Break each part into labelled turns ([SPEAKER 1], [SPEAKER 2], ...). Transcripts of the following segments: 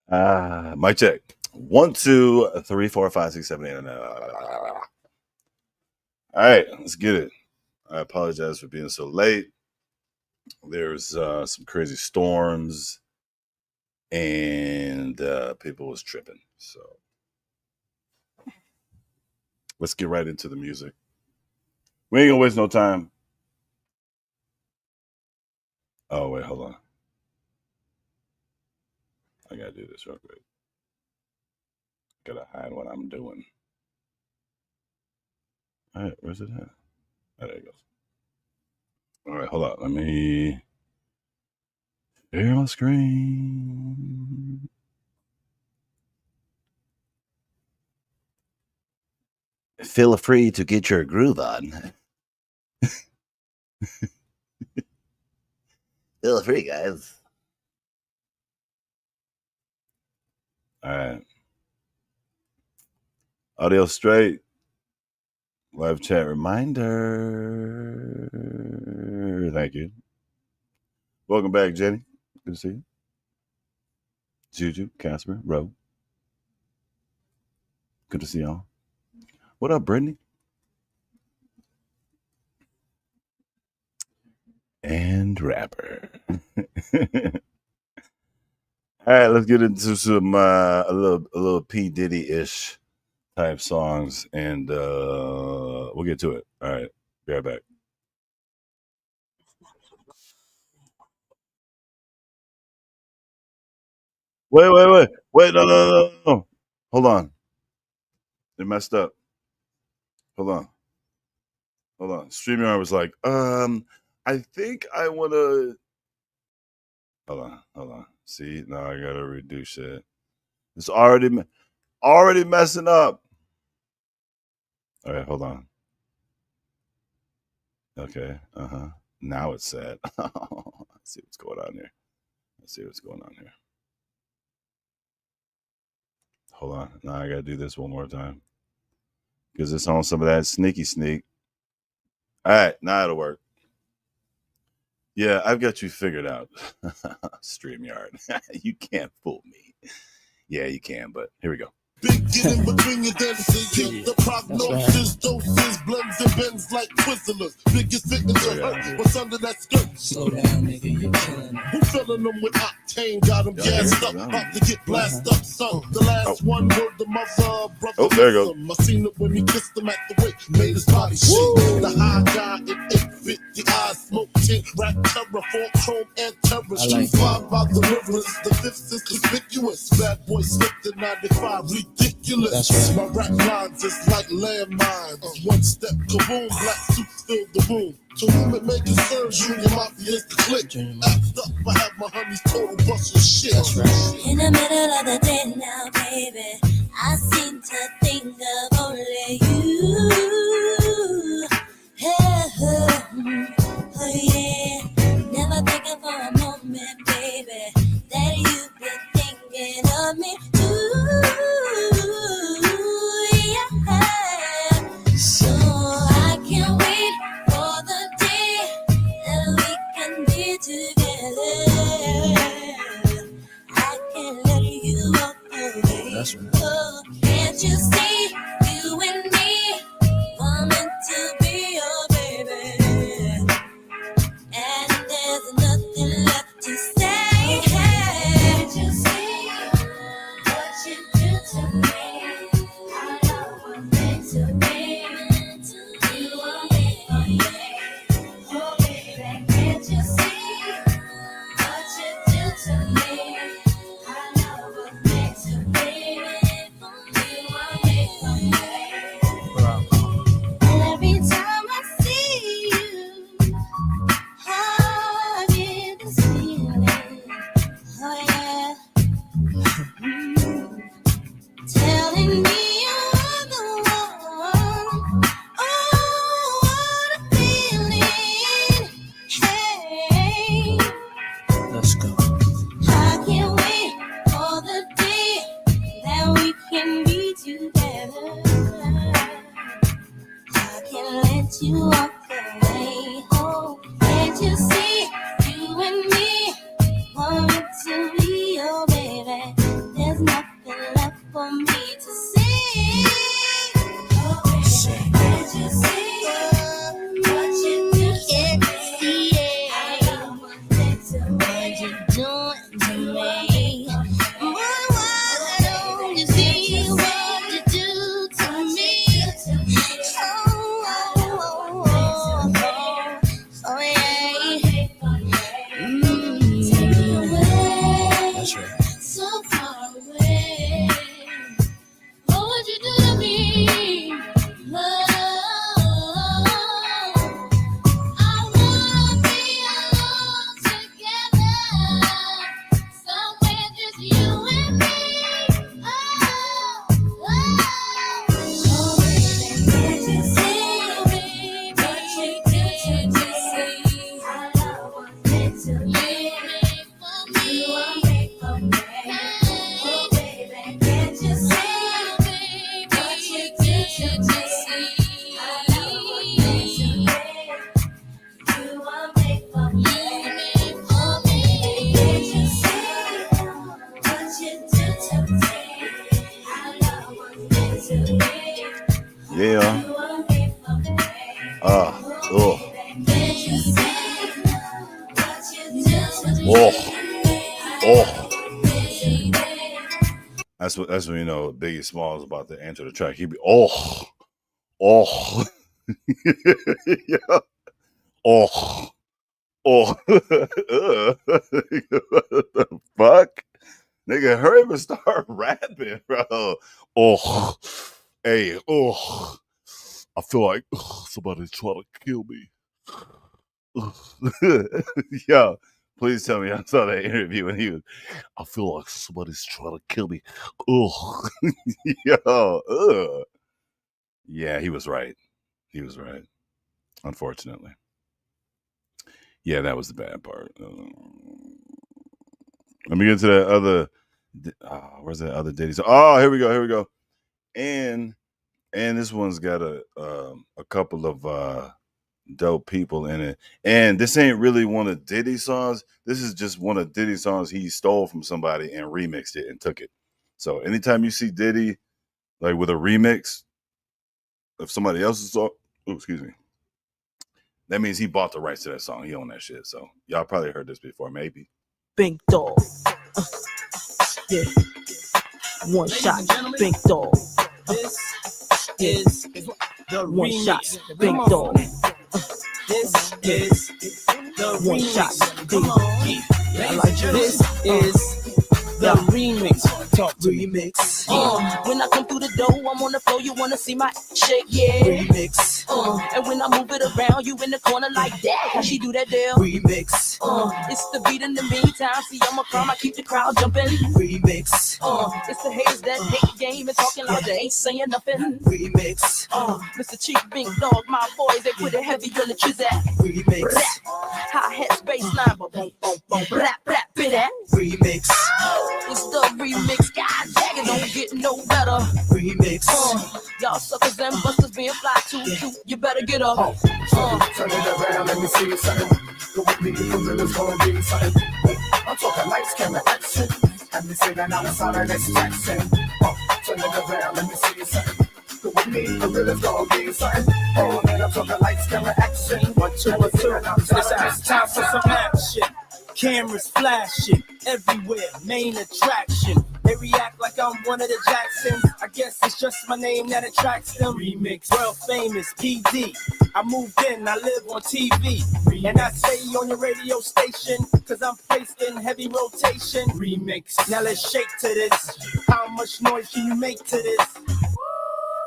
[SPEAKER 1] Mic check. 1, 2, 3, 4, 5, 6, 7, 8, 9. All right, let's get it. I apologize for being so late. There's some crazy storms, and people was tripping. So let's get right into the music. We ain't gonna waste no time. Oh wait, hold on. I gotta do this real quick. Gotta hide what I'm doing. All right, where's it at? Oh, there it goes. All right, hold on. Let me share my screen. Feel free to get your groove on. Feel free, guys. All right. Audio straight. Live chat reminder. Thank you. Welcome back, Jenny. Good to see you. Juju, Casper, Ro. Good to see y'all. What up, Brittany? And rapper. All right, let's get into some a little P Diddy-ish type songs, and we'll get to it. All right, be right back. Wait, no. Hold on. It messed up. Hold on. StreamYard was like, I think I want to. Hold on. See, now I gotta redo shit. It's already messing up. All right, hold on. Okay. Now it's sad. Let's see what's going on here. Hold on. Now I gotta do this one more time because it's on some of that sneak. All right, now it'll work. Yeah, I've got you figured out. StreamYard. You can't fool me. Yeah, you can, but here we go. Big get in between your dances, the prognosis, doses, blends and bends like Twizzlers. Biggest fitness to hurt, what's under that skirt? Slow down, nigga, you're killing them. Who filling them with octane, got them gassed up, about to get blasted up, son. The last one word, the mother, brother, oh, there you go. I seen it when he kissed him at the wake, made his body shake. The high guy in 850 eyes, smoke tint, rap terror, full chrome and terror. Street five by the rivers, the fifth is conspicuous. Bad boy slipped in 95, ridiculous. That's right. My rap lines is like landmines. One step, kaboom, black suits fill the room. To whom it may concern, Junior Mafia is the click. Act up, I have my honeys total bustin' shit. That's right. In the middle of the day now, baby, I seem to think of only you. Oh yeah, never thinking for a moment, baby, that you've been thinking of me too. So I can't wait for the day that we can be together. I can't let you walk away. That's right. Oh, can't you see you and me were meant to be your baby? And there's nothing left to say. Can't you see what you do to me? Our love was meant to be. You are me for me. Oh baby, can't you see what you do to me? Our love was meant to be. You are me for me. Every time I see you, I get this feeling. Oh yeah. Telling me you're the one. Oh, what a feeling. Hey, let's go. I can't wait for the day that we can be together. I can't let you walk away. Oh, can't you see you and me want to be your baby?
[SPEAKER 2] what you doing to me? Boy, why don't you see what you do to me? Oh yeah. Take me away. That's right. So far away. What would you do to me? I wanna be alone together, somewhere just you and me. Can't you see me? But you can't you see? I love what meant to be. You are made for me. Oh baby, can't you see me? But you can't you see? I love what meant to be. You are made for me. Can't you see what you do to me? I love what meant to be.
[SPEAKER 1] Yeah.
[SPEAKER 2] You are made for me.
[SPEAKER 1] Oh.
[SPEAKER 2] Can't you see what you do to me?
[SPEAKER 1] Oh. That's when you know Biggie Smalls about to enter the track. He'd be oh. Yeah. Oh. What the fuck? Nigga, hurry up and start rapping, bro. Oh. Hey, oh. I feel like somebody's trying to kill me. Yo, please tell me I saw that interview and he was, I feel like somebody's trying to kill me. Ugh. Yo, ugh. Yeah, he was right. He was right. Unfortunately. Yeah, that was the bad part. Let me get to that other. Where's that other Diddy? Oh, here we go. And this one's got a couple of dope people in it. And this ain't really one of Diddy's songs. This is just one of Diddy's songs he stole from somebody and remixed it and took it. So anytime you see Diddy like with a remix of somebody else's song, that means he bought the rights to that song. He owned that shit. So y'all probably heard this before, maybe.
[SPEAKER 3] Big dog. Yeah. One shot, big dog.
[SPEAKER 4] This is the
[SPEAKER 3] One
[SPEAKER 4] remix.
[SPEAKER 3] shot, big dog.
[SPEAKER 4] This is the
[SPEAKER 3] One
[SPEAKER 4] remix.
[SPEAKER 3] shot, big
[SPEAKER 4] Come on.
[SPEAKER 3] I like
[SPEAKER 4] This
[SPEAKER 3] this.
[SPEAKER 4] is the remix. Talk to me.
[SPEAKER 3] Remix. When I come through the door, I'm on the floor. You wanna see my shake? Yeah.
[SPEAKER 4] Remix.
[SPEAKER 3] And when I move it around, you in the corner like that. How she do that deal?
[SPEAKER 4] Remix.
[SPEAKER 3] It's the beat in the meantime. See, I'm a crowd. I keep the crowd jumping.
[SPEAKER 4] Remix.
[SPEAKER 3] It's the haters that hate the game and talking like they ain't saying nothing.
[SPEAKER 4] Remix.
[SPEAKER 3] Mr. Chief, Big Dog, my boys, they put it heavy on the chizat.
[SPEAKER 4] Remix.
[SPEAKER 3] Hi-hat, bass line, but boom, boom, boom, rap, rap, bit that.
[SPEAKER 4] Remix.
[SPEAKER 3] It's the remix, God dang it, don't get no better.
[SPEAKER 4] Remix.
[SPEAKER 3] Y'all suckers and busters being fly too, you better get up.
[SPEAKER 5] Turn it around, let me see something. Go with me, the realest gonna be something. I'm talking lights, camera, action. And me singing out the side of this Jackson. Turn it around, let me see something. Go with me, the realest gonna be something. Oh man, I'm talking lights, camera, action. 1, 2, 1, 2.
[SPEAKER 4] It's time for some action. Cameras flashing everywhere, main attraction. They react like I'm one of the Jacksons. I guess it's just my name that attracts them. Remix, world famous PD. I moved in, I live on TV. And I stay on your radio station, cause I'm placed in heavy rotation. Remix, now let's shake to this. How much noise can you make to this?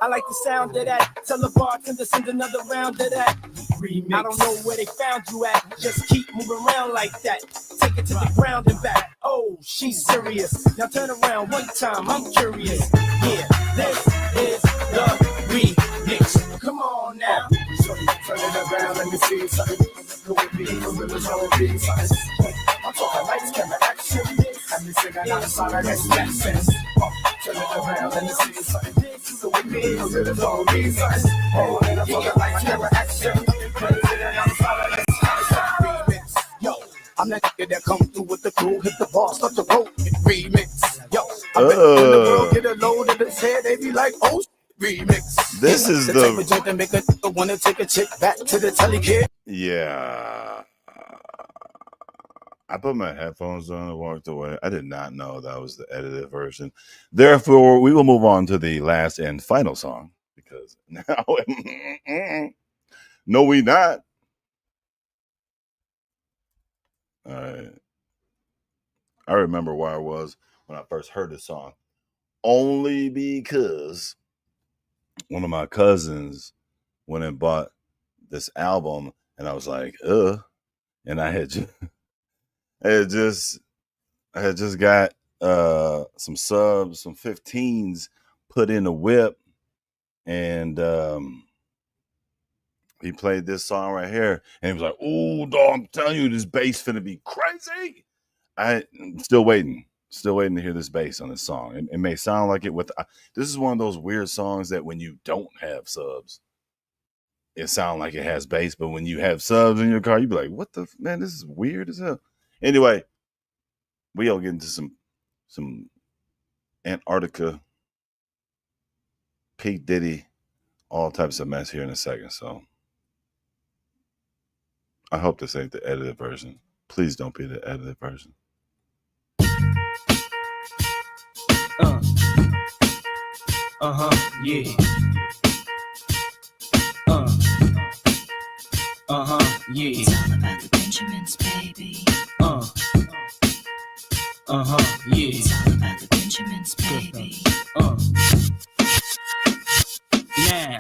[SPEAKER 4] I like the sound of that. Tell the bartender send another round of that. Remix. I don't know where they found you at. Just keep moving around like that. Take it to the ground and back. Oh, she's serious. Now turn around one time. I'm curious. Yeah, this is the remix. Come on now.
[SPEAKER 5] Turn it around, let me see something. Go with me, the realest gonna be something. I'm talking lights, camera, action. And me singing out the side of this Jackson. Turn it around, let me see something. So with me, the realest gonna be something. Oh, and I'm talking lights, camera, action.
[SPEAKER 4] Yo, I'm that nigga that come through with the crew, hit the bar, start the road, remix. Yo, I bet when the world get a load of this head, they be like, oh, remix.
[SPEAKER 1] This is
[SPEAKER 4] the type of joint that make a wanna take a chick back to the telly kid.
[SPEAKER 1] Yeah. I put my headphones on and walked away. I did not know that was the edited version. Therefore, we will move on to the last and final song because now, no, we not. All right. I remember where I was when I first heard this song, only because one of my cousins went and bought this album, and I was like, ugh. And I had just got some subs, some 15s put in a whip, and he played this song right here, and he was like, "Oh, dog, I'm telling you, this bass finna be crazy." I'm still waiting to hear this bass on this song. It may sound like it with. This is one of those weird songs that when you don't have subs, it sounds like it has bass, but when you have subs in your car, you be like, "What the man? This is weird as hell." Anyway, we all get into some Antarctica, P. Diddy, all types of mess here in a second. So I hope this ain't the edited version. Please don't be the edited version.
[SPEAKER 4] Yeah. Yeah.
[SPEAKER 2] It's all about the Benjamins, baby.
[SPEAKER 4] Yeah.
[SPEAKER 2] It's all about the Benjamins, baby.
[SPEAKER 4] Now,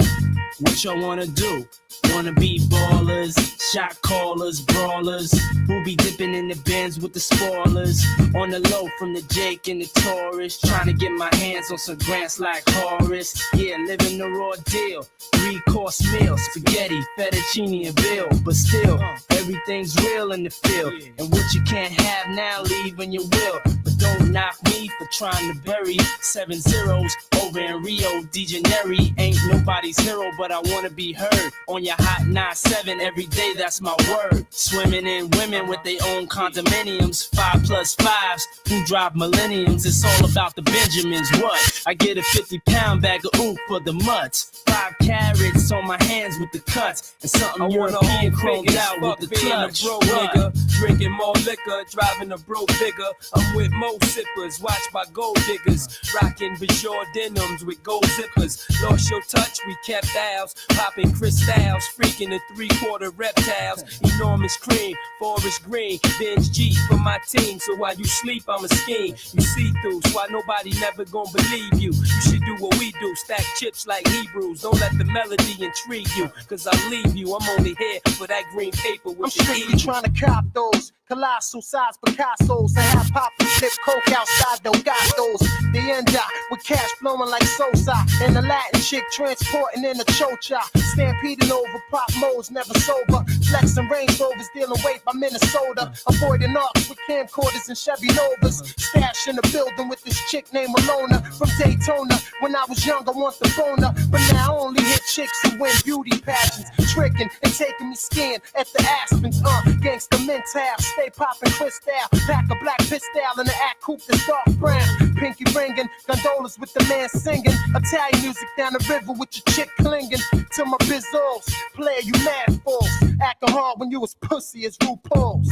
[SPEAKER 4] what y'all wanna do? Wanna be ballers, shot callers, brawlers, who be dipping in the bins with the spoilers. On the low from the Jake and the Taurus, trying to get my hands on some grants like Horace. Yeah, living the raw deal, 3-course meal, spaghetti, fettuccine, and bill. But still, everything's real in the field. And what you can't have now, leave when you will. But don't knock me for trying to bury 7 zeros over in Rio de Janeiro. Ain't nobody's hero, but I wanna be heard on your hot 9-7 every day, that's my word. Swimming in women with their own condominiums, 5+5s who drive millenniums. It's all about the Benjamins. What? I get a 50-pound bag of oof for the mutts, 5 carats on my hands with the cuts, and something European chromed out with the clutch.
[SPEAKER 6] Bro, nigga, drinking more liquor, driving a bro bigger. I'm with mo sippers, watched by gold diggers, rocking Bajor denims with gold zippers. Lost your touch, we kept ours, popping crystals, freaking the 3/4 reptiles. Enormous cream, forest green, binge G for my team. So while you sleep, I'm a scheme. You see through, so why nobody never gonna believe you. You should do what we do, stack chips like Hebrews. Don't let the melody intrigue you, cause I'll leave you. I'm only here for that green paper with
[SPEAKER 7] I'm
[SPEAKER 6] the
[SPEAKER 7] strictly
[SPEAKER 6] E.
[SPEAKER 7] trying to cop those colossal size Picassos and have pop and flip coke outside Delgados. The end up with cash flowing like Sosa and the Latin chick transporting in a chocha. Stampeding over pop modes, never sober. Flexing Range Rovers, dealing weight by Minnesota. Avoiding arcs with camcorders and Chevy Novas. Stash in the building with this chick named Alona from Daytona. When I was young, I want the boner, but now I only hit chicks who win beauty pageants. Tricking and taking me skiing at the Aspens. Gangsta mental, stay popping crystal. Pack a black pistol in the act coupe that's dark brown. Pinky ringing, gondolas with the man singing. Italian music down the river with your chick clinging to my bizzles. Player, you mad fools. Acting hard when you was pussy as RuPaul's.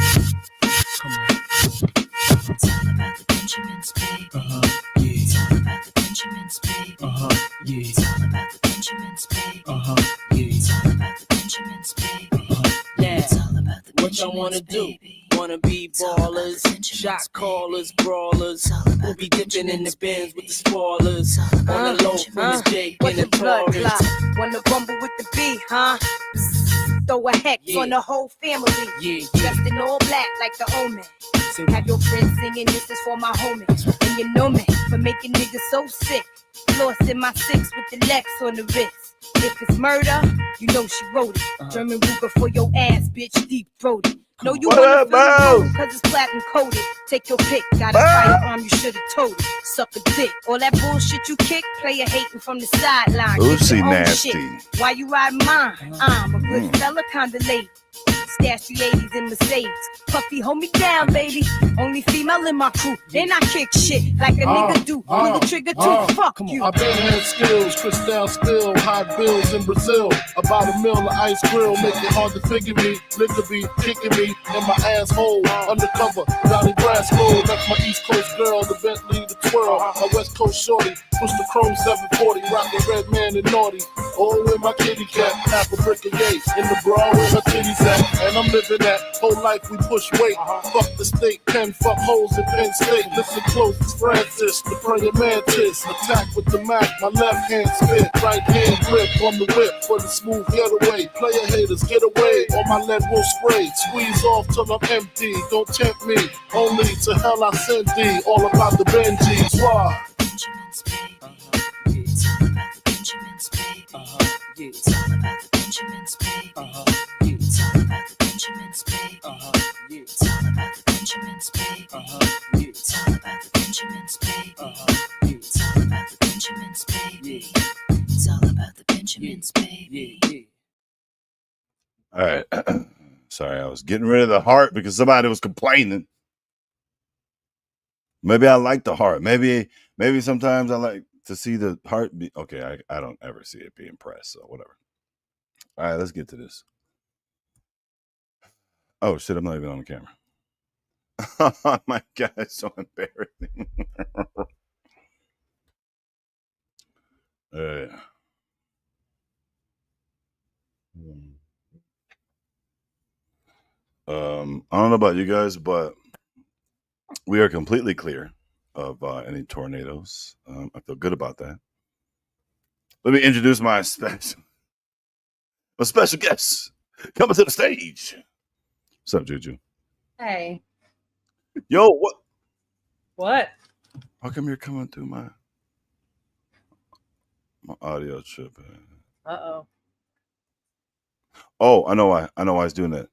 [SPEAKER 2] It's all about the Benjamins, baby.
[SPEAKER 4] Yeah.
[SPEAKER 2] It's all about the Benjamins, baby.
[SPEAKER 4] Yeah.
[SPEAKER 2] It's all about the Benjamins, baby.
[SPEAKER 4] Yeah.
[SPEAKER 2] It's all about the Benjamins, baby.
[SPEAKER 4] Yeah.
[SPEAKER 2] It's all about the
[SPEAKER 4] What y'all wanna
[SPEAKER 2] Benjamins,
[SPEAKER 4] do?
[SPEAKER 2] baby.
[SPEAKER 4] Wanna be ballers, shot callers, brawlers, we'll be dipping in the bins with the spoilers. On the low from the Jake and the Taurus.
[SPEAKER 8] Wanna rumble with the B, huh? Throw a hex
[SPEAKER 4] Yeah.
[SPEAKER 8] on the whole family.
[SPEAKER 4] Yeah,
[SPEAKER 8] Dressed in all black like the omen. Have your friends singing, this is for my homies. And you know me for making niggas so sick. Lost in my 6 with the Lex on the wrist. If it's murder, you know she wrote it. German Ruger for your ass, bitch, deep throated. No, you
[SPEAKER 1] What
[SPEAKER 8] wanna
[SPEAKER 1] up,
[SPEAKER 8] feel the
[SPEAKER 1] Bo?
[SPEAKER 8] room cause it's platinum coated. Take your pick, got a firearm, you should've told it. Suck a dick, all that bullshit you kick, player hating from the sideline. Get
[SPEAKER 1] Lucy
[SPEAKER 8] your own
[SPEAKER 1] nasty.
[SPEAKER 8] shit. Why you riding mine? I'm a good fella, kinda late. Stash the 80s in Mercedes. Puffy, hold me down, baby. Only female in my crew. Then I kick shit like a nigga do. Pull the trigger too. Fuck you.
[SPEAKER 9] I been had skills, Cristal spill, hot bills in Brazil. About a mill of ice grill, make it hard to figure me. Liquor be kicking me in my asshole. Undercover, Valley Brasco. That's my East Coast girl, the Bentley, the twirl. My West Coast shorty, push the chrome 740, rockin' red man and naughty. Oh, with my kitty cat, half a brick of yay. In the bra where her titties at, and I'm living that. Whole life we push weight. Fuck the state pen, fuck holes in Penn State. Listen close, it's Francis, the praying mantis. Attack with the Mac, my left hand spit, right hand grip on the whip for the smooth getaway. Player haters, get away, or my lead will spray. Squeeze off till I'm empty, don't tempt me. Only to hell I send thee, all about the Benjis. Why?
[SPEAKER 2] Benjamin's baby. It's all about the Benjamin's baby. It's all about the Benjamin's baby. It's all about the Benjamin's baby. It's all about the Benjamin's baby. It's all about the Benjamin's baby. It's all about the Benjamin's baby. It's all about the Benjamin's baby.
[SPEAKER 1] All right. Sorry, I was getting rid of the heart because somebody was complaining. Maybe I like the heart. Maybe sometimes I like to see the heart be okay. I don't ever see it being pressed, so whatever. All right, let's get to this. Oh shit, I'm not even on the camera. Oh my god, it's so embarrassing. I don't know about you guys, but we are completely clear of any tornadoes. I feel good about that. Let me introduce my special guest coming to the stage. What's up, Juju?
[SPEAKER 10] Hey.
[SPEAKER 1] Yo, what?
[SPEAKER 10] What?
[SPEAKER 1] How come you're coming through my audio chip?
[SPEAKER 10] Uh-oh.
[SPEAKER 1] Oh, I know why. I know why it's doing that.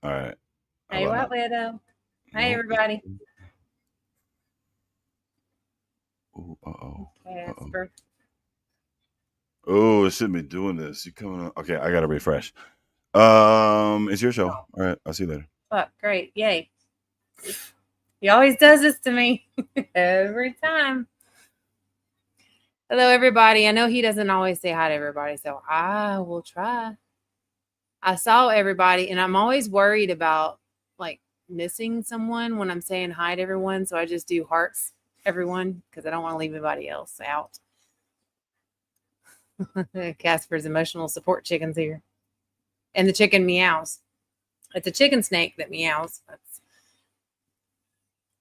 [SPEAKER 1] All right.
[SPEAKER 10] Hey, White Widow. Hey, everybody.
[SPEAKER 1] Ooh, uh-oh.
[SPEAKER 10] Casper.
[SPEAKER 1] Oh, it shouldn't be doing this. You coming on? Okay, I gotta refresh. It's your show. All right, I'll see you later.
[SPEAKER 10] Fuck, great. Yay. He always does this to me. Every time. Hello, everybody. I know he doesn't always say hi to everybody, so I will try. I saw everybody, and I'm always worried about, like, missing someone when I'm saying hi to everyone, so I just do hearts, everyone, because I don't want to leave anybody else out. Casper's emotional support chicken's here. And the chicken meows. It's a chicken snake that meows. That's...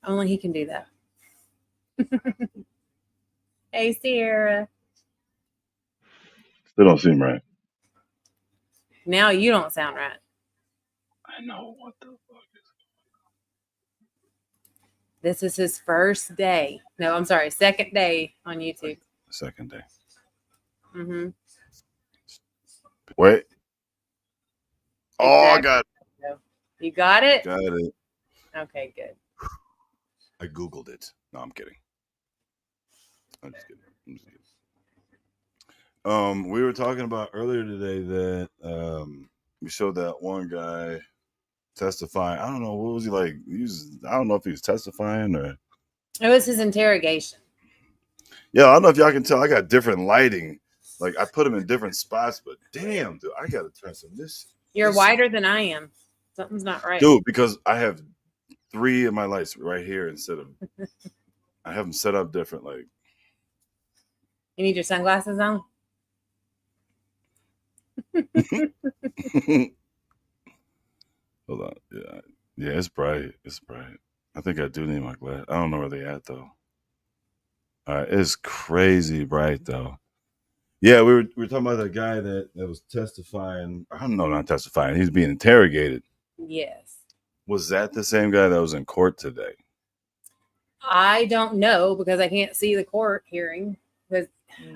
[SPEAKER 10] Only he can do that. Hey, Sierra.
[SPEAKER 1] Still don't seem right.
[SPEAKER 10] Now you don't sound right.
[SPEAKER 1] I know. What the fuck is
[SPEAKER 10] This is his first day. No, I'm sorry, second day on YouTube.
[SPEAKER 1] second day?
[SPEAKER 10] Mm-hmm.
[SPEAKER 1] Wait. Oh, I
[SPEAKER 10] Exactly.
[SPEAKER 1] got it.
[SPEAKER 10] You got it?
[SPEAKER 1] Got it.
[SPEAKER 10] Okay, good.
[SPEAKER 1] I Googled it. No, I'm kidding. I'm just kidding. We were talking about earlier today that we showed that one guy testifying. I don't know, what was he like? I don't know if he was testifying or...
[SPEAKER 10] It was his interrogation.
[SPEAKER 1] Yeah, I don't know if y'all can tell. I got different lighting. Like, I put him in different spots, but damn, dude, I got to turn some this.
[SPEAKER 10] You're whiter than I am. Something's not right.
[SPEAKER 1] Dude, because I have 3 of my lights right here instead of... I have them set up different, like...
[SPEAKER 10] You need your sunglasses on?
[SPEAKER 1] Hold on. Yeah, it's bright. It's bright. I think I do need my glass. I don't know where they at though. All right, it's crazy bright though. Yeah, we were talking about that guy that was testifying. I don't know, not testifying. He's being interrogated.
[SPEAKER 10] Yes.
[SPEAKER 1] Was that the same guy that was in court today?
[SPEAKER 10] I don't know because I can't see the court hearing. Because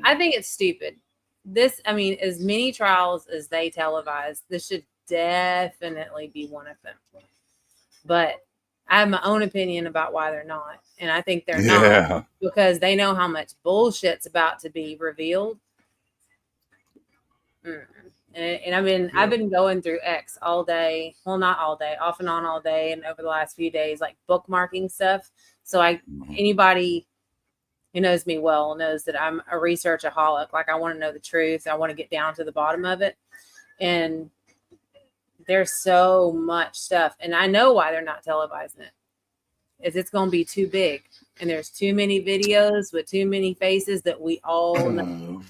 [SPEAKER 10] I think it's stupid. This, I mean, as many trials as they televise, this should definitely be one of them. But I have my own opinion about why they're not. And I think they're not because they know how much bullshit's about to be revealed. And I've been going through X all day. Well, not all day, off and on all day, and over the last few days, like bookmarking stuff. So anybody who knows me well knows that I'm a researchaholic. Like I want to know the truth. I want to get down to the bottom of it. And there's so much stuff, and I know why they're not televising it. Is it's going to be too big, and there's too many videos with too many faces that we all know.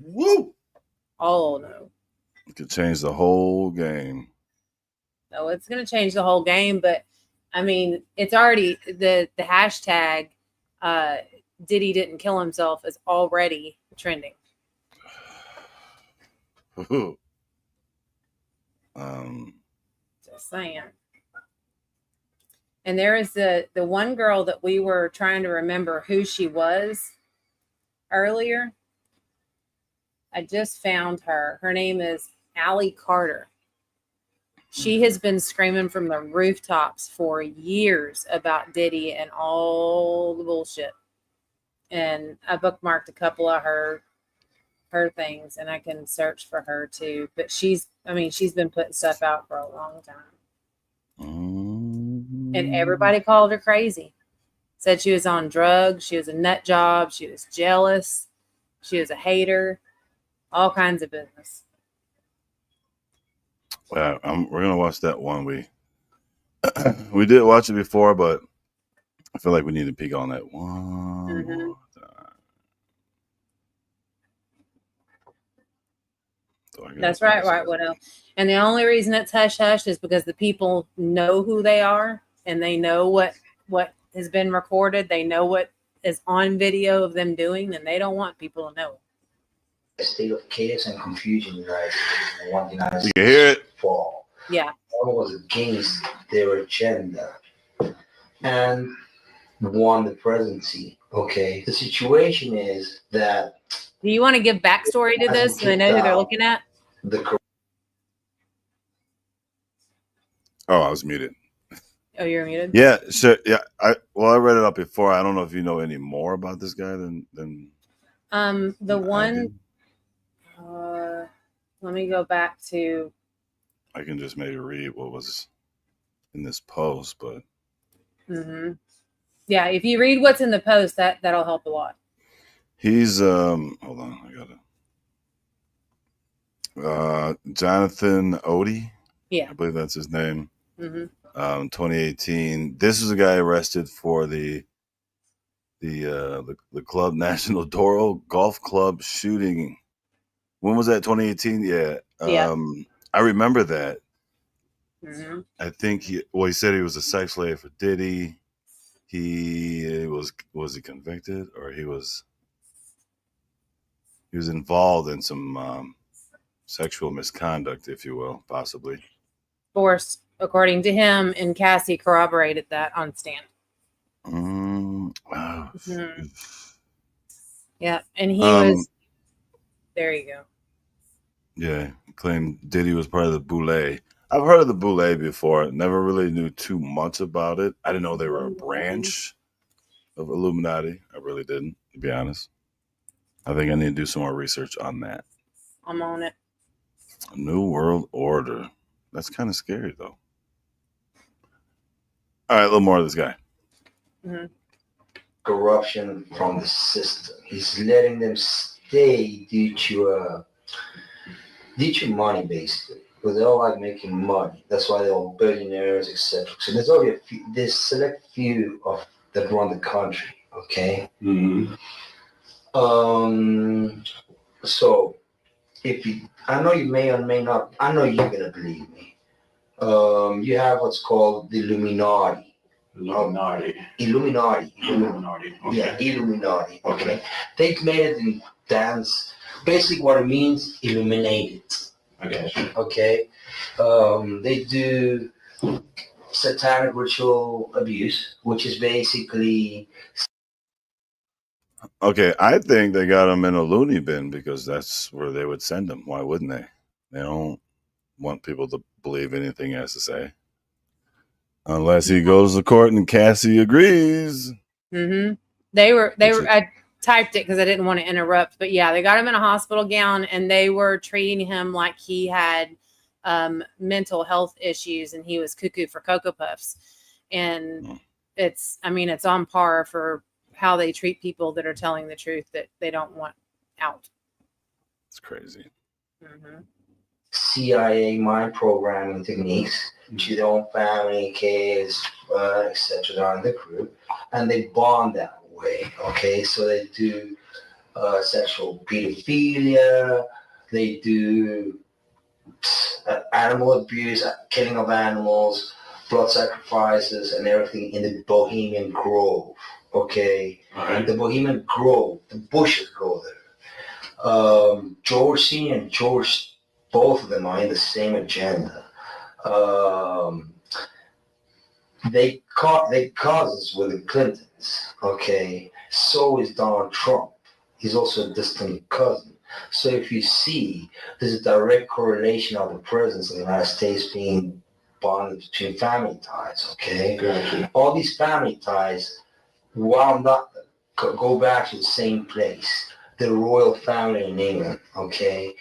[SPEAKER 1] Woo!
[SPEAKER 10] All know.
[SPEAKER 1] It could change the whole game.
[SPEAKER 10] So it's going to change the whole game, but I mean, it's already the hashtag Diddy didn't kill himself is already trending. Just saying. And there is the one girl that we were trying to remember who she was earlier. I just found her. Her name is Allie Carter. She has been screaming from the rooftops for years about Diddy and all the bullshit. And I bookmarked a couple of her things, and I can search for her too. But she's been putting stuff out for a long time. And everybody called her crazy. Said she was on drugs. She was a nut job. She was jealous. She was a hater. All kinds of business.
[SPEAKER 1] We're gonna watch that one. We did watch it before, but I feel like we need to peek on that one more time. So
[SPEAKER 10] that's right, White Widow. And the only reason it's hush hush is because the people know who they are, and they know what has been recorded. They know what is on video of them doing, and they don't want people to know.
[SPEAKER 11] A state of chaos and confusion, right? One United
[SPEAKER 1] States. You can hear it.
[SPEAKER 11] Fall.
[SPEAKER 10] Yeah.
[SPEAKER 11] All was against their agenda and won the presidency. Okay. The situation is that.
[SPEAKER 10] Do you want to give backstory to this so they know who they're looking at?
[SPEAKER 1] Oh, I was muted.
[SPEAKER 10] Oh, you're muted?
[SPEAKER 1] Yeah, sure. Yeah. I read it up before. I don't know if you know any more about this guy than
[SPEAKER 10] the one. Let me go back to.
[SPEAKER 1] I can just maybe read what was in this post, but.
[SPEAKER 10] Yeah, if you read what's in the post, that'll help a lot.
[SPEAKER 1] He's hold on, I got it. Jonathan Odie.
[SPEAKER 10] Yeah,
[SPEAKER 1] I believe that's his name. 2018. This is a guy arrested for the Club National Doro Golf Club shooting. When was that? 2018. Yeah. I remember that. I think he said he was a sex slave for Diddy. Was he convicted, or he was involved in some sexual misconduct, if you will, possibly.
[SPEAKER 10] Forced, according to him, and Cassie corroborated that on stand.
[SPEAKER 1] Wow.
[SPEAKER 10] Yeah, and he was. There you go.
[SPEAKER 1] Yeah, claimed Diddy was part of the Boule. I've heard of the Boule before. Never really knew too much about it. I didn't know they were a branch of Illuminati. I really didn't, to be honest. I think I need to do some more research on that.
[SPEAKER 10] I'm on it.
[SPEAKER 1] A New World Order. That's kind of scary, though. All right, a little more of this guy.
[SPEAKER 11] Corruption from the system. He's letting them stay due to money, basically. Because they all like making money. That's why they're all billionaires, etc. So there's only this select few that run the country. Okay. So I know you may or may not. I know you're gonna believe me. You have what's called the Illuminati. Illuminati. Okay. Yeah, Illuminati. Okay. They've made it in dance. Basically, what it means, illuminated. Okay. They do satanic ritual abuse, which is basically.
[SPEAKER 1] Okay, I think they got him in a loony bin because that's where they would send him. Why wouldn't they? They don't want people to believe anything he has to say. Unless he goes to court and Cassie agrees.
[SPEAKER 10] They were. typed it because I didn't want to interrupt. But yeah, they got him in a hospital gown and they were treating him like he had mental health issues and he was cuckoo for Cocoa Puffs. And it's on par for how they treat people that are telling the truth that they don't want out.
[SPEAKER 1] It's crazy.
[SPEAKER 10] Mm-hmm.
[SPEAKER 11] CIA mind programming techniques to their own family, kids, etc. on the group, and they bond that way. Okay, so they do sexual pedophilia, they do animal abuse, killing of animals, blood sacrifices, and everything in the Bohemian Grove. Okay,
[SPEAKER 12] right.
[SPEAKER 11] The Bohemian Grove, the bushes go there. George C. and George, both of them are in the same agenda. They cousins with the Clintons. Okay, so is Donald Trump. He's also a distant cousin. So if you see, there's a direct correlation of the presence of the United States being bonded between family ties. Okay,
[SPEAKER 12] Gotcha.
[SPEAKER 11] All these family ties, while not go back to the same place, the royal family in England. Okay,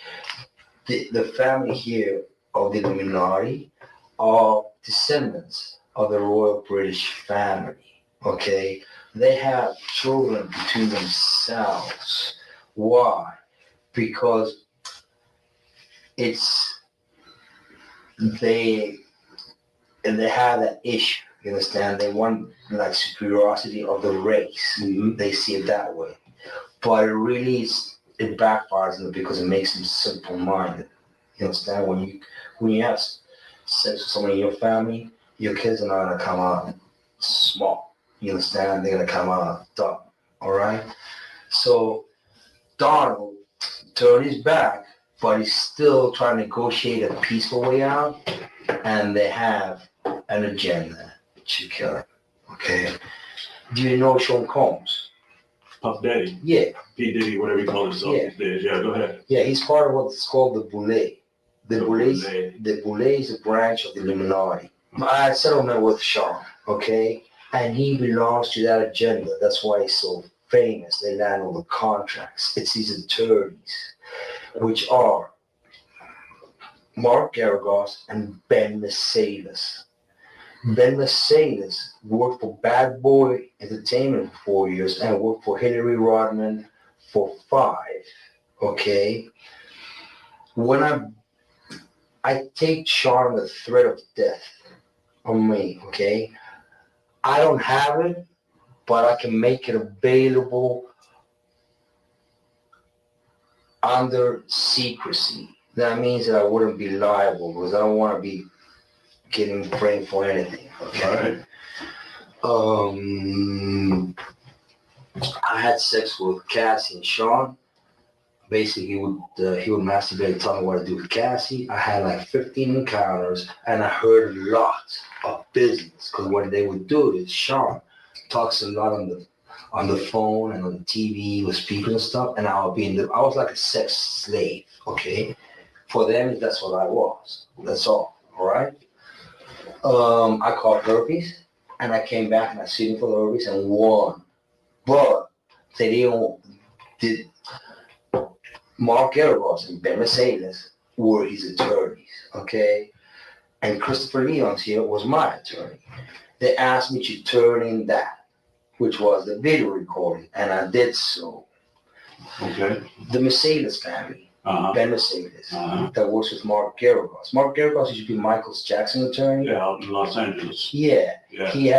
[SPEAKER 11] the family here of the Illuminati are descendants of the royal British family. Okay, they have children between themselves. Why? Because they have that issue. You understand? They want like superiority of the race.
[SPEAKER 12] Mm-hmm.
[SPEAKER 11] They see it that way, but it backfires them because it makes them simple-minded. You understand? When you have sex with someone in your family, your kids are not gonna come out small. You understand? They're gonna come out dumb. All right. So Donald turned his back, but he's still trying to negotiate a peaceful way out, and they have an agenda to kill him. Okay. Do you know Sean Combs?
[SPEAKER 12] Puff Daddy.
[SPEAKER 11] Yeah.
[SPEAKER 12] P. Diddy, whatever you call himself
[SPEAKER 11] Yeah.
[SPEAKER 12] these days. Yeah, go ahead.
[SPEAKER 11] Yeah, he's part of what's called the Boule. The
[SPEAKER 12] Boule.
[SPEAKER 11] The Boule is a branch of the Illuminati. I had settlement with Sean, okay? And he belongs to that agenda. That's why he's so famous. They land all the contracts. It's his attorneys, which are Mark Garagos and Ben Mercedes. Ben Mercedes worked for Bad Boy Entertainment for 4 years and worked for Hillary Rodman for 5. Okay? When I take Sean the threat of death on me, okay? I don't have it, but I can make it available under secrecy. That means that I wouldn't be liable because I don't want to be getting framed for anything. Okay.
[SPEAKER 12] Right.
[SPEAKER 11] I had sex with Cassie and Sean. Basically, he would masturbate and tell me what to do with Cassie. I had like 15 encounters, and I heard a lot of business because what they would do is Sean talks a lot on the phone and on the TV with people and stuff, and I was like a sex slave. Okay, for them that's what I was. That's all. All right. I caught herpes, and I came back and I sued him for the herpes and won. But they did. Mark Garagos and Ben Mercedes were his attorneys, okay? And Christopher Leon's here was my attorney. They asked me to turn in that, which was the video recording, and I did so.
[SPEAKER 12] Okay.
[SPEAKER 11] The Mercedes family, Ben Mercedes, that works with Mark Garagos. Mark Garagos used to be Michael Jackson's attorney.
[SPEAKER 12] Yeah, out in Los Angeles.
[SPEAKER 11] Yeah. He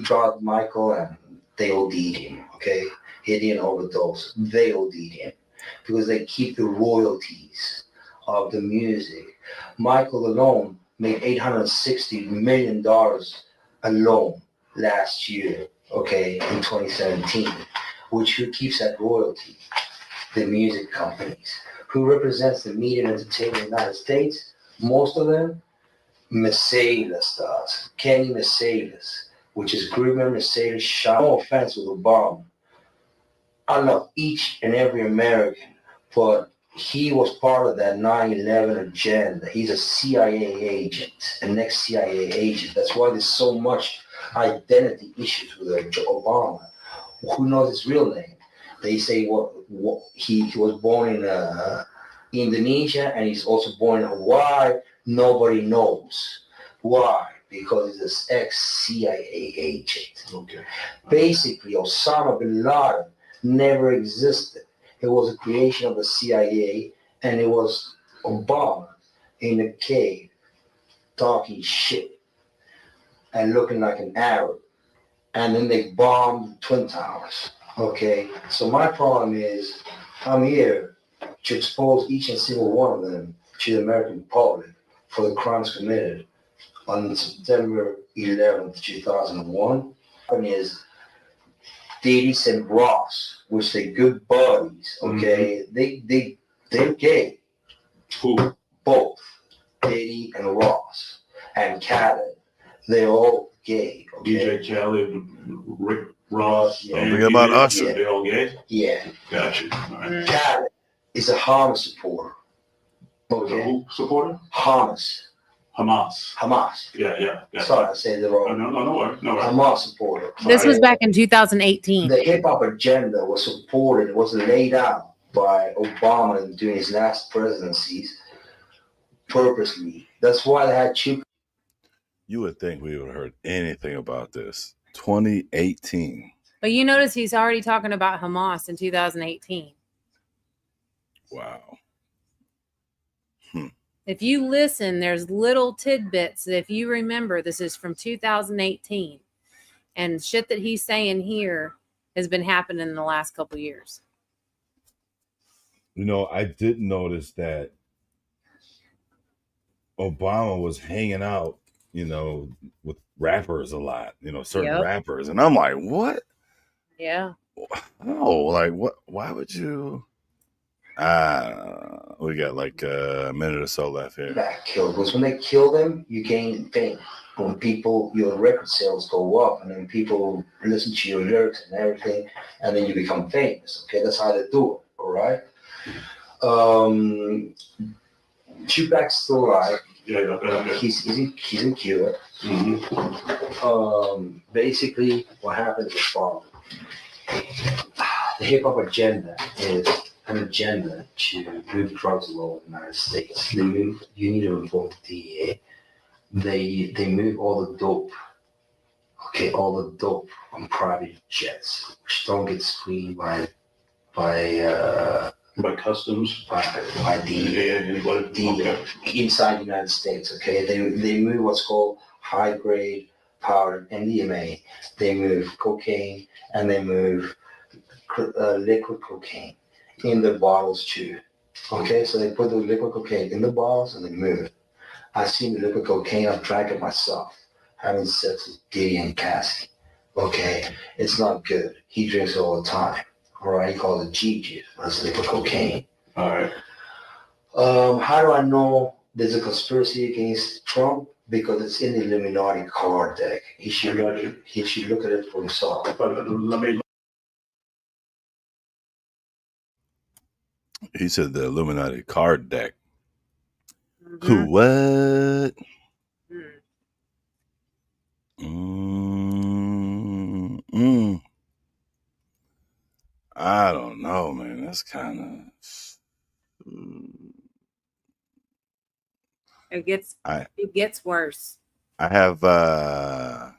[SPEAKER 11] drugged Michael and they OD'd him, okay? He didn't overdose. They OD'd him because they keep the royalties of the music. Michael alone made $860 million alone last year, okay, in 2017, which who keeps that royalty? The music companies. Who represents the media and entertainment in the United States? Most of them, Mercedes does. Kenny Mercedes, which is Greenman Mercedes shot. No offense with Obama. I love each and every American, but he was part of that 9/11 agenda. He's a CIA agent, an ex-CIA agent. That's why there's so much identity issues with Obama. who knows his real name? They say what he was born in Indonesia, and he's also born in Hawaii. Nobody knows why, because he's an ex-CIA agent.
[SPEAKER 12] Okay.
[SPEAKER 11] Basically, Osama bin Laden never existed. It was a creation of the CIA, and it was Obama in a cave talking shit and looking like an Arab. And then they bombed Twin Towers. Okay, so my problem is I'm here to expose each and single one of them to the American public for the crimes committed on September 11th, 2001. And is Diddy and Ross, which they good buddies. Okay, they're gay.
[SPEAKER 12] Who?
[SPEAKER 11] Both Diddy and Ross and Khaled. They're all gay. Okay?
[SPEAKER 12] DJ Khaled, Rick Ross,
[SPEAKER 11] Yeah.
[SPEAKER 1] Don't
[SPEAKER 12] and
[SPEAKER 1] forget about
[SPEAKER 12] DJ,
[SPEAKER 1] Usher.
[SPEAKER 12] They all gay?
[SPEAKER 11] Yeah.
[SPEAKER 12] Gotcha. All right.
[SPEAKER 11] Khaled is a Hamas supporter. Okay.
[SPEAKER 12] Who supporter?
[SPEAKER 11] Hamas.
[SPEAKER 12] Hamas. Yeah. Gotcha.
[SPEAKER 11] Sorry, I said it wrong.
[SPEAKER 12] No worries. No worries.
[SPEAKER 11] Hamas supporter.
[SPEAKER 10] This was back in 2018.
[SPEAKER 11] The hip hop agenda was supported, was laid out by Obama during his last presidencies purposely. That's why they had cheap.
[SPEAKER 1] You would think we would have heard anything about this. 2018.
[SPEAKER 10] But you notice he's already talking about Hamas in 2018.
[SPEAKER 1] Wow.
[SPEAKER 10] If you listen, there's little tidbits that if you remember, this is from 2018. And shit that he's saying here has been happening in the last couple years.
[SPEAKER 1] You know, I did notice that Obama was hanging out, you know, with rappers a lot, you know, certain rappers. And I'm like, what?
[SPEAKER 10] Yeah.
[SPEAKER 1] Oh, like what? Why would you? We got like a minute or so left here.
[SPEAKER 11] Back killed because when they kill them, you gain fame. When people, your record sales go up, and then people listen to your lyrics and everything, and then you become famous. Okay, that's how they do it. All right. Tupac's still alive.
[SPEAKER 12] Yeah.
[SPEAKER 11] He's in Cuba.
[SPEAKER 12] Mm-hmm.
[SPEAKER 11] Basically, what happens is the hip hop agenda is an agenda to move drugs all over the United States. You need to involve the DEA. They move all the dope. Okay, all the dope on private jets, which don't get screened by
[SPEAKER 12] customs,
[SPEAKER 11] by the inside the United States. Okay, they move what's called high grade powder MDMA. They move cocaine and they move liquid cocaine in the bottles too. Okay, so they put the liquid cocaine in the bottles and they move it. I've seen the liquid cocaine. I've drank it myself, having sex with Diddy and Cassie. Okay, it's not good. He drinks it all the time. All right, he calls it G-juice, but it's liquid cocaine.
[SPEAKER 12] All right.
[SPEAKER 11] How do I know there's a conspiracy against Trump? Because it's in the Illuminati card deck. He should look at it for himself.
[SPEAKER 1] He said the Illuminati card deck.
[SPEAKER 10] Mm-hmm.
[SPEAKER 1] Who? What? I don't know, man. That's kind of.
[SPEAKER 10] It gets worse.
[SPEAKER 1] I have. Hold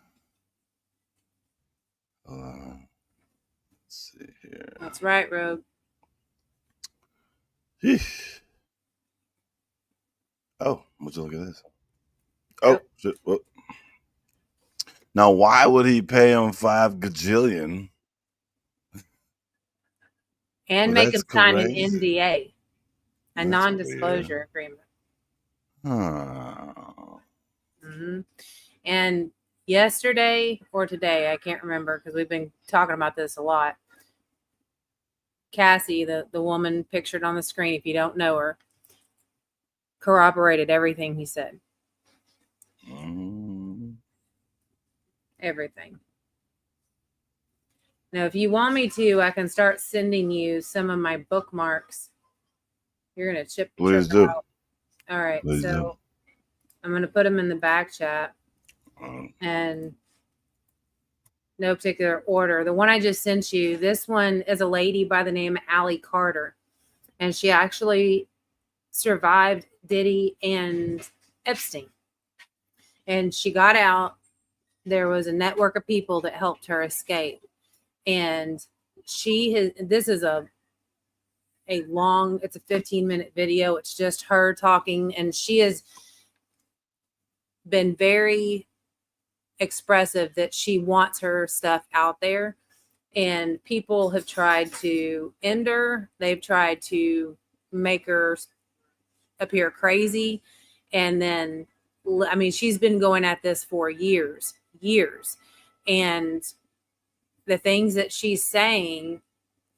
[SPEAKER 1] on. Let's see here.
[SPEAKER 10] That's right, Rogue.
[SPEAKER 1] Yeesh. Oh, would you look at this? Oh, shit. Whoop. Now, why would he pay him $5 gajillion?
[SPEAKER 10] And
[SPEAKER 1] Well,
[SPEAKER 10] make him
[SPEAKER 1] that's
[SPEAKER 10] sign an
[SPEAKER 1] crazy.
[SPEAKER 10] NDA, a
[SPEAKER 1] That's
[SPEAKER 10] non-disclosure agreement. Mm-hmm. And yesterday or today, I can't remember because we've been talking about this a lot. Cassie, the woman pictured on the screen, if you don't know her, corroborated everything he said. Everything. Now, if you want me to, I can start sending you some of my bookmarks. You're going to chip
[SPEAKER 1] do.
[SPEAKER 10] out. All right.
[SPEAKER 1] Please
[SPEAKER 10] so
[SPEAKER 1] do.
[SPEAKER 10] I'm going to put them in the back chat. And no particular order. The one I just sent you, this one is a lady by the name of Allie Carter. And she actually survived Diddy and Epstein. And she got out. There was a network of people that helped her escape. And this is it's a 15-minute video. It's just her talking. And she has been very expressive that she wants her stuff out there. And people have tried to end her. They've tried to make her appear crazy. And then, I mean, she's been going at this for years. And the things that she's saying,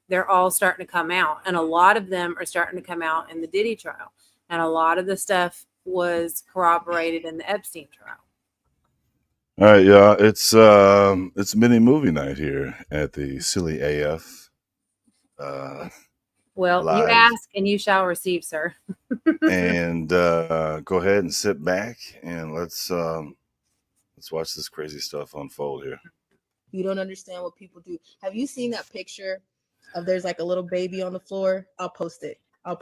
[SPEAKER 10] they're all starting to come out. And a lot of them are starting to come out in the Diddy trial. And a lot of the stuff was corroborated in the Epstein trial.
[SPEAKER 1] All right, y'all. It's mini movie night here at the Silly AF.
[SPEAKER 10] Well,
[SPEAKER 1] live.
[SPEAKER 10] You ask and you shall receive, sir.
[SPEAKER 1] And go ahead and sit back and let's watch this crazy stuff unfold here.
[SPEAKER 13] You don't understand what people do. Have you seen that picture of there's like a little baby on the floor? I'll post it. I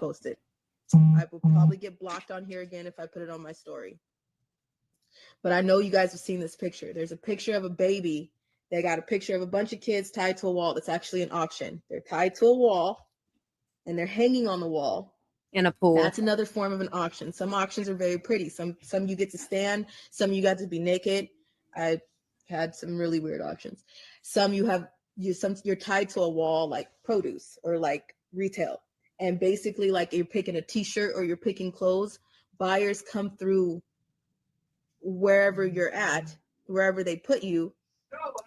[SPEAKER 13] will probably get blocked on here again if I put it on my story. But I know you guys have seen this picture. There's a picture of a baby. They got a picture of a bunch of kids tied to a wall. That's actually an auction. They're tied to a wall and they're hanging on the wall.
[SPEAKER 10] In a pool.
[SPEAKER 13] That's another form of an auction. Some auctions are very pretty. Some you get to stand. Some you got to be naked. I had some really weird auctions. Some you're tied to a wall like produce or like retail. And basically like you're picking a t-shirt or you're picking clothes. Buyers come through wherever you're at, wherever they put you,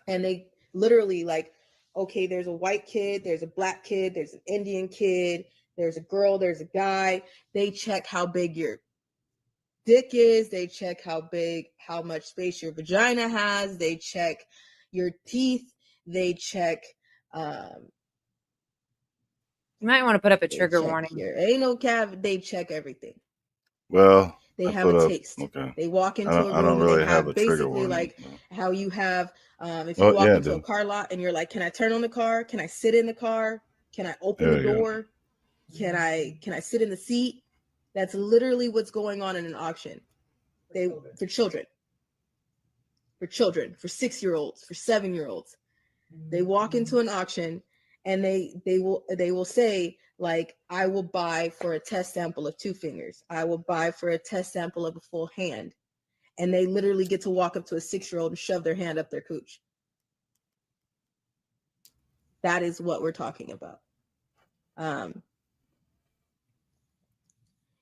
[SPEAKER 13] and they literally like, okay, there's a white kid, there's a black kid, there's an Indian kid, there's a girl, there's a guy. They check how big your dick is. They check how much space your vagina has. They check your teeth. They check.
[SPEAKER 10] You might want to put up a trigger warning.
[SPEAKER 13] Your anal cavity. They check everything.
[SPEAKER 1] Well,
[SPEAKER 13] they have a taste.
[SPEAKER 1] Okay.
[SPEAKER 13] They walk into a room.
[SPEAKER 1] I don't really
[SPEAKER 13] and they
[SPEAKER 1] have a trigger warning.
[SPEAKER 13] Like how you have, if you walk into a car lot and you're like, can I turn on the car? Can I sit in the car? Can I open the door? Can I sit in the seat? That's literally what's going on in an auction. For children, for 6-year-olds, for 7-year-olds. They walk into an auction and they will say like, I will buy for a test sample of 2 fingers. I will buy for a test sample of a full hand. And they literally get to walk up to a 6-year-old and shove their hand up their cooch. That is what we're talking about.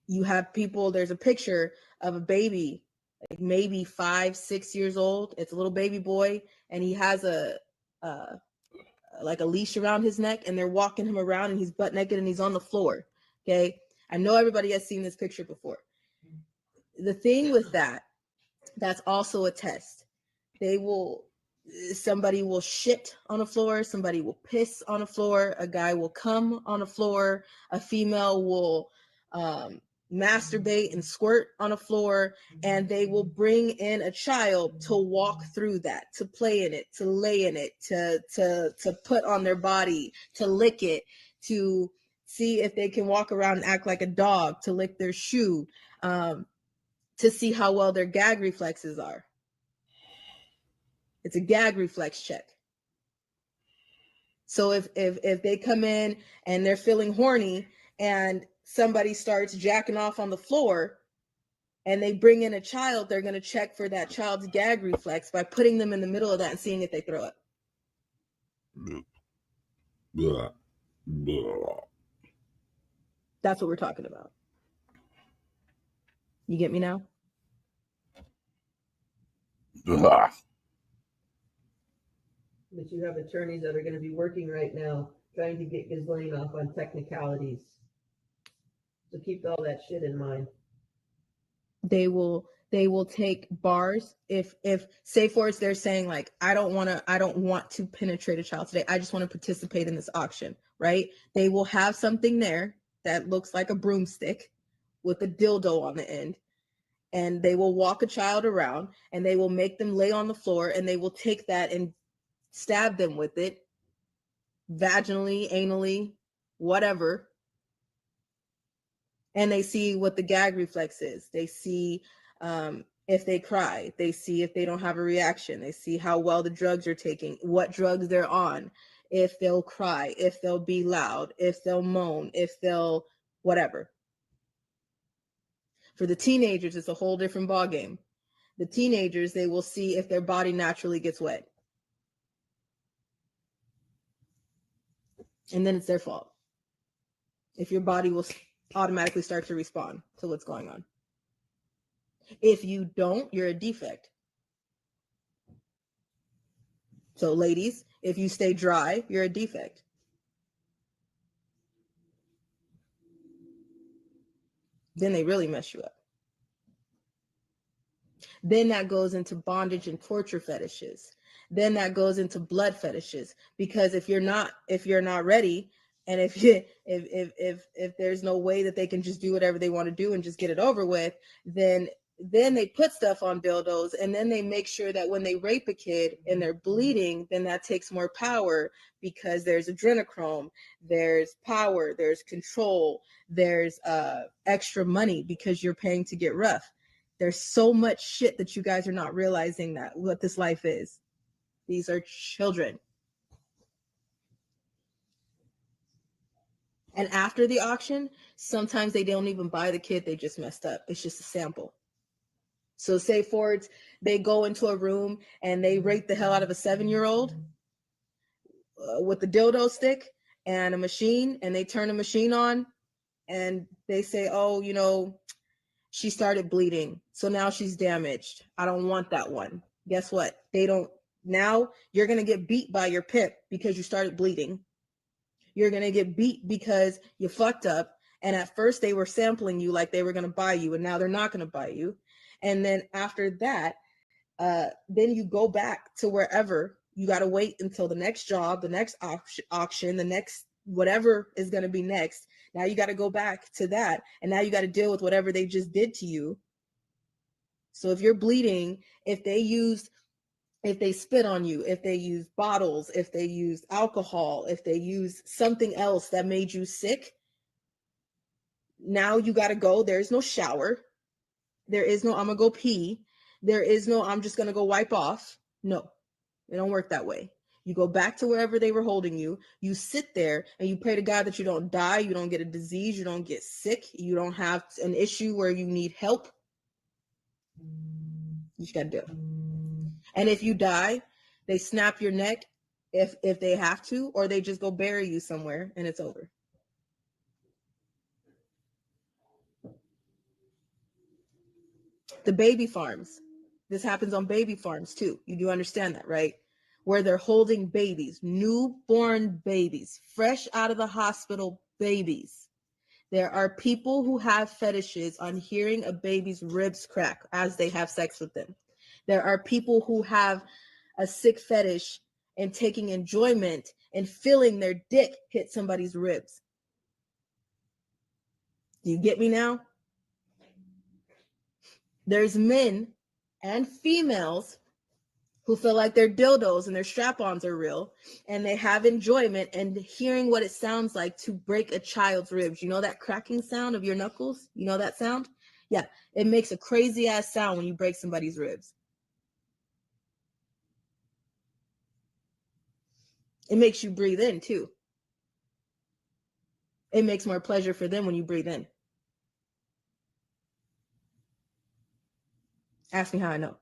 [SPEAKER 13] You have people, there's a picture of a baby, like maybe 5-6 years old. It's a little baby boy, and he has like a leash around his neck, and they're walking him around, and he's butt naked, and he's on the floor. Okay, I know everybody has seen this picture before. The thing with that's also a test. Somebody will shit on the floor, somebody will piss on the floor, a guy will come on the floor, a female will masturbate and squirt on the floor, and they will bring in a child to walk through that, to play in it, to lay in it, to put on their body, to lick it, to see if they can walk around and act like a dog, to lick their shoe, to see how well their gag reflexes are. It's a gag reflex check. So if they come in and they're feeling horny and somebody starts jacking off on the floor and they bring in a child, they're going to check for that child's gag reflex by putting them in the middle of that and seeing if they throw up.
[SPEAKER 1] Blah, blah.
[SPEAKER 13] That's what we're talking about. You get me now?
[SPEAKER 1] Blah.
[SPEAKER 13] But you have attorneys that are going to be working right now trying to get Ghislaine off on technicalities. So keep all that shit in mind. They will take bars if say for instance they're saying like, I don't want to penetrate a child today. I just want to participate in this auction, right? They will have something there that looks like a broomstick with a dildo on the end. And they will walk a child around and they will make them lay on the floor and they will take that and stab them with it, vaginally, anally, whatever. And they see what the gag reflex is. They see if they cry. They see if they don't have a reaction. They see how well the drugs are taking, what drugs they're on, if they'll cry, if they'll be loud, if they'll moan, if they'll whatever. For the teenagers, it's a whole different ballgame. The teenagers, they will see if their body naturally gets wet. And then it's their fault. If your body will automatically start to respond to what's going on. If you don't, you're a defect. So ladies, if you stay dry, you're a defect. Then they really mess you up. Then that goes into bondage and torture fetishes. Then that goes into blood fetishes, because if you're not ready, and if there's no way that they can just do whatever they want to do and just get it over with, then they put stuff on dildos, and then they make sure that when they rape a kid and they're bleeding, then that takes more power, because there's adrenochrome, there's power, there's control, there's extra money because you're paying to get rough. There's so much shit that you guys are not realizing that what this life is. These are children. And after the auction, sometimes they don't even buy the kid, they just messed up. It's just a sample. So say Fords, they go into a room and they rape the hell out of a 7-year-old with a dildo stick and a machine, and they turn the machine on and they say, oh, you know, she started bleeding, so now she's damaged. I don't want that one. Guess what? They don't. Now you're going to get beat by your pimp because you started bleeding. You're going to get beat because you fucked up. And at first they were sampling you like they were going to buy you, and now they're not going to buy you. And then after that, then you go back to wherever. You got to wait until the next job, the next auction, the next whatever is going to be next. Now you got to go back to that, and now you got to deal with whatever they just did to you. So if you're bleeding, if they spit on you, if they use bottles, if they use alcohol, if they use something else that made you sick, now you got to go. There's no shower. There is no I'm going to go pee. There is no I'm just going to go wipe off. No, it don't work that way. You go back to wherever they were holding you. You sit there and you pray to God that you don't die. You don't get a disease. You don't get sick. You don't have an issue where you need help. You just got to do it. And if you die, they snap your neck if they have to, or they just go bury you somewhere and it's over. The baby farms. This happens on baby farms too. You do understand that, right? Where they're holding babies, newborn babies, fresh out of the hospital babies. There are people who have fetishes on hearing a baby's ribs crack as they have sex with them. There are people who have a sick fetish and taking enjoyment and feeling their dick hit somebody's ribs. Do you get me now? There's men and females who feel like their dildos and their strap-ons are real, and they have enjoyment and hearing what it sounds like to break a child's ribs. You know that cracking sound of your knuckles? You know that sound? Yeah, it makes a crazy ass sound when you break somebody's ribs. It makes you breathe in too. It makes more pleasure for them when you breathe in. Ask me how I know.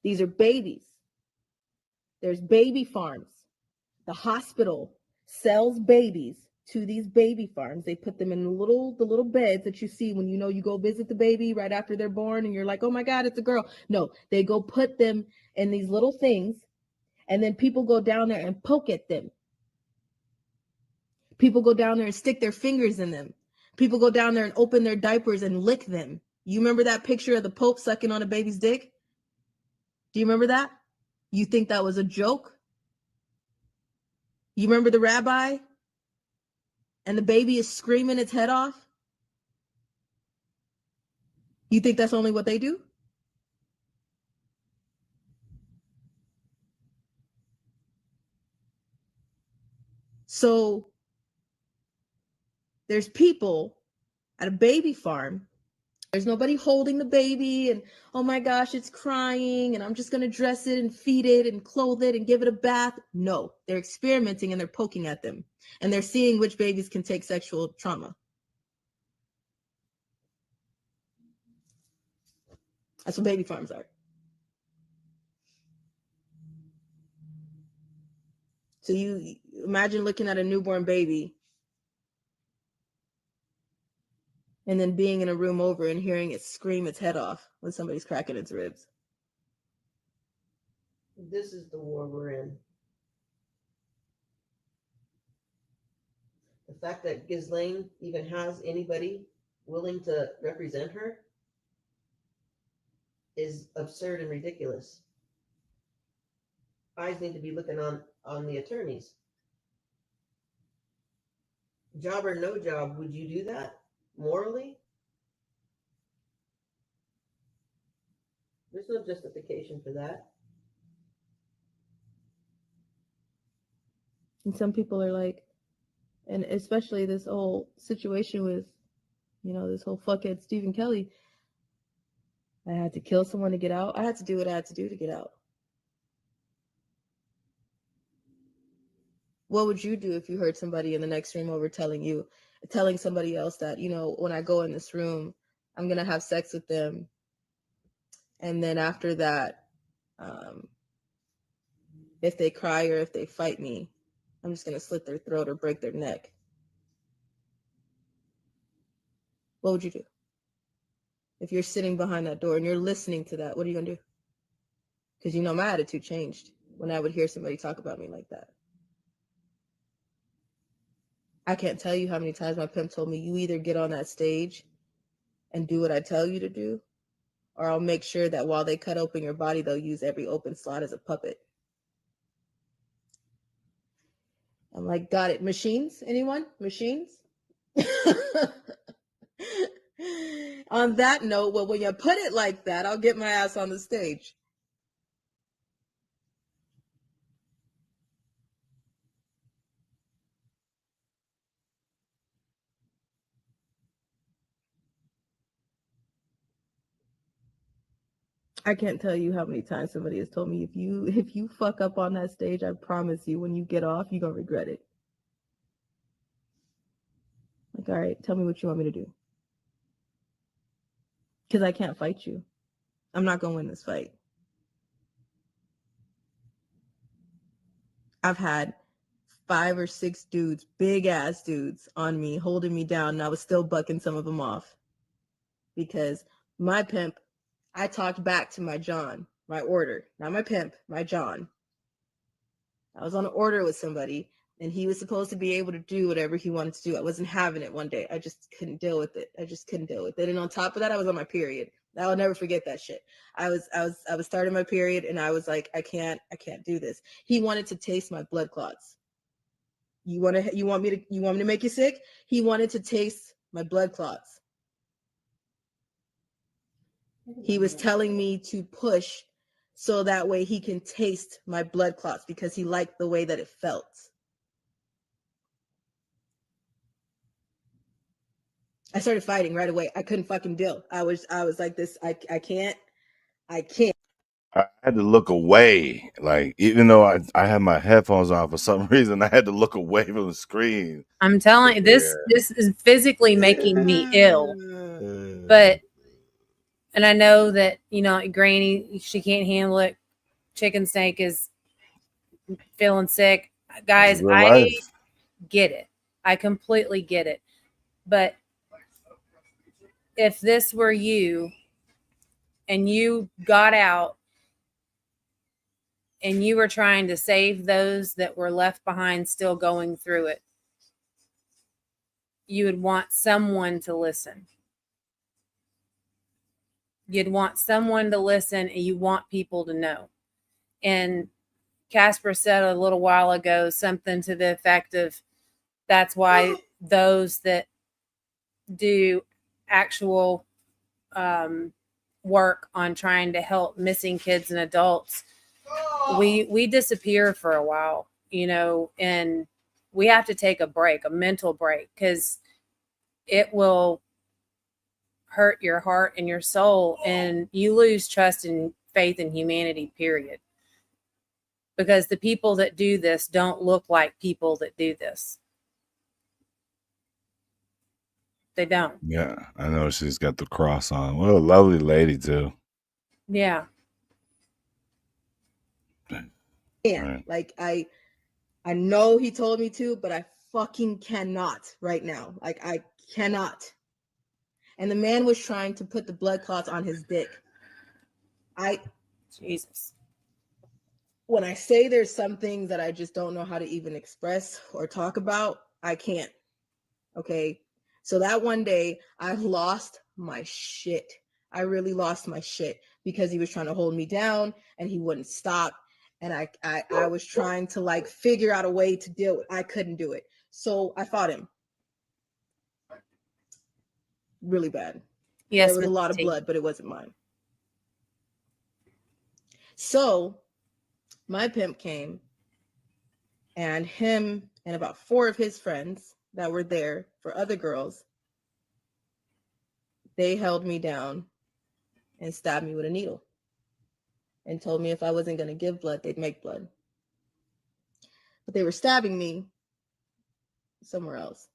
[SPEAKER 13] These are babies. There's baby farms. The hospital sells babies to these baby farms. They put them in the little beds that you see when you know you go visit the baby right after they're born and you're like, oh my God, it's a girl. No, they go put them in these little things, and then people go down there and poke at them. People go down there and stick their fingers in them. People go down there and open their diapers and lick them. You remember that picture of the Pope sucking on a baby's dick? Do you remember that? You think that was a joke? You remember the rabbi? And the baby is screaming its head off? You think that's only what they do? So there's people at a baby farm. There's nobody holding the baby and, oh my gosh, it's crying and I'm just going to dress it and feed it and clothe it and give it a bath. No, they're experimenting and they're poking at them and they're seeing which babies can take sexual trauma. That's what baby farms are. So you imagine looking at a newborn baby and then being in a room over and hearing it scream its head off when somebody's cracking its ribs. This is the war we're in. The fact that Ghislaine even has anybody willing to represent her is absurd and ridiculous. Eyes need to be looking on the attorneys. Job or no job, would you do that morally? There's no justification for that. And some people are like, and especially this whole situation with, this whole fuckhead Stephen Kelly. I had to kill someone to get out. I had to do what I had to do to get out. What would you do if you heard somebody in the next room over telling somebody else that, when I go in this room, I'm going to have sex with them. And then after that, if they cry or if they fight me, I'm just going to slit their throat or break their neck. What would you do? If you're sitting behind that door and you're listening to that, what are you going to do? Because my attitude changed when I would hear somebody talk about me like that. I can't tell you how many times my pimp told me, you either get on that stage and do what I tell you to do, or I'll make sure that while they cut open your body, they'll use every open slot as a puppet. I'm like, got it. Machines? Anyone? Machines? On that note, well, when you put it like that, I'll get my ass on the stage. I can't tell you how many times somebody has told me, if you fuck up on that stage, I promise you, when you get off, you're gonna regret it. Like, all right, tell me what you want me to do. Because I can't fight you. I'm not gonna win this fight. I've had 5 or 6 dudes, big ass dudes, on me, holding me down, and I was still bucking some of them off. Because my pimp, I talked back to my John, my order, not my pimp, my John. I was on an order with somebody, and he was supposed to be able to do whatever he wanted to do. I wasn't having it one day. I just couldn't deal with it. And on top of that, I was on my period. I'll never forget that shit. I was starting my period, and I was like, I can't do this. He wanted to taste my blood clots. You want me to make you sick? He wanted to taste my blood clots. He was telling me to push so that way he can taste my blood clots because he liked the way that it felt. I started fighting right away. I couldn't fucking deal. I was like this. I can't. I
[SPEAKER 1] had to look away. Like, even though I had my headphones on, for some reason, I had to look away from the screen.
[SPEAKER 10] I'm telling you, this is physically making me ill. But, and I know that, Granny, she can't handle it. Chicken Snake is feeling sick. Guys, I get it. I completely get it. But if this were you and you got out and you were trying to save those that were left behind still going through it, you would want someone to listen. You'd want someone to listen, and you want people to know. And Casper said a little while ago something to the effect of, that's why those that do actual work on trying to help missing kids and adults, we disappear for a while, you know, and we have to take a break, a mental break, because it will hurt your heart and your soul, and you lose trust and faith in humanity, period. Because the people that do this don't look like people that do this. They don't.
[SPEAKER 1] Yeah, I know she's got the cross on. What a lovely lady too.
[SPEAKER 10] Yeah.
[SPEAKER 1] Right.
[SPEAKER 13] Like I know he told me to, but I fucking cannot right now. Like I cannot. And the man was trying to put the blood clots on his dick.
[SPEAKER 10] Jesus.
[SPEAKER 13] When I say there's some things that I just don't know how to even express or talk about, I can't. Okay. So that one day I lost my shit. I really lost my shit because he was trying to hold me down and he wouldn't stop. And I was trying to like figure out a way to deal with it. I couldn't do it. So I fought him. Really bad.
[SPEAKER 10] Yes,
[SPEAKER 13] there was a lot of blood, but it wasn't mine. So my pimp came, and him and about 4 of his friends that were there for other girls, they held me down and stabbed me with a needle and told me if I wasn't going to give blood, they'd make blood. But they were stabbing me somewhere else.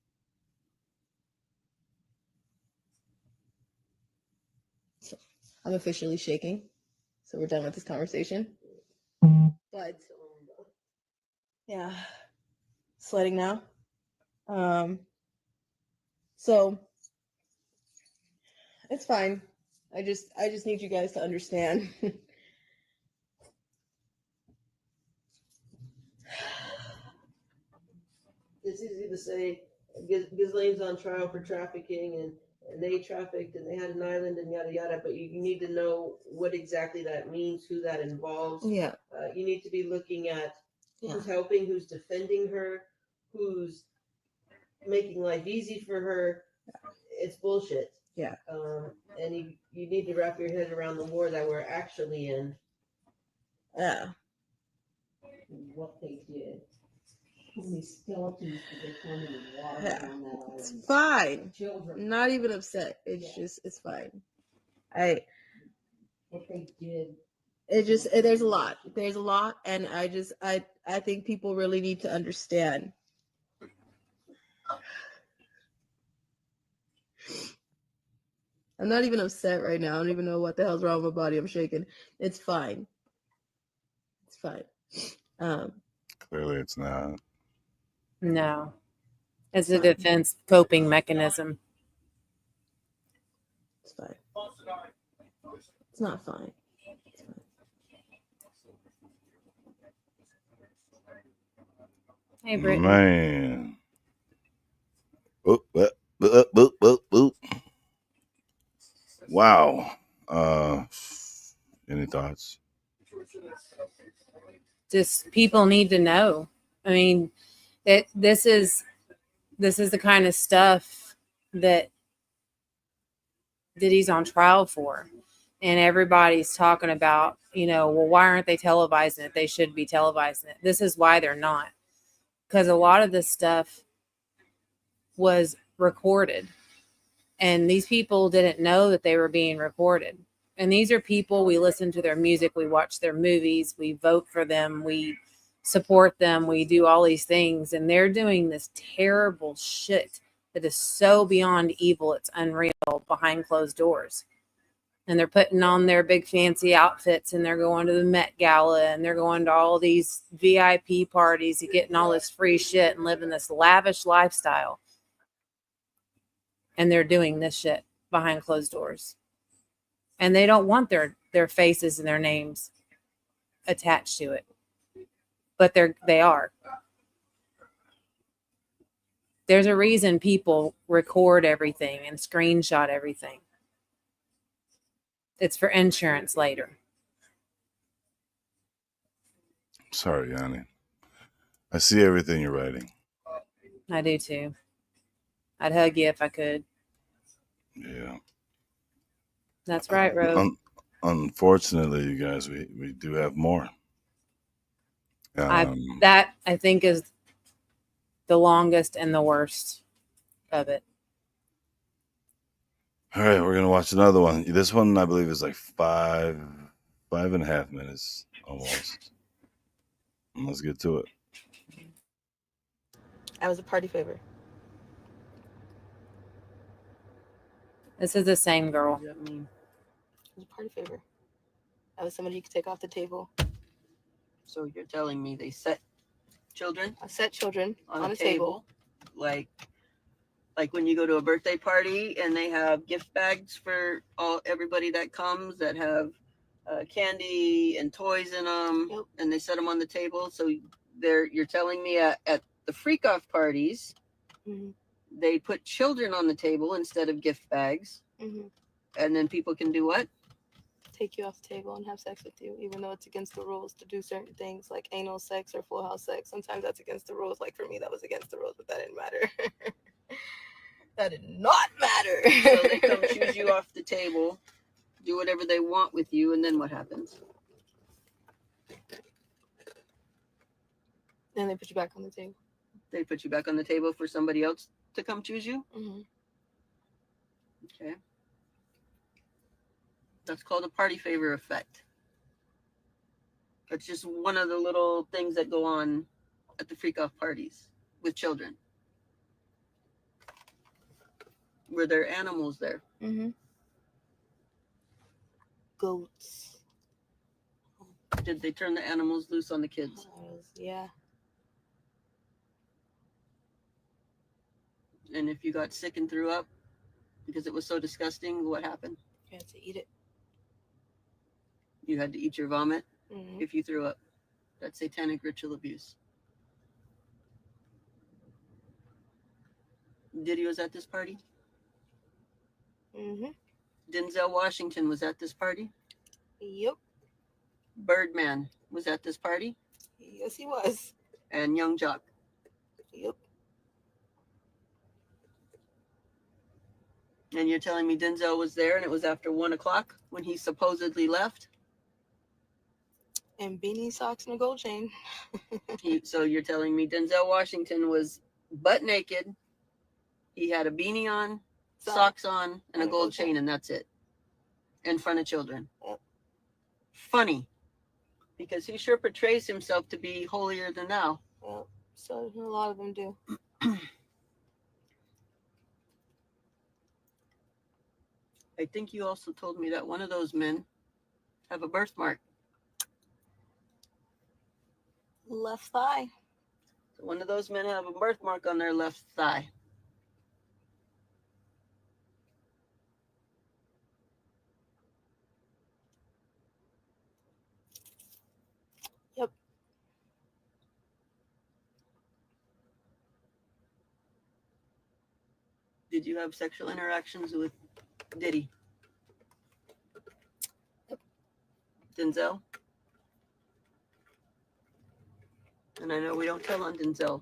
[SPEAKER 13] So I'm officially shaking. So we're done with this conversation. But yeah, sledding now. So it's fine. I just need you guys to understand.
[SPEAKER 14] It's easy to say Ghislaine's on trial for trafficking and they trafficked and they had an island and yada yada, but you need to know what exactly that means, who that involves.
[SPEAKER 13] Yeah.
[SPEAKER 14] You need to be looking at who's helping, who's defending her, who's making life easy for her. It's bullshit.
[SPEAKER 13] Yeah.
[SPEAKER 14] And you need to wrap your head around the war that we're actually in.
[SPEAKER 13] Yeah.
[SPEAKER 14] What they did. How many skeletons did they find in the water around that island?
[SPEAKER 13] It's fine.
[SPEAKER 14] Children.
[SPEAKER 13] Not even upset. It's just, it's fine.
[SPEAKER 14] What they did.
[SPEAKER 13] There's a lot. There's a lot. And I think people really need to understand. I'm not even upset right now. I don't even know what the hell's wrong with my body. I'm shaking. It's fine. It's fine.
[SPEAKER 1] Clearly it's not.
[SPEAKER 10] No. It's a defense coping mechanism.
[SPEAKER 13] It's fine. It's not fine. It's fine.
[SPEAKER 10] Hey, Brittany.
[SPEAKER 1] Man. Boop, boop, boop, boop, boop, boop. Wow. Any thoughts?
[SPEAKER 10] Just people need to know. I mean, this is the kind of stuff that Diddy's on trial for. And everybody's talking about, you know, well, why aren't they televising it? They should be televising it. This is why they're not. Because a lot of this stuff was recorded. And these people didn't know that they were being recorded. And these are people, we listen to their music, we watch their movies, we vote for them, we support them, we do all these things. And they're doing this terrible shit that is so beyond evil, it's unreal, behind closed doors. And they're putting on their big fancy outfits and they're going to the Met Gala and they're going to all these VIP parties and getting all this free shit and living this lavish lifestyle. And they're doing this shit behind closed doors. And they don't want their faces and their names attached to it. But they are. There's a reason people record everything and screenshot everything. It's for insurance later.
[SPEAKER 1] Sorry, Yanni. I see everything you're writing.
[SPEAKER 10] I do too. I'd hug you if I could.
[SPEAKER 1] Yeah.
[SPEAKER 10] That's right, Rose.
[SPEAKER 1] Unfortunately, you guys, we do have more.
[SPEAKER 10] That I think is the longest and the worst of it.
[SPEAKER 1] All right, we're gonna watch another one. This one, I believe, is like 5.5 minutes almost. And let's get to it.
[SPEAKER 13] I was a party favor.
[SPEAKER 10] This is the same girl.
[SPEAKER 13] What does that mean? I was a party favor. I was somebody you could take off the table.
[SPEAKER 14] So you're telling me they set children
[SPEAKER 13] I set children
[SPEAKER 14] on a table, like when you go to a birthday party and they have gift bags for everybody that comes that have candy and toys in them,
[SPEAKER 13] Yep.
[SPEAKER 14] and they set them on the table. So you're telling me at the freak off parties,
[SPEAKER 13] Mhm.
[SPEAKER 14] they put children on the table instead of gift bags,
[SPEAKER 13] Mhm.
[SPEAKER 14] and then people can do what?
[SPEAKER 13] Take you off the table and have sex with you, even though it's against the rules to do certain things like anal sex or full house sex. Sometimes that's against the rules. Like for me, that was against the rules, but that didn't matter. That did not matter.
[SPEAKER 14] So they come choose you off the table, do whatever they want with you, and then what happens?
[SPEAKER 13] And they put you back on the table.
[SPEAKER 14] They put you back on the table for somebody else to come choose you?
[SPEAKER 13] Mm-hmm.
[SPEAKER 14] Okay. That's called a party favor effect. That's just one of the little things that go on at the freak off parties with children. Were there animals there?
[SPEAKER 13] Mm-hmm. Goats.
[SPEAKER 14] Did they turn the animals loose on the kids?
[SPEAKER 13] Yeah.
[SPEAKER 14] And if you got sick and threw up because it was so disgusting, what happened?
[SPEAKER 13] You had to eat it.
[SPEAKER 14] You had to eat your vomit
[SPEAKER 13] Mm-hmm.
[SPEAKER 14] if you threw up. That's satanic ritual abuse. Diddy was at this party?
[SPEAKER 13] Mm-hmm.
[SPEAKER 14] Denzel Washington was at this party?
[SPEAKER 13] Yep.
[SPEAKER 14] Birdman was at this party?
[SPEAKER 13] Yes, he was.
[SPEAKER 14] And Young Jock?
[SPEAKER 13] Yep.
[SPEAKER 14] And you're telling me Denzel was there and it was after 1 o'clock when he supposedly left?
[SPEAKER 13] And beanie socks and a gold chain.
[SPEAKER 14] So you're telling me Denzel Washington was butt naked, he had a beanie on, socks on, and a gold chain, and that's it. In front of children.
[SPEAKER 13] Yep.
[SPEAKER 14] Funny. Because he sure portrays himself to be holier than thou.
[SPEAKER 13] Yep. So a lot of them do.
[SPEAKER 14] I think you also told me that one of those men have a birthmark.
[SPEAKER 13] Left thigh.
[SPEAKER 14] So one of those men have a birthmark on their left thigh.
[SPEAKER 13] Yep.
[SPEAKER 14] Did you have sexual interactions with Diddy?
[SPEAKER 13] Yep.
[SPEAKER 14] Denzel? And I know we don't tell on Denzel.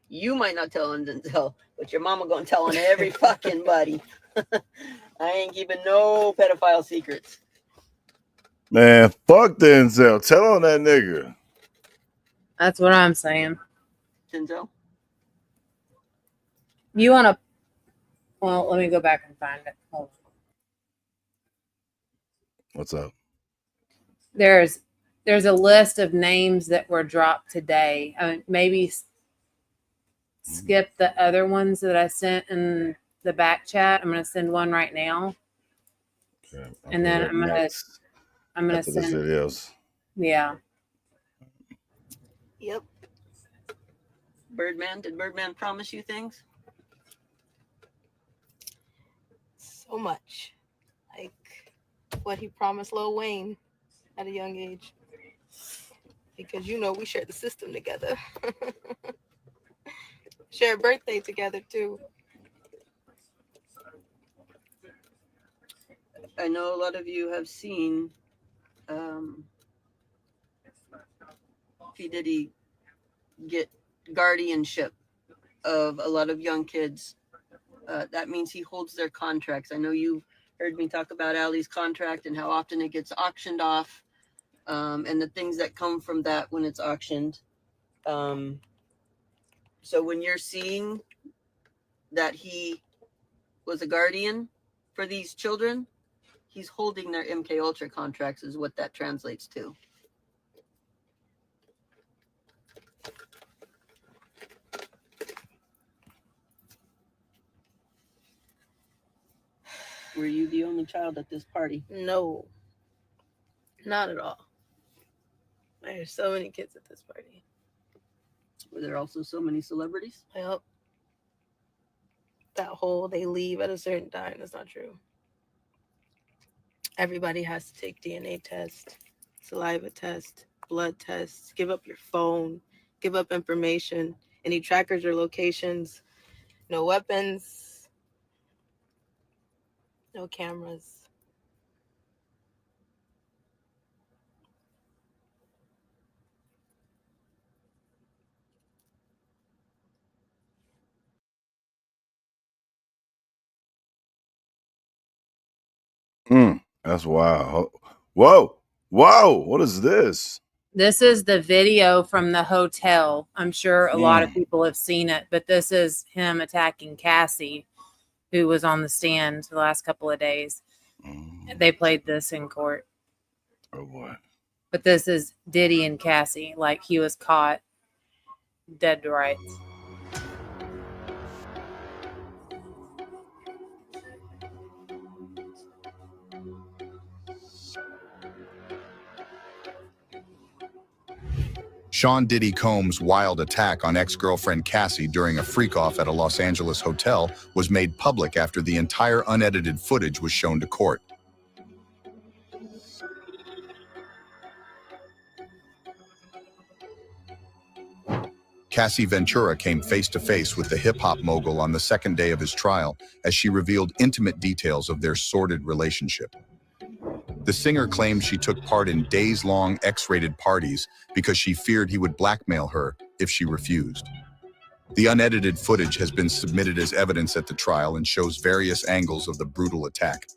[SPEAKER 14] You might not tell on Denzel, but your mama gonna tell on every fucking buddy. I ain't keeping no pedophile secrets.
[SPEAKER 1] Man, fuck Denzel. Tell on that nigga.
[SPEAKER 10] That's what I'm saying.
[SPEAKER 14] Denzel?
[SPEAKER 10] You want to? Well, let me go back and find it. Hold on.
[SPEAKER 1] What's up?
[SPEAKER 10] There's a list of names that were dropped today. Maybe skip the other ones that I sent in the back chat. I'm going to send one right now.
[SPEAKER 1] Okay,
[SPEAKER 10] And then I'm going to
[SPEAKER 1] after this
[SPEAKER 10] send
[SPEAKER 1] videos.
[SPEAKER 10] Yeah.
[SPEAKER 13] Yep.
[SPEAKER 14] Birdman? Did Birdman promise you things?
[SPEAKER 13] So much. Like what he promised Lil Wayne at a young age. Because we shared the system together. Shared birthday together too.
[SPEAKER 14] I know a lot of you have seen P. Diddy get guardianship of a lot of young kids. That means he holds their contracts. I know you've heard me talk about Ali's contract and how often it gets auctioned off, and the things that come from that when it's auctioned. So when you're seeing that he was a guardian for these children, he's holding their MK Ultra contracts is what that translates to. Were you the only child at this party?
[SPEAKER 13] No, not at all. There's so many kids at this party.
[SPEAKER 14] Were there also so many celebrities?
[SPEAKER 13] Yep. That whole they leave at a certain time, that's not true. Everybody has to take DNA test, saliva test, blood tests, give up your phone, give up information, any trackers or locations, no weapons, no cameras.
[SPEAKER 1] That's wild. Whoa. What is this?
[SPEAKER 10] This is the video from the hotel. I'm sure a lot of people have seen it, but this is him attacking Cassie, who was on the stand the last couple of days. They played this in court.
[SPEAKER 1] Oh, boy.
[SPEAKER 10] But this is Diddy and Cassie, like he was caught dead to rights.
[SPEAKER 15] Sean Diddy Combs' wild attack on ex-girlfriend Cassie during a freak-off at a Los Angeles hotel was made public after the entire unedited footage was shown to court. Cassie Ventura came face-to-face with the hip-hop mogul on the second day of his trial as she revealed intimate details of their sordid relationship. The singer claimed she took part in days-long X-rated parties because she feared he would blackmail her if she refused. The unedited footage has been submitted as evidence at the trial and shows various angles of the brutal attack.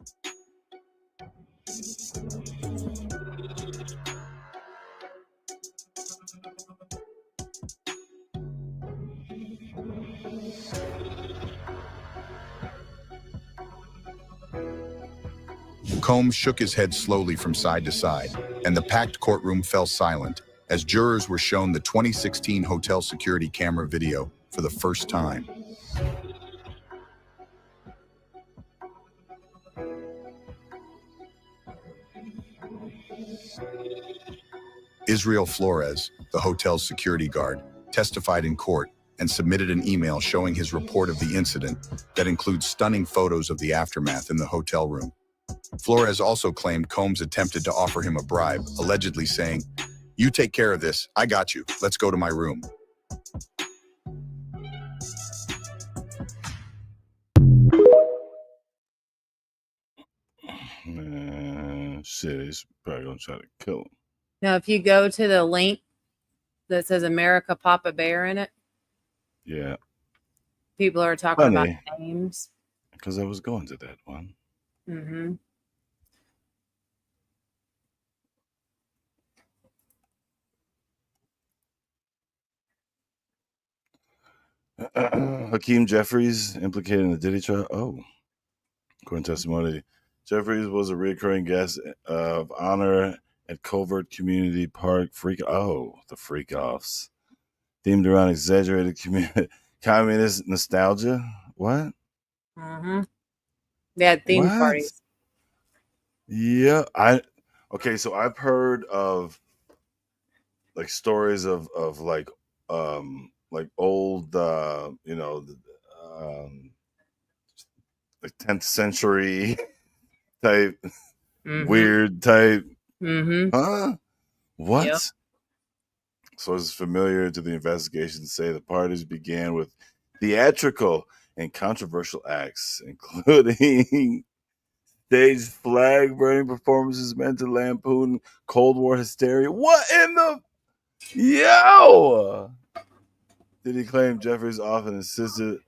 [SPEAKER 15] Combs shook his head slowly from side to side, and the packed courtroom fell silent as jurors were shown the 2016 hotel security camera video for the first time. Israel Flores, the hotel's security guard, testified in court and submitted an email showing his report of the incident that includes stunning photos of the aftermath in the hotel room. Flores also claimed Combs attempted to offer him a bribe, allegedly saying, "You take care of this, I got you, let's go to my room."
[SPEAKER 1] Shit, he's probably gonna try to kill him.
[SPEAKER 10] Now, if you go to the link that says America Papa Bear in it,
[SPEAKER 1] yeah,
[SPEAKER 10] people are talking about
[SPEAKER 1] Funny.
[SPEAKER 10] names.
[SPEAKER 1] Because I was going to that one.
[SPEAKER 10] Mm-hmm.
[SPEAKER 1] Hakeem Jeffries implicated in the Diddy trial. Oh, according to testimony, Jeffries was a recurring guest of honor at Covert Community Park the freak offs, themed around exaggerated communist nostalgia. What?
[SPEAKER 10] Mm-hmm. They had theme
[SPEAKER 1] What?
[SPEAKER 10] parties.
[SPEAKER 1] Yeah, okay. So I've heard of like stories of like old like 10th century type weird type. Huh? What?
[SPEAKER 10] Yep.
[SPEAKER 1] Sources familiar to the investigation say the parties began with theatrical and controversial acts, including staged flag burning performances meant to lampoon Cold War hysteria. What in the yo? Did he claim Jeffries often insisted?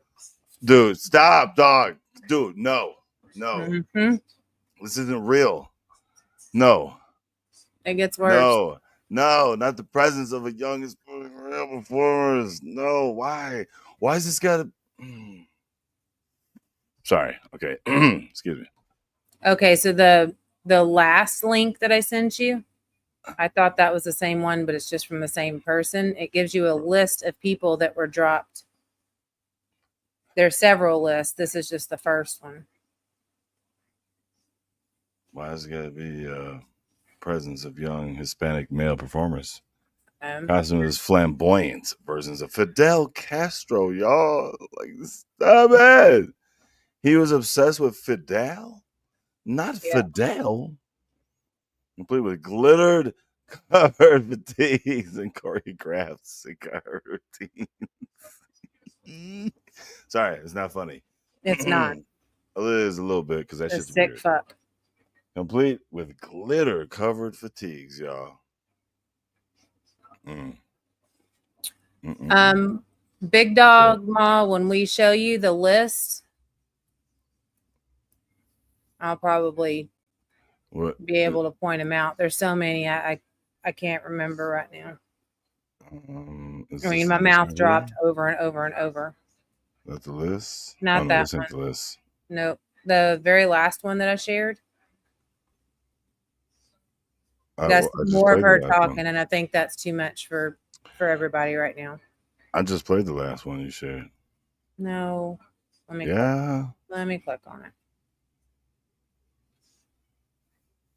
[SPEAKER 1] Dude, stop, dog. Dude, no.
[SPEAKER 10] Mm-hmm.
[SPEAKER 1] This isn't real. No.
[SPEAKER 10] It gets worse.
[SPEAKER 1] No, not the presence of a young exploding real performers. No, why? Why is this gotta? Sorry. Okay. Excuse me.
[SPEAKER 10] Okay, so the last link that I sent you, I thought that was the same one, but it's just from the same person. It gives you a list of people that were dropped. There's several lists. This is just the first one.
[SPEAKER 1] Why has it gotta be presence of young Hispanic male performers? Costume is flamboyant versions of Fidel Castro, y'all. Like, stop it. He was obsessed with Fidel, not Fidel. Complete with glittered covered fatigues and choreographed cigar routines. Sorry, it's not funny.
[SPEAKER 10] It's not.
[SPEAKER 1] It is a little bit because that shit's
[SPEAKER 10] sick
[SPEAKER 1] weird.
[SPEAKER 10] fuck.
[SPEAKER 1] Complete with glitter covered fatigues, y'all.
[SPEAKER 10] Big Dog Ma, when we show you the list, I'll probably be able to point them out. There's so many I can't remember right now. I mean, my mouth dropped over and over and over.
[SPEAKER 1] That's the list?
[SPEAKER 10] Not that
[SPEAKER 1] one.
[SPEAKER 10] one.
[SPEAKER 1] The list.
[SPEAKER 10] Nope. The very last one that I shared. That's more of her talking, and I think that's too much for everybody right now.
[SPEAKER 1] I just played the last one you shared.
[SPEAKER 10] No. Let me click on it.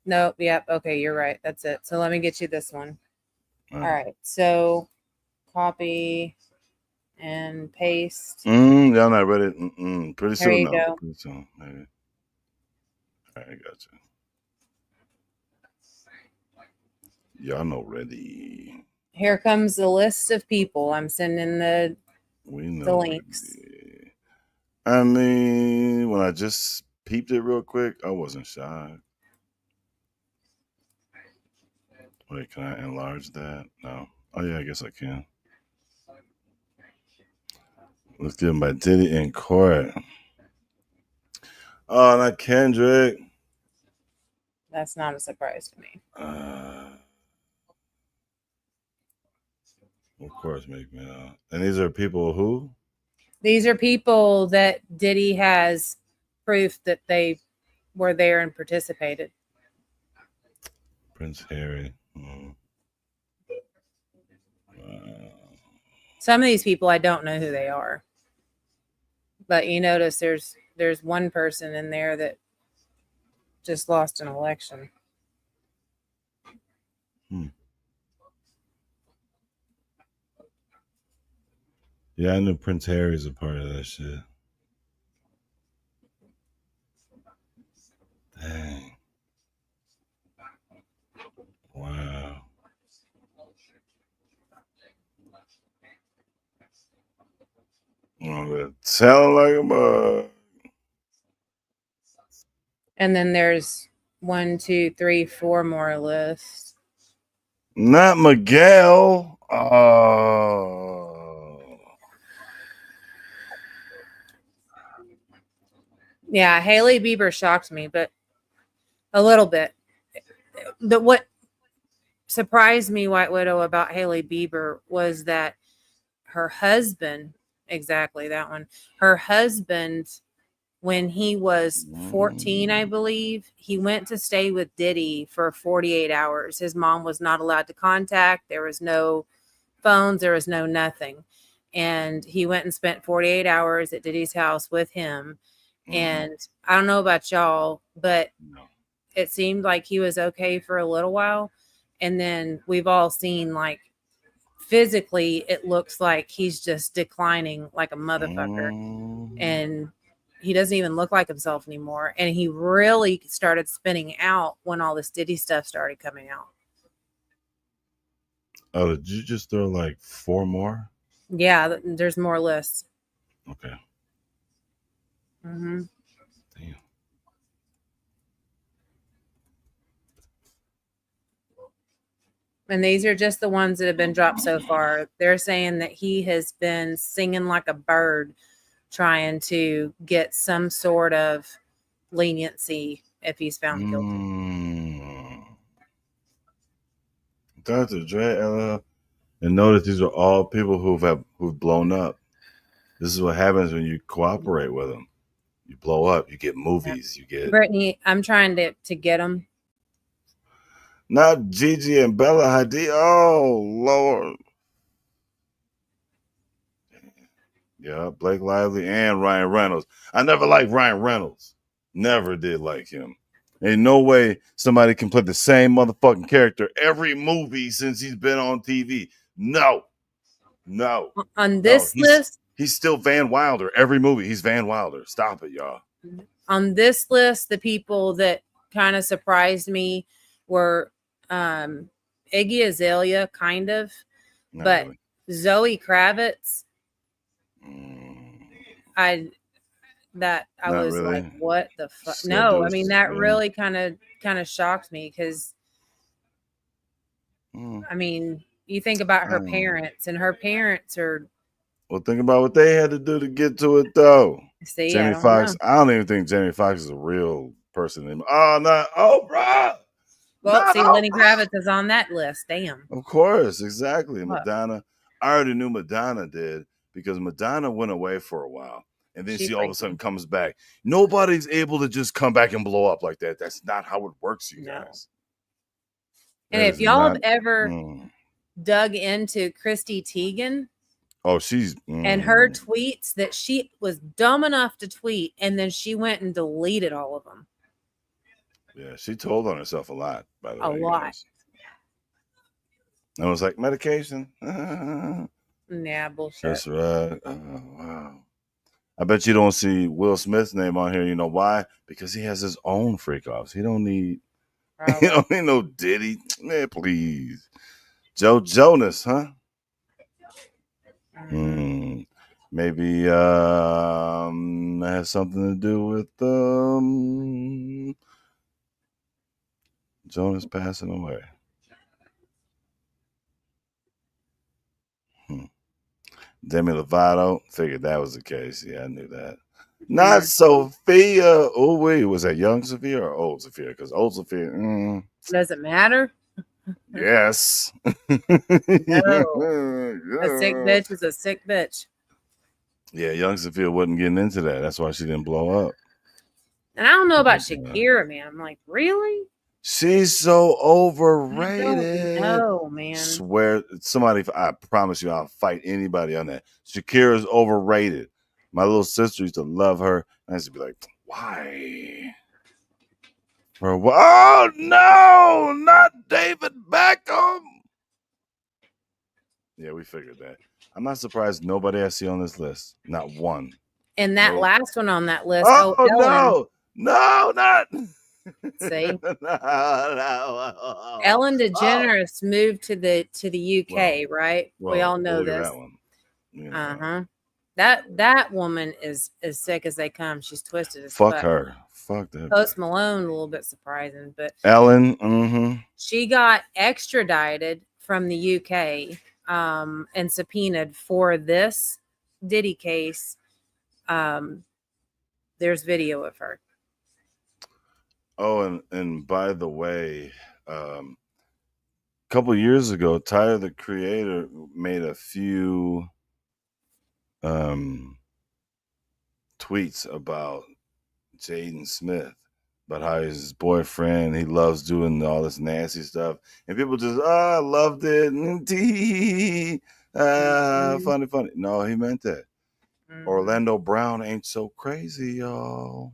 [SPEAKER 10] Nope. Yep. Okay, you're right. That's it. So let me get you this one. All right. So copy and paste.
[SPEAKER 1] Y'all not ready. Pretty soon.
[SPEAKER 10] There you go.
[SPEAKER 1] Pretty soon, maybe. All right, gotcha. Y'all know ready.
[SPEAKER 10] Here comes the list of people. I'm sending the links.
[SPEAKER 1] Ready. I mean, when I just peeped it real quick, I wasn't shy. Wait, can I enlarge that? No. Oh yeah, I guess I can. Let's give him by Diddy in court. Oh, not Kendrick.
[SPEAKER 10] That's not a surprise to me.
[SPEAKER 1] Of course, make me know. And these are people who?
[SPEAKER 10] These are people that Diddy has proof that they were there and participated.
[SPEAKER 1] Prince Harry.
[SPEAKER 10] Some of these people I don't know who they are. But you notice there's one person in there that just lost an election.
[SPEAKER 1] Yeah, I knew Prince Harry's a part of that shit. Dang. Wow. Oh, sound like a bug.
[SPEAKER 10] And then there's 1, 2, 3, 4 more lists.
[SPEAKER 1] Not Miguel. Oh.
[SPEAKER 10] Yeah, Hailey Bieber shocked me, but a little bit. What surprised me, White Widow, about Hailey Bieber was that her husband, exactly that one, her husband, when he was 14, I believe, he went to stay with Diddy for 48 hours. His mom was not allowed to contact. There was no phones. There was no nothing. And he went and spent 48 hours at Diddy's house with him. And I don't know about y'all, but it seemed like he was okay for a little while. And then we've all seen, like, physically, it looks like he's just declining like a motherfucker. And he doesn't even look like himself anymore. And he really started spinning out when all this Diddy stuff started coming out.
[SPEAKER 1] Oh, did you just throw like 4 more?
[SPEAKER 10] Yeah, there's more lists.
[SPEAKER 1] Okay.
[SPEAKER 10] Mm-hmm.
[SPEAKER 1] Damn.
[SPEAKER 10] And these are just the ones that have been dropped so far. They're saying that he has been singing like a bird, trying to get some sort of leniency if he's found guilty.
[SPEAKER 1] Dr. Dre, LL, and notice these are all people who've blown up. This is what happens when you cooperate with them. You blow up. You get movies. You get
[SPEAKER 10] Brittany, I'm trying to get them.
[SPEAKER 1] not Gigi and Bella Hadid. Oh Lord. Yeah, Blake Lively and Ryan Reynolds. I never liked Ryan Reynolds. Never did like him. Ain't no way somebody can play the same motherfucking character every movie since he's been on TV. No.
[SPEAKER 10] On this list,
[SPEAKER 1] he's still Van Wilder. Every movie, he's Van Wilder. Stop it, y'all.
[SPEAKER 10] On this list, the people that kind of surprised me were Iggy Azalea, kind of,
[SPEAKER 1] Not
[SPEAKER 10] but
[SPEAKER 1] really.
[SPEAKER 10] Zoe Kravitz. I
[SPEAKER 1] Not
[SPEAKER 10] was
[SPEAKER 1] really.
[SPEAKER 10] like, what the fuck?
[SPEAKER 1] She's gotta do
[SPEAKER 10] No, I
[SPEAKER 1] what
[SPEAKER 10] mean
[SPEAKER 1] she's
[SPEAKER 10] that
[SPEAKER 1] doing.
[SPEAKER 10] really kind of shocked me because I mean you think about her parents, and her parents are.
[SPEAKER 1] Well, think about what they had to do to get to it, though.
[SPEAKER 10] See,
[SPEAKER 1] Jamie
[SPEAKER 10] I don't
[SPEAKER 1] Foxx.
[SPEAKER 10] know.
[SPEAKER 1] I don't even think Jamie Foxx is a real person. Oh, not Oprah.
[SPEAKER 10] Well,
[SPEAKER 1] Not
[SPEAKER 10] see, Lenny
[SPEAKER 1] Oprah.
[SPEAKER 10] Kravitz is on that list. Damn.
[SPEAKER 1] Of course, exactly.
[SPEAKER 10] What?
[SPEAKER 1] Madonna. I already knew Madonna did because Madonna went away for a while, and then she all of a sudden comes back. Nobody's able to just come back and blow up like that. That's not how it works, you guys.
[SPEAKER 10] And
[SPEAKER 1] That
[SPEAKER 10] if
[SPEAKER 1] is
[SPEAKER 10] y'all have
[SPEAKER 1] not-
[SPEAKER 10] ever dug into Christy Teigen
[SPEAKER 1] Oh, she's
[SPEAKER 10] and her tweets that she was dumb enough to tweet, and then she went and deleted all of them.
[SPEAKER 1] Yeah, she told on herself a lot, by the
[SPEAKER 10] A
[SPEAKER 1] way.
[SPEAKER 10] lot.
[SPEAKER 1] Guys. I was like, medication.
[SPEAKER 10] Yeah, bullshit.
[SPEAKER 1] That's right. Oh, wow. I bet you don't see Will Smith's name on here. You know why? Because he has his own freak offs. He don't need he don't need no Diddy. Man, please. Joe Jonas, huh? Maybe that has something to do with Jonas passing away. Demi Lovato, figured that was the case. Yeah, I knew that. Not Sophia. Oh, wait, was that young Sophia or old Sophia? Because old Sophia,
[SPEAKER 10] Does it matter?
[SPEAKER 1] yes.
[SPEAKER 10] No. A sick bitch is a sick bitch.
[SPEAKER 1] Yeah, young Sophia wasn't getting into that. That's why she didn't blow up.
[SPEAKER 10] And I don't know about Shakira, man. I'm like, really?
[SPEAKER 1] She's so overrated.
[SPEAKER 10] No, man.
[SPEAKER 1] Swear, I promise you, I'll fight anybody on that. Shakira's overrated. My little sister used to love her. I used to be like, why? Oh, no, not David Beckham. Yeah, we figured that. I'm not surprised nobody I see on this list. Not one.
[SPEAKER 10] And that last one on that list.
[SPEAKER 1] Oh,
[SPEAKER 10] Ellen.
[SPEAKER 1] No, not.
[SPEAKER 10] See?
[SPEAKER 1] No.
[SPEAKER 10] Ellen DeGeneres moved to the UK, right? We all know
[SPEAKER 1] look at
[SPEAKER 10] this.
[SPEAKER 1] that one.
[SPEAKER 10] That woman is as sick as they come. She's twisted as
[SPEAKER 1] Fuck
[SPEAKER 10] fuck.
[SPEAKER 1] her. Fuck that.
[SPEAKER 10] Post Malone, a little bit surprising, but
[SPEAKER 1] Ellen,
[SPEAKER 10] she got extradited from the UK and subpoenaed for this Diddy case. There's video of her.
[SPEAKER 1] Oh, and by the way, a couple years ago, Tyler the Creator made a few tweets about Jaden Smith, about how he's his boyfriend, he loves doing all this nasty stuff, and people just loved it. Funny. No, he meant that. Orlando Brown ain't so crazy, y'all.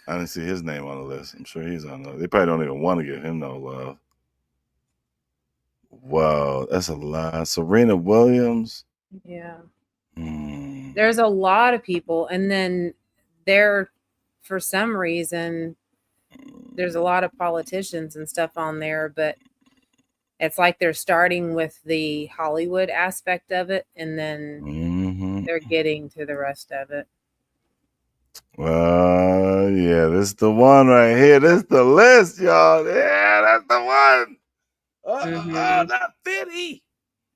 [SPEAKER 1] I didn't see his name on the list. I'm sure he's on there. They probably don't even want to give him no love. Wow, that's a lot. Serena Williams.
[SPEAKER 10] Yeah. There's a lot of people, and then for some reason, there's a lot of politicians and stuff on there, but it's like they're starting with the Hollywood aspect of it, and then they're getting to the rest of it.
[SPEAKER 1] Yeah, this is the one right here. This is the list, y'all. Yeah, that's the one. Not 50.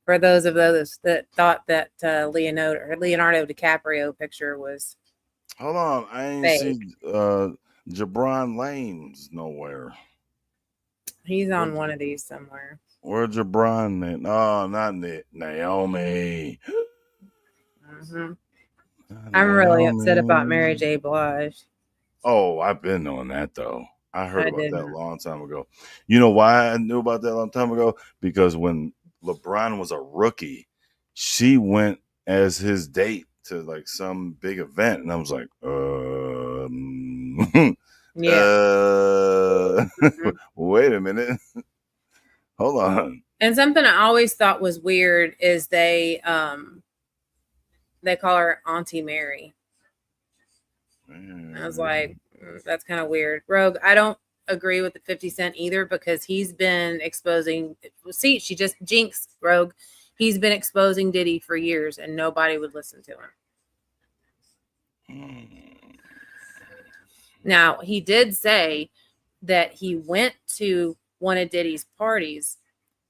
[SPEAKER 10] For those that thought that Leonardo DiCaprio picture was
[SPEAKER 1] Hold on, I ain't
[SPEAKER 10] Fake.
[SPEAKER 1] seen Jabron Lames nowhere.
[SPEAKER 10] He's on one of these somewhere.
[SPEAKER 1] Where Jabron? No, not Naomi.
[SPEAKER 10] Hmm. I'm really upset about Mary J. Blige.
[SPEAKER 1] Oh, I've been on that though. I heard
[SPEAKER 10] I
[SPEAKER 1] about that a
[SPEAKER 10] didn't.
[SPEAKER 1] long time ago. You know why I knew about that a long time ago? Because when LeBron was a rookie, she went as his date to like some big event, and I was like,
[SPEAKER 10] Yeah.
[SPEAKER 1] wait a minute, hold on.
[SPEAKER 10] And something I always thought was weird is they call her Auntie Mary. I was like, that's kind of weird. Rogue, I don't agree with the 50 Cent either because he's been exposing. See, she just jinxed Rogue. He's been exposing Diddy for years and nobody would listen to him. Now, he did say that he went to one of Diddy's parties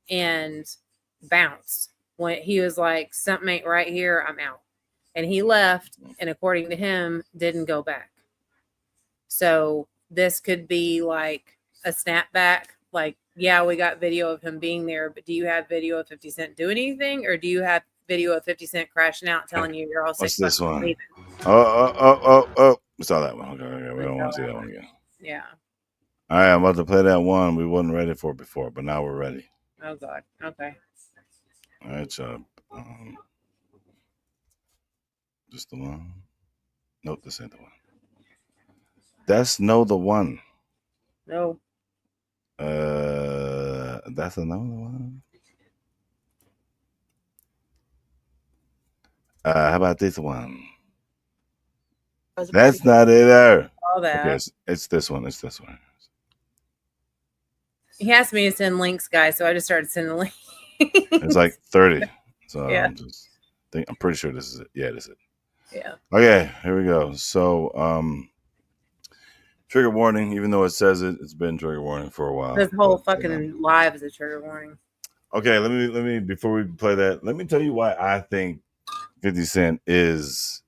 [SPEAKER 10] and bounced when he was like, something ain't right here, I'm out. And he left, and according to him, didn't go back. So this could be like a snapback. Like, yeah, we got video of him being there, but do you have video of 50 Cent doing anything? Or do you have video of 50 Cent crashing out telling you you're all sick?
[SPEAKER 1] What's this one? Oh. We saw that one. Okay. We don't want to see that one again.
[SPEAKER 10] Yeah.
[SPEAKER 1] All right, I'm about to play that one we wasn't ready for before, but now we're ready.
[SPEAKER 10] Oh, God. Okay.
[SPEAKER 1] All right, so just the one. Nope, this ain't the one. That's no the one.
[SPEAKER 10] No.
[SPEAKER 1] That's another one. How about this one? That's not it either.
[SPEAKER 10] All that.
[SPEAKER 1] Okay, it's this one. It's this one.
[SPEAKER 10] He asked me to send links, guys, so I just started sending links.
[SPEAKER 1] It's like 30. So
[SPEAKER 10] Yeah.
[SPEAKER 1] I'm pretty sure this is it. Yeah, this is it.
[SPEAKER 10] Yeah.
[SPEAKER 1] Okay, here we go. So trigger warning, even though it says it's been trigger warning for a while.
[SPEAKER 10] This whole fucking live is a trigger warning.
[SPEAKER 1] Okay, let me before we play that, let me tell you why I think 50 Cent is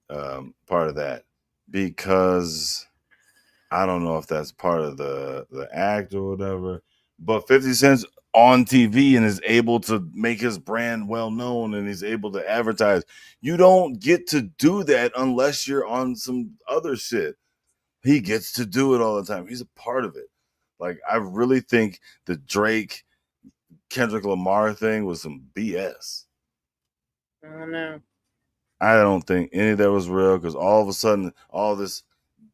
[SPEAKER 1] part of that. Because I don't know if that's part of the act or whatever, but 50 Cent's on TV and is able to make his brand well known and he's able to advertise. You don't get to do that unless you're on some other shit. He gets to do it all the time. He's a part of it. Like, I really think the Drake Kendrick Lamar thing was some BS.
[SPEAKER 10] I don't know.
[SPEAKER 1] I don't think any of that was real because all of a sudden, all this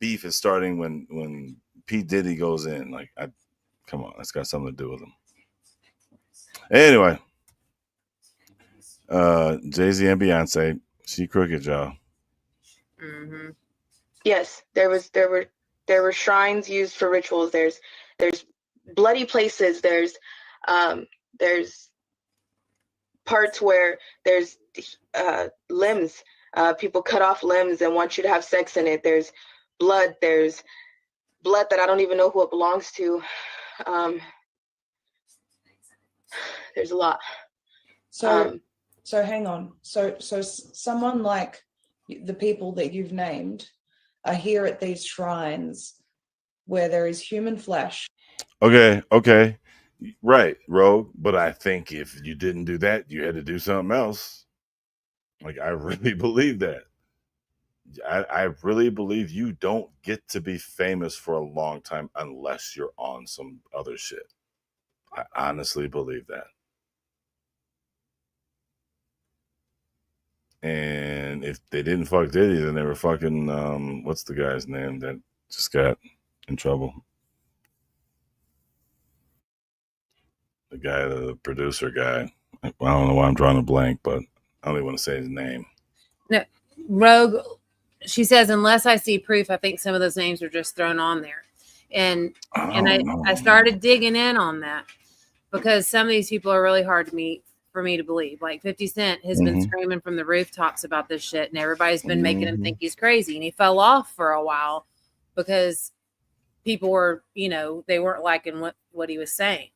[SPEAKER 1] beef is starting when P. Diddy goes in. Like, come on, that's got something to do with him. Anyway, Jay-Z and Beyonce, she crooked, y'all.
[SPEAKER 10] Mm-hmm.
[SPEAKER 13] Yes, there were shrines used for rituals. There's bloody places. There's parts where there's limbs. People cut off limbs and want you to have sex in it. There's blood. There's blood that I don't even know who it belongs to. There's a lot.
[SPEAKER 16] So hang on. So someone like the people that you've named are here at these shrines where there is human flesh.
[SPEAKER 1] Okay. Right, Rogue. But I think if you didn't do that, you had to do something else. Like, I really believe that. I really believe you don't get to be famous for a long time unless you're on some other shit. I honestly believe that. And if they didn't fuck Diddy, then they were fucking what's the guy's name that just got in trouble? The guy, the producer guy. I don't know why I'm drawing a blank, but I don't even want to say his name.
[SPEAKER 10] No, Rogue, she says, unless I see proof, I think some of those names are just thrown on there. And I started digging in on that because some of these people are really hard for me to believe. Like 50 Cent has been screaming from the rooftops about this shit, and everybody's been making him think he's crazy. And he fell off for a while because people were, they weren't liking what he was saying.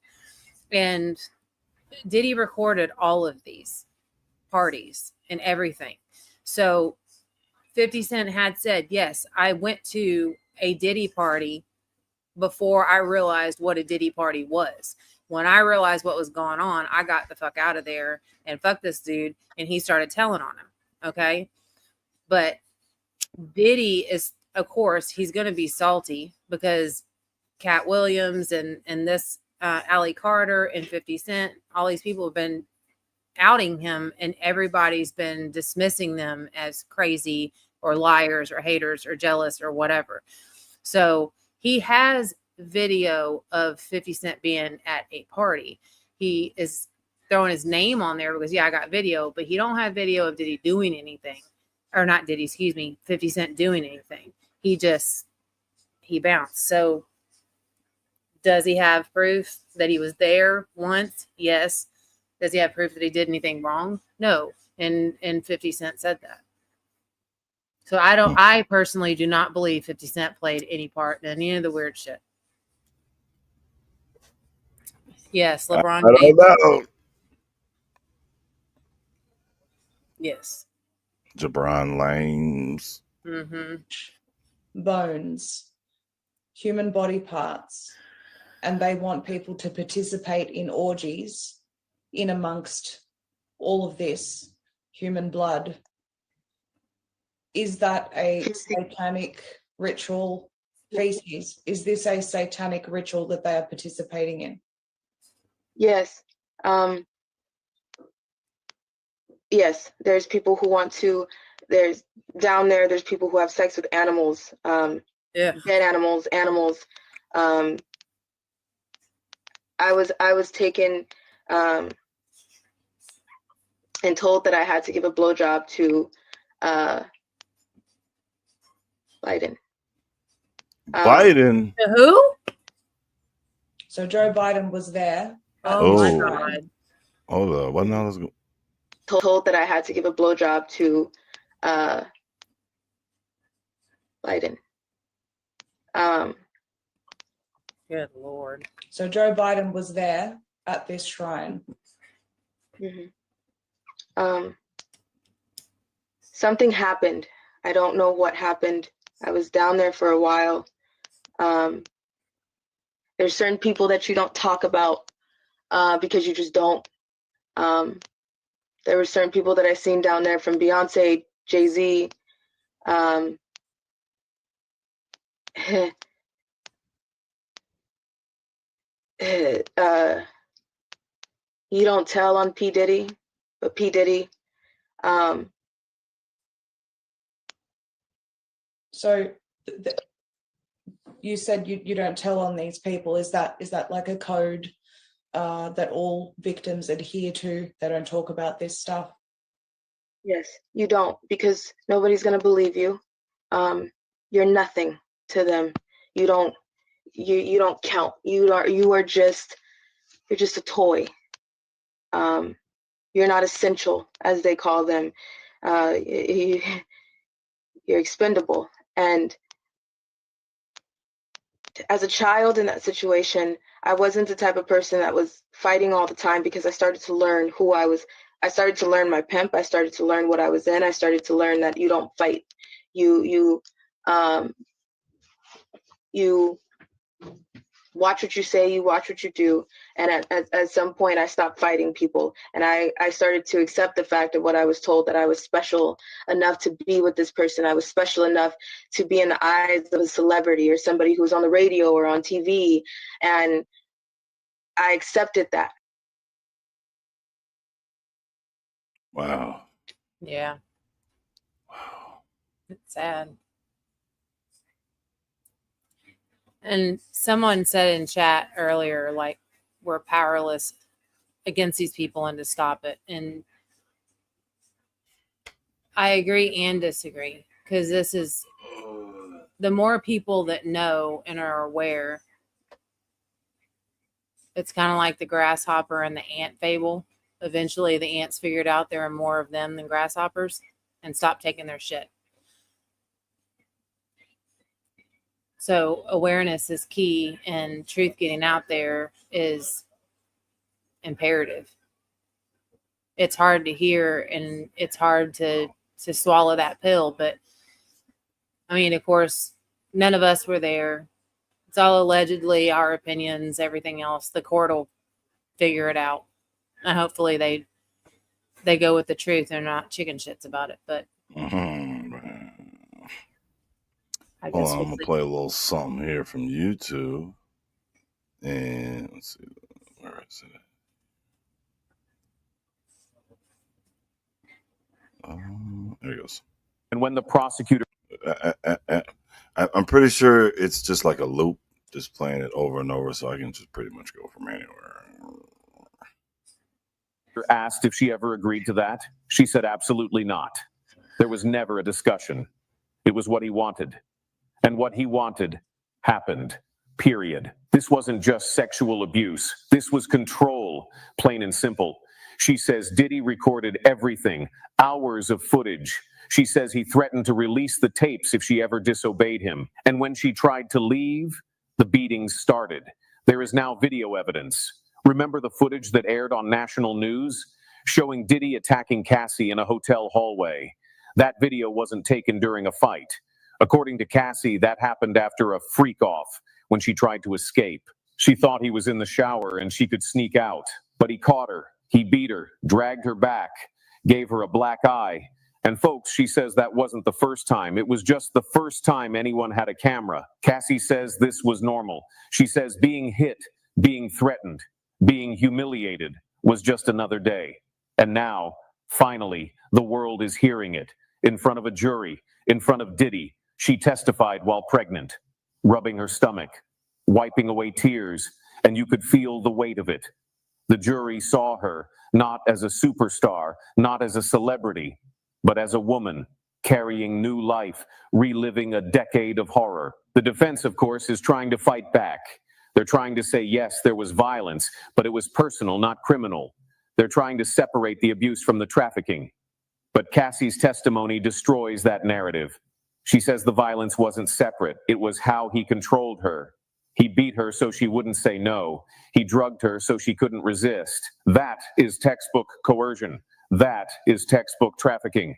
[SPEAKER 10] And Diddy recorded all of these parties and everything. So 50 Cent had said, yes, I went to a Diddy party before I realized what a Diddy party was. When I realized what was going on, I got the fuck out of there and fuck this dude. And he started telling on him. Okay. But Diddy is, of course, he's going to be salty because Cat Williams and this Ali Carter and 50 Cent, all these people have been outing him, and everybody's been dismissing them as crazy or liars or haters or jealous or whatever. So he has video of 50 Cent being at a party. He is throwing his name on there because, yeah, I got video, but he don't have video of Diddy doing anything. Or not Diddy, excuse me, 50 Cent doing anything. He bounced. So does he have proof that he was there once? Yes. Does he have proof that he did anything wrong? No. And 50 Cent said that. So I personally do not believe 50 Cent played any part in any of the weird shit. Yes, LeBron
[SPEAKER 1] I
[SPEAKER 10] James.
[SPEAKER 1] don't know.
[SPEAKER 10] Yes.
[SPEAKER 1] Jabron Lames.
[SPEAKER 10] Mm-hmm.
[SPEAKER 16] Bones, human body parts, and they want people to participate in orgies in amongst all of this human blood. Is that a satanic ritual feces? Is this a satanic ritual that they are participating in?
[SPEAKER 13] Yes. Yes, there's people who want to, there's people who have sex with animals, dead animals. I was taken and told that I had to give a blowjob to Biden.
[SPEAKER 1] Biden.
[SPEAKER 10] Who?
[SPEAKER 16] So Joe Biden was there.
[SPEAKER 10] Oh my
[SPEAKER 1] Oh.
[SPEAKER 10] God.
[SPEAKER 1] Hold on. What now? Let's go.
[SPEAKER 13] Told that I had to give a blowjob to Biden.
[SPEAKER 10] Good Lord.
[SPEAKER 16] So Joe Biden was there at this shrine.
[SPEAKER 13] Something happened. I don't know what happened. I was down there for a while. There's certain people that you don't talk about because you just don't. There were certain people that I seen down there, from Beyonce, Jay-Z. You don't tell on P. Diddy, but P. Diddy.
[SPEAKER 16] So you said you don't tell on these people. Is that like a code that all victims adhere to? They don't talk about this stuff?
[SPEAKER 13] Yes, you don't, because nobody's gonna believe you. You're nothing to them. You don't count. You're just a toy. You're not essential, as they call them. You're expendable. And as a child in that situation, I wasn't the type of person that was fighting all the time, because I started to learn who I was. I started to learn my pimp. I started to learn what I was in. I started to learn that you don't fight. You watch what you say, you watch what you do. And at some point, I stopped fighting people. And I started to accept the fact of what I was told, that I was special enough to be with this person. I was special enough to be in the eyes of a celebrity or somebody who's on the radio or on TV. And I accepted that.
[SPEAKER 1] Wow.
[SPEAKER 10] Yeah. Wow. It's sad. And someone said in chat earlier, like, we're powerless against these people and to stop it. And I agree and disagree, because this is, the more people that know and are aware, it's kind of like the grasshopper and the ant fable. Eventually the ants figured out there are more of them than grasshoppers and stopped taking their shit. So awareness is key, and truth getting out there is imperative. It's hard to hear and it's hard to swallow that pill, but I mean, of course, none of us were there. It's all allegedly our opinions, everything else. The court will figure it out. And hopefully they go with the truth. They're not chicken shits about it. But I
[SPEAKER 1] Hold
[SPEAKER 10] guess
[SPEAKER 1] on,
[SPEAKER 10] we'll
[SPEAKER 1] I'm gonna
[SPEAKER 10] see.
[SPEAKER 1] play a little something here from YouTube. And let's see, where is it? There it goes.
[SPEAKER 17] And when the prosecutor,
[SPEAKER 1] I'm pretty sure it's just like a loop, just playing it over and over, so I can just pretty much go from anywhere.
[SPEAKER 17] asked if she ever agreed to that, she said absolutely not. There was never a discussion. It was what he wanted. And what he wanted happened. Period. This wasn't just sexual abuse. This was control, plain and simple. She says Diddy recorded everything, hours of footage. She says he threatened to release the tapes if she ever disobeyed him. And when she tried to leave, the beatings started. There is now video evidence. Remember the footage that aired on national news showing Diddy attacking Cassie in a hotel hallway? That video wasn't taken during a fight. According to Cassie, that happened after a freak-off when she tried to escape. She thought he was in the shower and she could sneak out, but he caught her. He beat her, dragged her back, gave her a black eye. And folks, she says that wasn't the first time. It was just the first time anyone had a camera. Cassie says this was normal. She says being hit, being threatened, being humiliated was just another day. And now, finally, the world is hearing it. In front of a jury, in front of Diddy, she testified while pregnant, rubbing her stomach, wiping away tears, and you could feel the weight of it. The jury saw her not as a superstar, not as a celebrity, but as a woman carrying new life, reliving a decade of horror. The defense, of course, is trying to fight back. They're trying to say, yes, there was violence, but it was personal, not criminal. They're trying to separate the abuse from the trafficking. But Cassie's testimony destroys that narrative. She says the violence wasn't separate. It was how he controlled her. He beat her so she wouldn't say no. He drugged her so she couldn't resist. That is textbook coercion. That is textbook trafficking.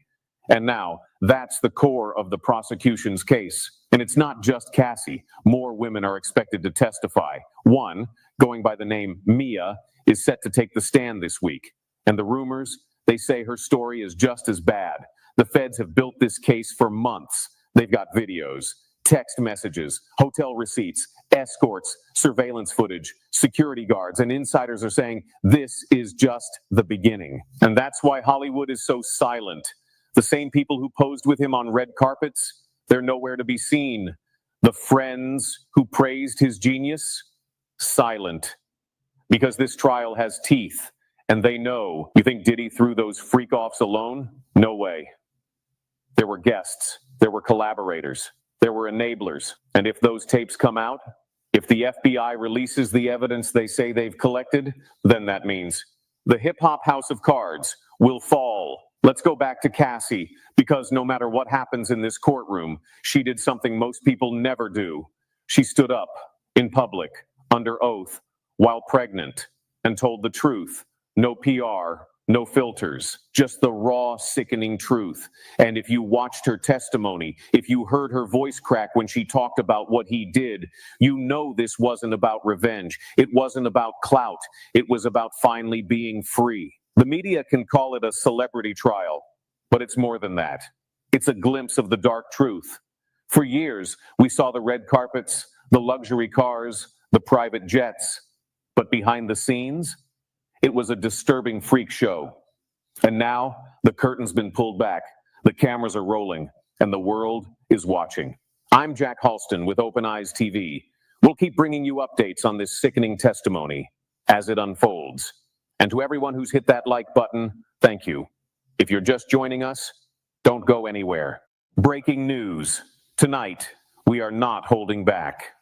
[SPEAKER 17] And now, that's the core of the prosecution's case. And it's not just Cassie. More women are expected to testify. One, going by the name Mia, is set to take the stand this week. And the rumors, they say her story is just as bad. The feds have built this case for months. They've got videos, text messages, hotel receipts, escorts, surveillance footage, security guards, and insiders are saying this is just the beginning. And that's why Hollywood is so silent. The same people who posed with him on red carpets, they're nowhere to be seen. The friends who praised his genius, silent. Because this trial has teeth, and they know. You think Diddy threw those freak-offs alone? No way. There were guests, there were collaborators, there were enablers. And if those tapes come out, if the FBI releases the evidence they say they've collected, then that means the hip-hop house of cards will fall. Let's go back to Cassie, because no matter what happens in this courtroom, she did something most people never do. She stood up in public, under oath, while pregnant, and told the truth. No PR, no filters, just the raw, sickening truth. And if you watched her testimony, if you heard her voice crack when she talked about what he did, you know this wasn't about revenge. It wasn't about clout. It was about finally being free. The media can call it a celebrity trial, but it's more than that. It's a glimpse of the dark truth. For years, we saw the red carpets, the luxury cars, the private jets. But behind the scenes, it was a disturbing freak show. And now, the curtain's been pulled back, the cameras are rolling, and the world is watching. I'm Jack Halston with Open Eyes TV. We'll keep bringing you updates on this sickening testimony as it unfolds. And to everyone who's hit that like button, thank you. If you're just joining us, don't go anywhere. Breaking news. Tonight, we are not holding back.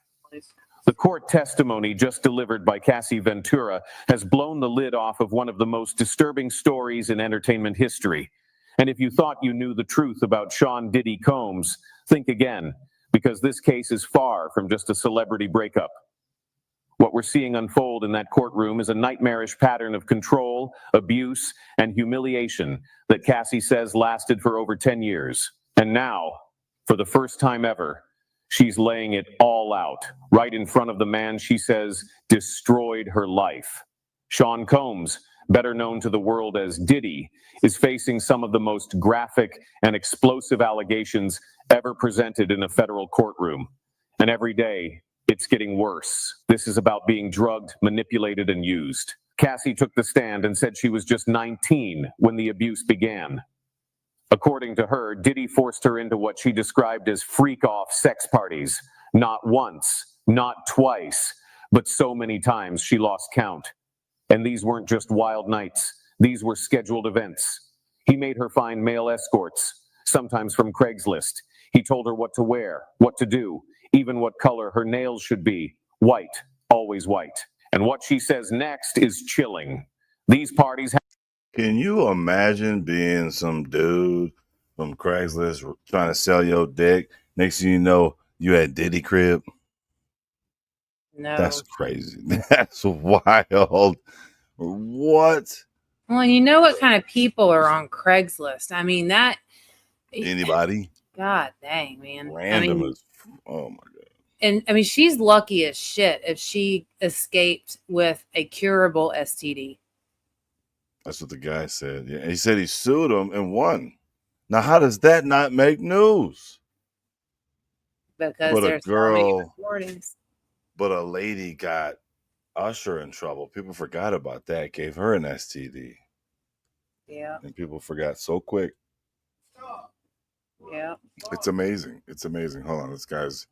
[SPEAKER 17] The court testimony just delivered by Cassie Ventura has blown the lid off of one of the most disturbing stories in entertainment history. And if you thought you knew the truth about Sean Diddy Combs, think again, because this case is far from just a celebrity breakup. What we're seeing unfold in that courtroom is a nightmarish pattern of control, abuse, and humiliation that Cassie says lasted for over 10 years. And now, For the first time ever, she's laying it all out, right in front of the man she says destroyed her life. Sean Combs, better known to the world as Diddy, is facing some of the most graphic and explosive allegations ever presented in a federal courtroom. And every day, it's getting worse. This is about being drugged, manipulated, and used. Cassie took the stand and said she was just 19 when the abuse began. According to her, Diddy forced her into what she described as freak-off sex parties. Not once, not twice, but so many times she lost count. And these weren't just wild nights. These were scheduled events. He made her find male escorts, sometimes from Craigslist. He told her what to wear, what to do, even what color her nails should be. White, always white. And what she says next is chilling. These parties...
[SPEAKER 1] Can you imagine being some dude from Craigslist trying to sell your dick? Next thing you know, you at Diddy crib.
[SPEAKER 10] No.
[SPEAKER 1] That's crazy. That's wild. What?
[SPEAKER 10] Well, and you know what kind of people are on Craigslist? I mean, that.
[SPEAKER 1] Anybody?
[SPEAKER 10] God dang, man.
[SPEAKER 1] Random
[SPEAKER 10] I mean,
[SPEAKER 1] as. Oh my god.
[SPEAKER 10] And I mean, she's lucky as shit if she escaped with a curable STD.
[SPEAKER 1] That's what the guy said. Yeah, he said he sued him and won. Now, how does that not make news?
[SPEAKER 10] Because
[SPEAKER 1] But
[SPEAKER 10] there's so many recordings.
[SPEAKER 1] But a lady got Usher in trouble. People forgot about that. Gave her an STD.
[SPEAKER 10] Yeah.
[SPEAKER 1] And people forgot so quick.
[SPEAKER 10] Yeah.
[SPEAKER 1] It's amazing. It's amazing. Hold on, this guy's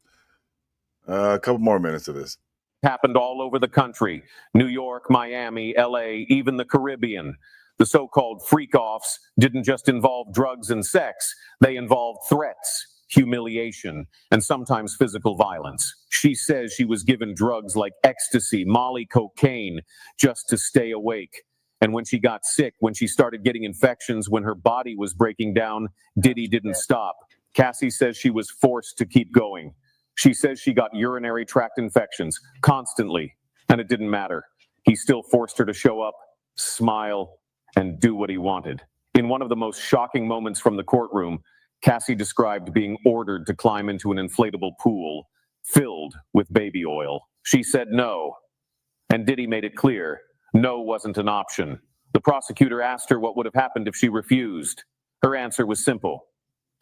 [SPEAKER 1] a couple more minutes of this.
[SPEAKER 17] Happened all over the country. New York, Miami, LA, even the Caribbean. The so-called freak-offs didn't just involve drugs and sex. They involved threats, humiliation, and sometimes physical violence. She says she was given drugs like ecstasy, Molly, cocaine, just to stay awake. And when she got sick, when she started getting infections, when her body was breaking down, Diddy didn't stop. Cassie says she was forced to keep going. She says she got urinary tract infections constantly, and it didn't matter. He still forced her to show up, smile, and do what he wanted. In one of the most shocking moments from the courtroom, Cassie described being ordered to climb into an inflatable pool filled with baby oil. She said no, and Diddy made it clear no wasn't an option. The prosecutor asked her what would have happened if she refused. Her answer was simple.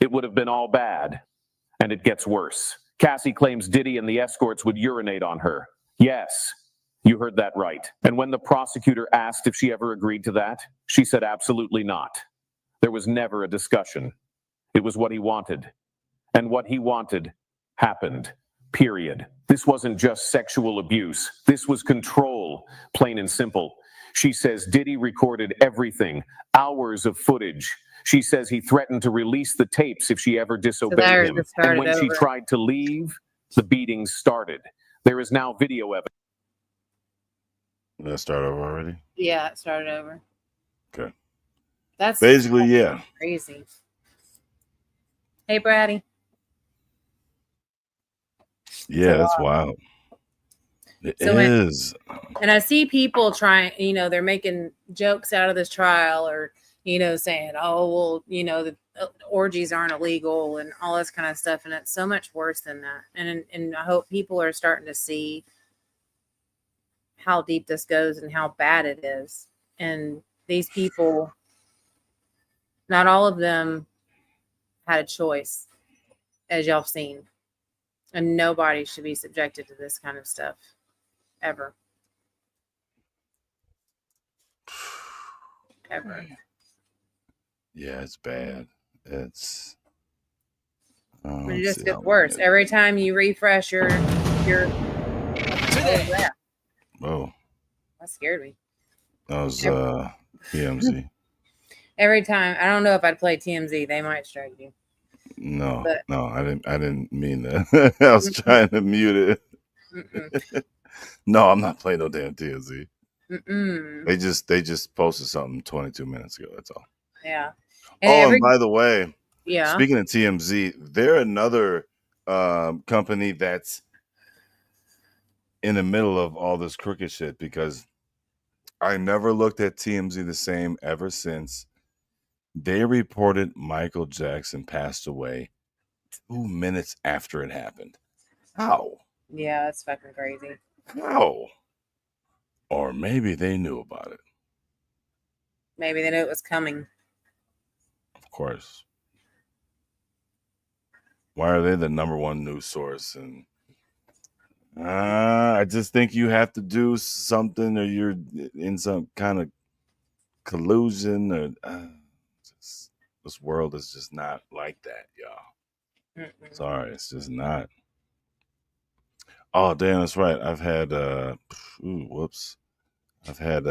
[SPEAKER 17] It would have been all bad, and it gets worse. Cassie claims Diddy and the escorts would urinate on her. Yes, you heard that right. And when the prosecutor asked if she ever agreed to that, she said absolutely not. There was never a discussion. It was what he wanted. And what he wanted happened. Period. This wasn't just sexual abuse. This was control, plain and simple. She says Diddy recorded everything, hours of footage. She says he threatened to release the tapes if she ever disobeyed him. And when she tried to leave, the beatings started. There is now video evidence.
[SPEAKER 1] Did that start over already?
[SPEAKER 10] Yeah, it started over.
[SPEAKER 1] Okay.
[SPEAKER 10] That's
[SPEAKER 1] basically, yeah.
[SPEAKER 10] Crazy. Hey, Brady.
[SPEAKER 1] Yeah, that's wild. It is.
[SPEAKER 10] And I see people trying, they're making jokes out of this trial or, saying, oh, well, the orgies aren't illegal and all this kind of stuff. And it's so much worse than that. And I hope people are starting to see how deep this goes and how bad it is. And these people, not all of them had a choice, as y'all have seen. And nobody should be subjected to this kind of stuff ever. Ever.
[SPEAKER 1] Yeah, it's bad. It's.
[SPEAKER 10] It just gets worse every time you refresh your.
[SPEAKER 1] Oh.
[SPEAKER 10] That scared me.
[SPEAKER 1] That was TMZ.
[SPEAKER 10] Every time, I don't know if I'd play TMZ. They might strike you.
[SPEAKER 1] No, I didn't mean that. I was trying to mute it. No, I'm not playing no damn TMZ. They just posted something 22 minutes ago. That's all.
[SPEAKER 10] Yeah.
[SPEAKER 1] And by the way,
[SPEAKER 10] yeah.
[SPEAKER 1] Speaking of TMZ, they're another company that's in the middle of all this crooked shit because I never looked at TMZ the same ever since they reported Michael Jackson passed away minutes after it happened. How?
[SPEAKER 10] Yeah, that's fucking crazy.
[SPEAKER 1] How? Or maybe they knew about it.
[SPEAKER 10] Maybe they knew it was coming.
[SPEAKER 1] Of course. Why are they the number one news source? And I just think you have to do something, or you're in some kind of collusion, or this world is just not like that, y'all. Sorry, it's just not. Oh, damn, that's right. I've had whoops. I've had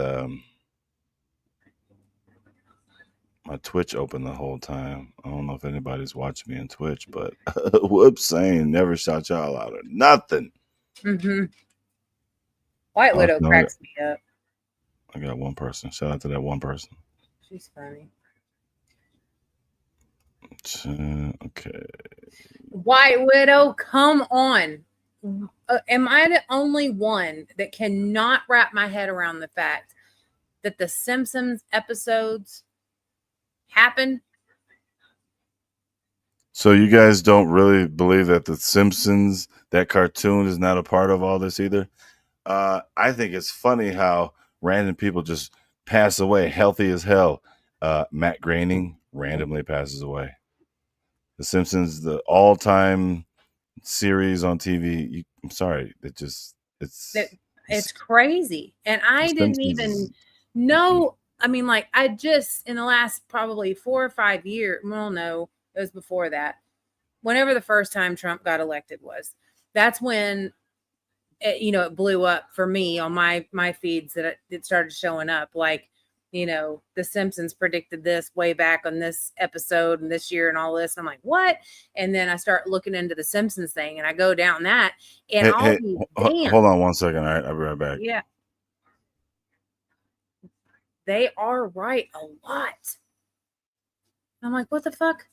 [SPEAKER 1] my Twitch open the whole time. I don't know if anybody's watching me on Twitch, but whoops, I ain't never shot y'all out or nothing.
[SPEAKER 10] White Widow
[SPEAKER 1] no,
[SPEAKER 10] cracks me up.
[SPEAKER 1] I got one person. Shout out to that one person.
[SPEAKER 10] She's funny.
[SPEAKER 1] Okay.
[SPEAKER 10] White Widow, come on. Am I the only one that cannot wrap my head around the fact that the Simpsons episodes happen?
[SPEAKER 1] So you guys don't really believe that the Simpsons, that cartoon, is not a part of all this either? I think it's funny how random people just pass away healthy as hell. Matt Groening randomly passes away. The Simpsons, the all-time series on TV. I'm sorry, it's
[SPEAKER 10] crazy. And I didn't even know. I mean, like, I just, in the last probably 4 or 5 years, well, no, it was before that. Whenever the first time Trump got elected was, that's when it blew up for me on my feeds, that it started showing up. Like, the Simpsons predicted this way back on this episode and this year and all this. And I'm like, what? And then I start looking into the Simpsons thing, and I go down that, and
[SPEAKER 1] hey, hold on 1 second. All right, I'll be right back.
[SPEAKER 10] Yeah, they are right a lot. I'm like, what the fuck?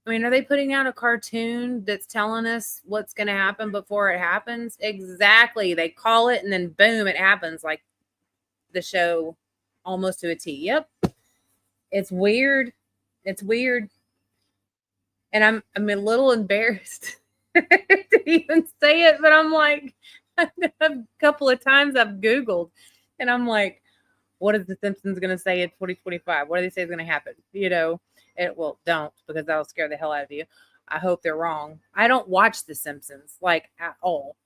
[SPEAKER 10] I mean, are they putting out a cartoon that's telling us what's going to happen before it happens? Exactly. They call it, and then boom, it happens, like the show almost to a T. Yep. It's weird. It's weird. And I'm a little embarrassed to even say it, but I'm like, a couple of times I've Googled, and I'm like, what is the Simpsons going to say in 2025? What do they say is going to happen? Well, don't, because that'll scare the hell out of you. I hope they're wrong. I don't watch The Simpsons, like, at all.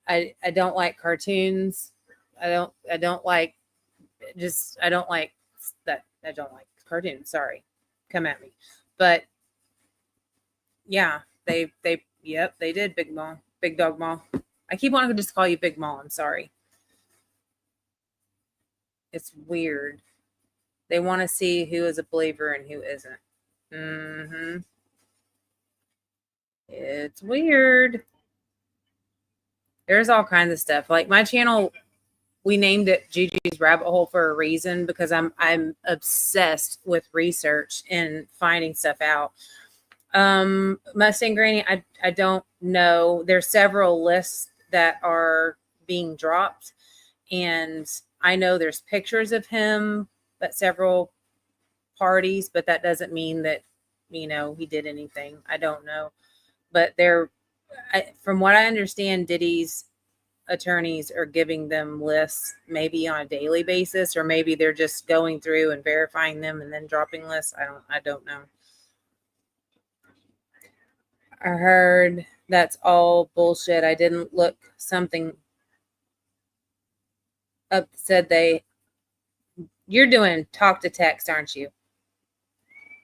[SPEAKER 10] I don't like cartoons. I don't like that. I don't like cartoons. Sorry. Come at me. But yeah, they did Big Dog Mall. I keep wanting to just call you Big Mall. I'm sorry. It's weird. They want to see who is a believer and who isn't. It's weird. There's all kinds of stuff. Like, my channel, we named it Gigi's Rabbit Hole for a reason, because I'm obsessed with research and finding stuff out. Mustang Granny, I don't know. There's several lists that are being dropped, and I know there's pictures of him at several parties, but that doesn't mean that, he did anything. I don't know. But from what I understand, Diddy's attorneys are giving them lists maybe on a daily basis, or maybe they're just going through and verifying them and then dropping lists. I don't know. I heard that's all bullshit. I didn't look something up. Said you're doing talk to text, aren't you?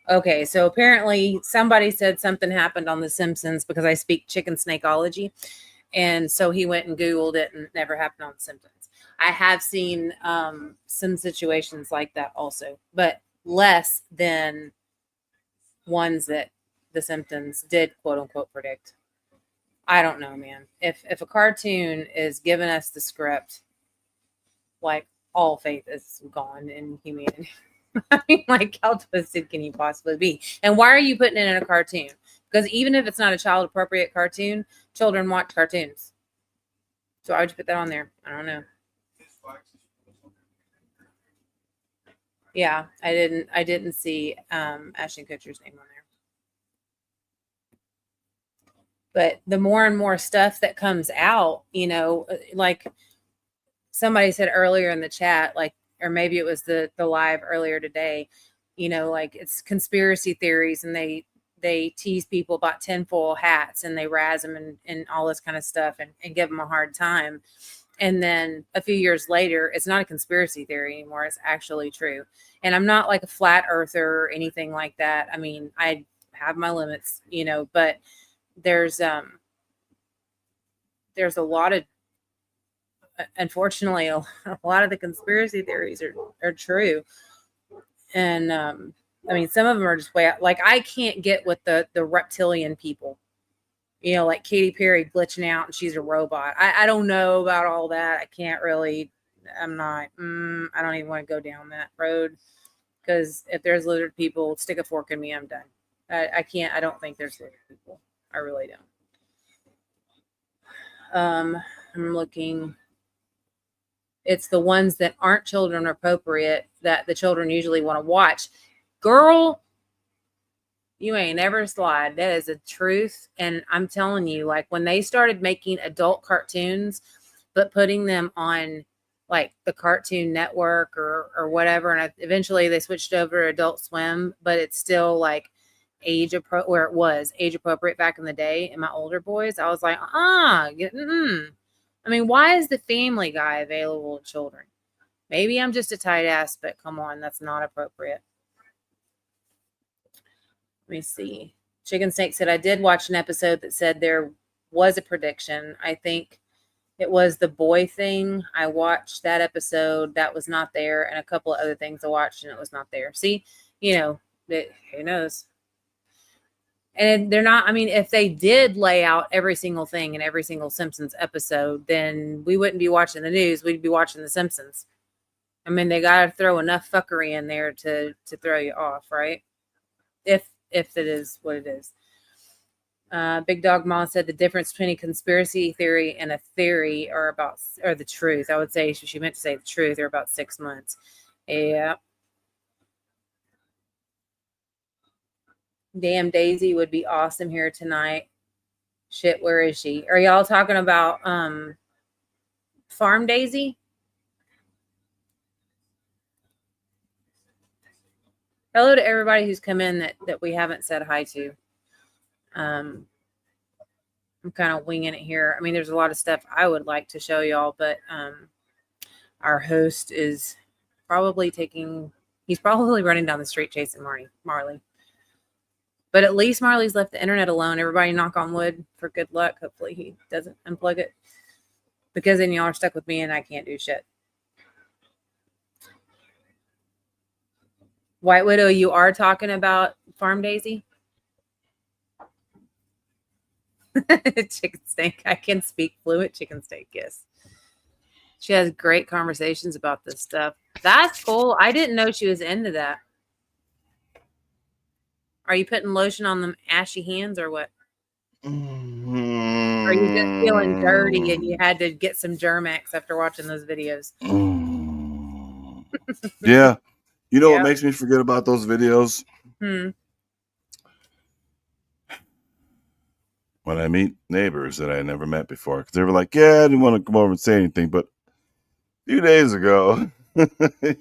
[SPEAKER 10] Okay, so apparently somebody said something happened on The Simpsons, because I speak chicken snakeology. And so he went and Googled it, and it never happened on The Simpsons. I have seen some situations like that also, but less than ones that The Simpsons did, quote unquote, predict. I don't know, man. If a cartoon is giving us the script, like, all faith is gone in humanity. I mean, like, how twisted can you possibly be? And why are you putting it in a cartoon? Because even if it's not a child appropriate cartoon, children watch cartoons. So I would put that on there. I don't know. Yeah, I didn't see Ashton Kutcher's name on there. But the more and more stuff that comes out, like somebody said earlier in the chat, like, or maybe it was the live earlier today, like it's conspiracy theories, and they tease people about tinfoil hats, and they razz them and all this kind of stuff, and give them a hard time. And then a few years later, it's not a conspiracy theory anymore. It's actually true. And I'm not like a flat earther or anything like that. I mean, I have my limits, but there's a lot of, unfortunately, a lot of the conspiracy theories are true. And I mean, some of them are just way out. Like, I can't get with the reptilian people, like Katy Perry glitching out and she's a robot. I don't know about all that. I can't really, I don't even want to go down that road, because if there's lizard people, stick a fork in me, I'm done. I can't, I don't think there's lizard people. I really don't. I'm looking. It's the ones that aren't children appropriate that the children usually want to watch. Girl, you ain't never slide. That is a truth. And I'm telling you, like, when they started making adult cartoons, but putting them on like the Cartoon Network or whatever, and eventually they switched over to Adult Swim, but it's still like where it was age appropriate back in the day. And my older boys, I was like, I mean, why is the Family Guy available to children? Maybe I'm just a tight ass, but come on, that's not appropriate. Let me see. Chicken Snake said, I did watch an episode that said there was a prediction. I think it was the boy thing. I watched that episode. That was not there. And a couple of other things I watched, and it was not there. See, who knows? And they're not, I mean, if they did lay out every single thing in every single Simpsons episode, then we wouldn't be watching the news. We'd be watching the Simpsons. I mean, they got to throw enough fuckery in there to throw you off, right? If it is what it is. Big Dog Mom said the difference between a conspiracy theory and a theory are the truth. I would say she meant to say the truth. They're about 6 months. Yeah. Damn, Daisy would be awesome here tonight. Shit, where is she? Are y'all talking about Farm Daisy? Hello to everybody who's come in that we haven't said hi to. I'm kind of winging it here. I mean, there's a lot of stuff I would like to show y'all, but our host is probably he's probably running down the street chasing Marley. But at least Marley's left the internet alone. Everybody knock on wood for good luck. Hopefully he doesn't unplug it, because then y'all are stuck with me and I can't do shit. White Widow, you are talking about Farm Daisy? Chicken Steak. I can speak fluent Chicken Steak, yes. She has great conversations about this stuff. That's cool. I didn't know she was into that. Are you putting lotion on them ashy hands or what? Or are you just feeling dirty and you had to get some Germ-X after watching those videos?
[SPEAKER 1] Yeah. You know what makes me forget about those videos? When I meet neighbors that I never met before. Because they were like, yeah, I didn't want to come over and say anything. But a few days ago,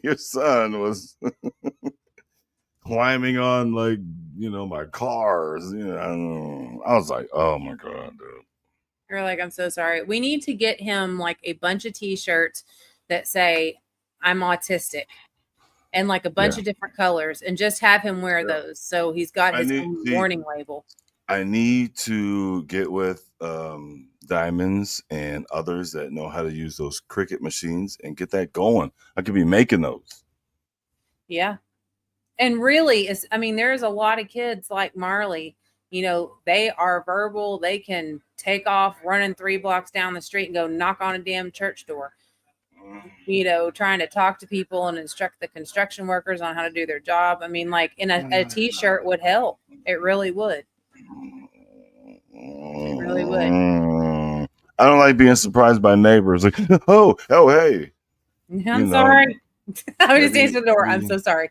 [SPEAKER 1] your son was climbing on, like, my cars. I was like, oh my God, dude.
[SPEAKER 10] You're like, I'm so sorry. We need to get him like a bunch of t-shirts that say I'm autistic and like a bunch of different colors, and just have him wear those. So he's got his own warning label.
[SPEAKER 1] I need to get with Diamonds and others that know how to use those Cricut machines and get that going. I could be making those.
[SPEAKER 10] Yeah. And really, there's a lot of kids like Marley, they are verbal. They can take off running 3 blocks down the street and go knock on a damn church door, trying to talk to people and instruct the construction workers on how to do their job. I mean, like, a t-shirt would help. It really would. It really would.
[SPEAKER 1] I don't like being surprised by neighbors. Like, oh, hey.
[SPEAKER 10] I'm sorry. I just answered the door. I'm so sorry.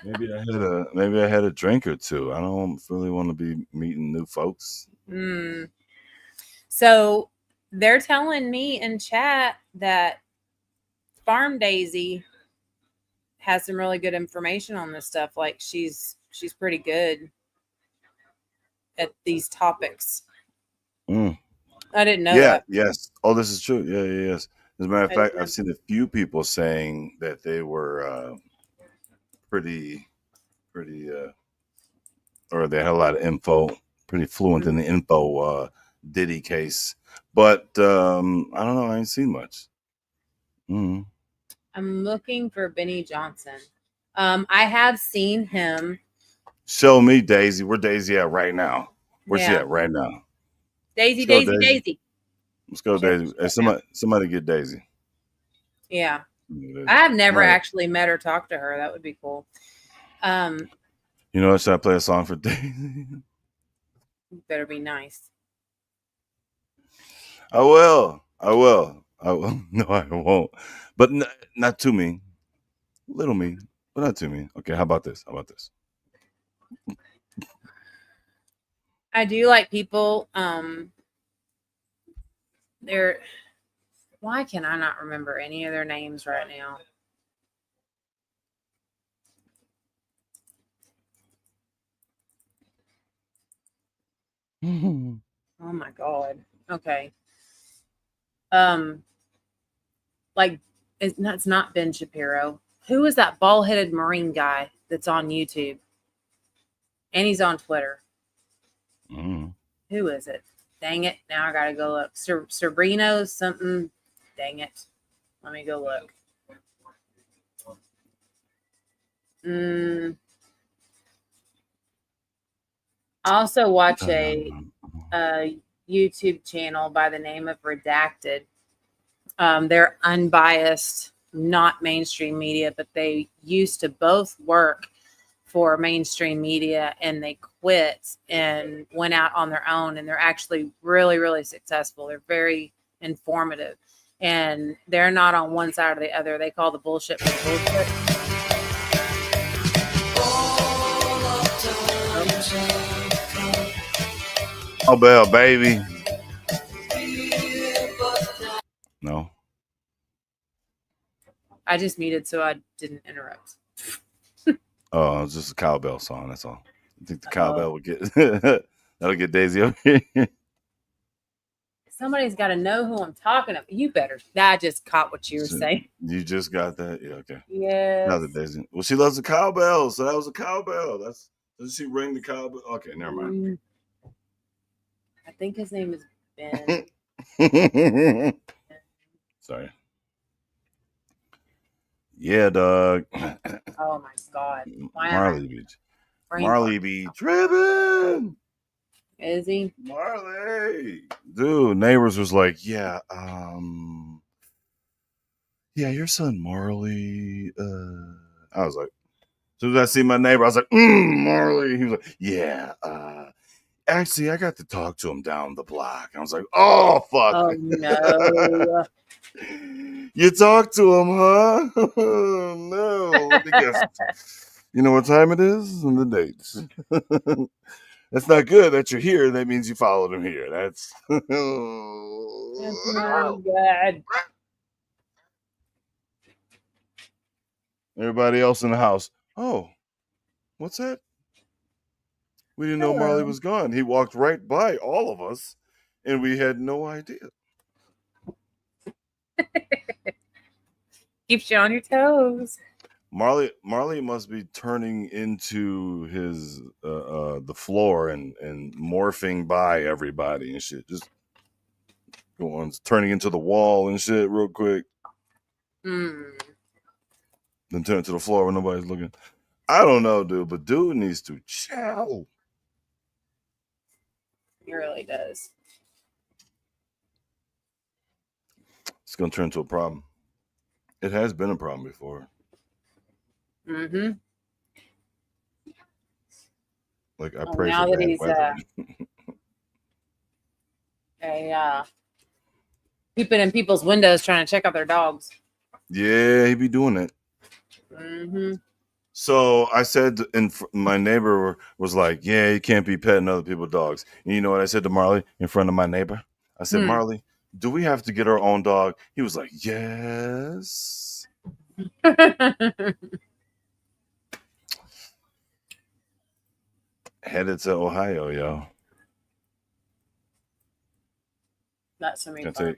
[SPEAKER 1] maybe I had a drink or two. I don't really want to be meeting new folks.
[SPEAKER 10] So they're telling me in chat that Farm Daisy has some really good information on this stuff. Like she's pretty good at these topics.
[SPEAKER 1] Mm.
[SPEAKER 10] I didn't know
[SPEAKER 1] Yeah,
[SPEAKER 10] that.
[SPEAKER 1] yes. Oh, this is true. Yeah, yes. As a matter of
[SPEAKER 10] I
[SPEAKER 1] fact,
[SPEAKER 10] didn't
[SPEAKER 1] I've seen a few people saying that they were pretty, or they had a lot of info, pretty fluent in the info Diddy case. But I don't know. I ain't seen much. Mm.
[SPEAKER 10] I'm looking for Benny Johnson. I have seen him.
[SPEAKER 1] Show me Daisy. Where Daisy at right now? Where's she
[SPEAKER 10] Yeah.
[SPEAKER 1] at right now?
[SPEAKER 10] Daisy,
[SPEAKER 1] Let's go,
[SPEAKER 10] Daisy, Daisy.
[SPEAKER 1] Let's go, Daisy. Hey, somebody get Daisy.
[SPEAKER 10] Yeah.
[SPEAKER 1] Daisy.
[SPEAKER 10] I have never
[SPEAKER 1] Right.
[SPEAKER 10] actually met or talked to her. That would be cool.
[SPEAKER 1] You know what? Should I play a song for Daisy?
[SPEAKER 10] Better be nice.
[SPEAKER 1] I will. No, I won't. But not too mean. Little mean, but not too mean. Okay, how about this?
[SPEAKER 10] I do like people. They're. Why can I not remember any of their names right now? Oh my god. Okay. Like it's not Ben Shapiro. Who is that bald-headed Marine guy that's on YouTube? And he's on Twitter.
[SPEAKER 1] Mm.
[SPEAKER 10] Who is it? Dang it. Now I gotta go look. Sabrino something. Dang it. Let me go look. I also watch a YouTube channel by the name of Redacted. They're unbiased, not mainstream media, but they used to both work for mainstream media and they quit and went out on their own, and they're actually really, really successful. They're very informative, and they're not on one side or the other. They call the bullshit bullshit.
[SPEAKER 1] Oh, Bell, baby. No.
[SPEAKER 10] I just muted so I didn't interrupt.
[SPEAKER 1] Oh, it's just a cowbell song. That's all. I think the cowbell would get that'll get Daisy over here.
[SPEAKER 10] Somebody's got to know who I'm talking about. You better. I just caught what you were saying.
[SPEAKER 1] You just got that? Yeah, okay.
[SPEAKER 10] Yes.
[SPEAKER 1] Now the Daisy. Well, she loves the cowbell, so that was a cowbell. Doesn't she ring the cowbell? Okay, never mind.
[SPEAKER 10] I think his name is Ben.
[SPEAKER 1] Sorry. Yeah, dog.
[SPEAKER 10] Oh my god.
[SPEAKER 1] Marley be tripping.
[SPEAKER 10] Is he?
[SPEAKER 1] Marley. Dude, neighbors was like, yeah, your son Marley. I was like, as soon as I see my neighbor, I was like, Marley. He was like, yeah, actually, I got to talk to him down the block. I was like, oh, fuck.
[SPEAKER 10] Oh, no.
[SPEAKER 1] You talked to him, huh? No. Let me guess. You know what time it is and the dates. That's not good that you're here. That means you followed him here. That's
[SPEAKER 10] not good.
[SPEAKER 1] Everybody else in the house. Oh, what's that? We didn't know Marley was gone. He walked right by all of us, and we had no idea.
[SPEAKER 10] Keeps you on your toes.
[SPEAKER 1] Marley must be turning into his the floor and morphing by everybody and shit. Just going turning into the wall and shit real quick. Then turn to the floor when nobody's looking. I don't know, dude, but dude needs to chill.
[SPEAKER 10] He really does.
[SPEAKER 1] It's gonna turn into a problem. It has been a problem before.
[SPEAKER 10] Mm-hmm.
[SPEAKER 1] Like I pray
[SPEAKER 10] now
[SPEAKER 1] for
[SPEAKER 10] that
[SPEAKER 1] bad
[SPEAKER 10] he's
[SPEAKER 1] weather.
[SPEAKER 10] peeping in people's windows trying to check out their dogs.
[SPEAKER 1] Yeah, he be doing it.
[SPEAKER 10] Mm-hmm.
[SPEAKER 1] So I said, and my neighbor was like, "Yeah, you can't be petting other people's dogs." And you know what I said to Marley in front of my neighbor? I said, Marley, do we have to get our own dog? He was like, yes. Headed to Ohio, yo.
[SPEAKER 10] That's so
[SPEAKER 1] Can
[SPEAKER 10] fun.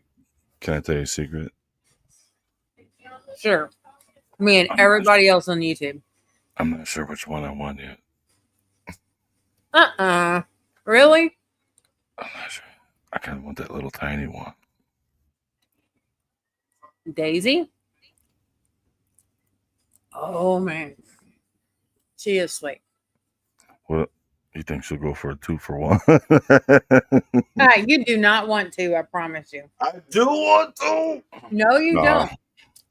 [SPEAKER 1] I tell you a secret?
[SPEAKER 10] Sure. Me and everybody else on YouTube.
[SPEAKER 1] I'm not sure which one I want yet.
[SPEAKER 10] Really?
[SPEAKER 1] I'm not sure. I kind of want that little tiny one.
[SPEAKER 10] Daisy? Oh, man. She is sweet.
[SPEAKER 1] What? You think she'll go for a 2-for-1?
[SPEAKER 10] You do not want to, I promise you.
[SPEAKER 1] I do want to.
[SPEAKER 10] No, you don't.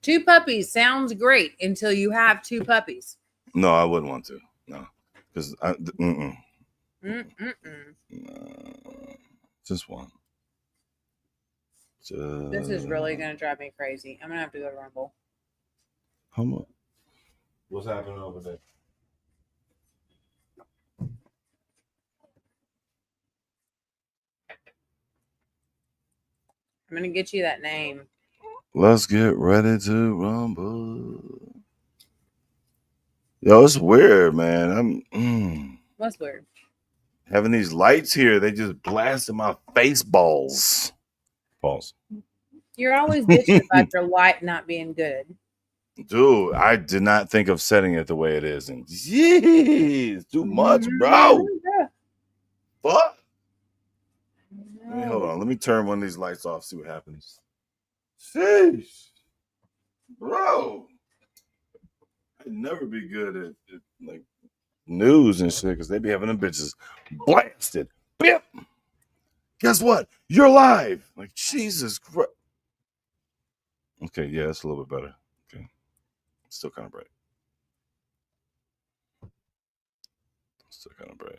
[SPEAKER 10] 2 puppies sounds great until you have 2 puppies.
[SPEAKER 1] No, I wouldn't want to. No. Because just one.
[SPEAKER 10] This is really going to drive me crazy. I'm going to have to go to Rumble.
[SPEAKER 1] How much? What's happening over there?
[SPEAKER 10] I'm going to get you that name.
[SPEAKER 1] Let's get ready to rumble. Yo, it's weird, man.
[SPEAKER 10] What's weird?
[SPEAKER 1] Having these lights here, they just blasted my face balls. Pause.
[SPEAKER 10] You're always bitching about your light not being good.
[SPEAKER 1] Dude, I did not think of setting it the way it is. And jeez, too much, bro. Fuck. Hold on. Let me turn one of these lights off, see what happens. Sheesh. Bro. I'd never be good at like news and shit because they be having them bitches blasted. Bip. Guess what? You're live. Like, Jesus Christ. Okay, yeah, that's a little bit better. Okay. Still kind of bright. Still kind of bright.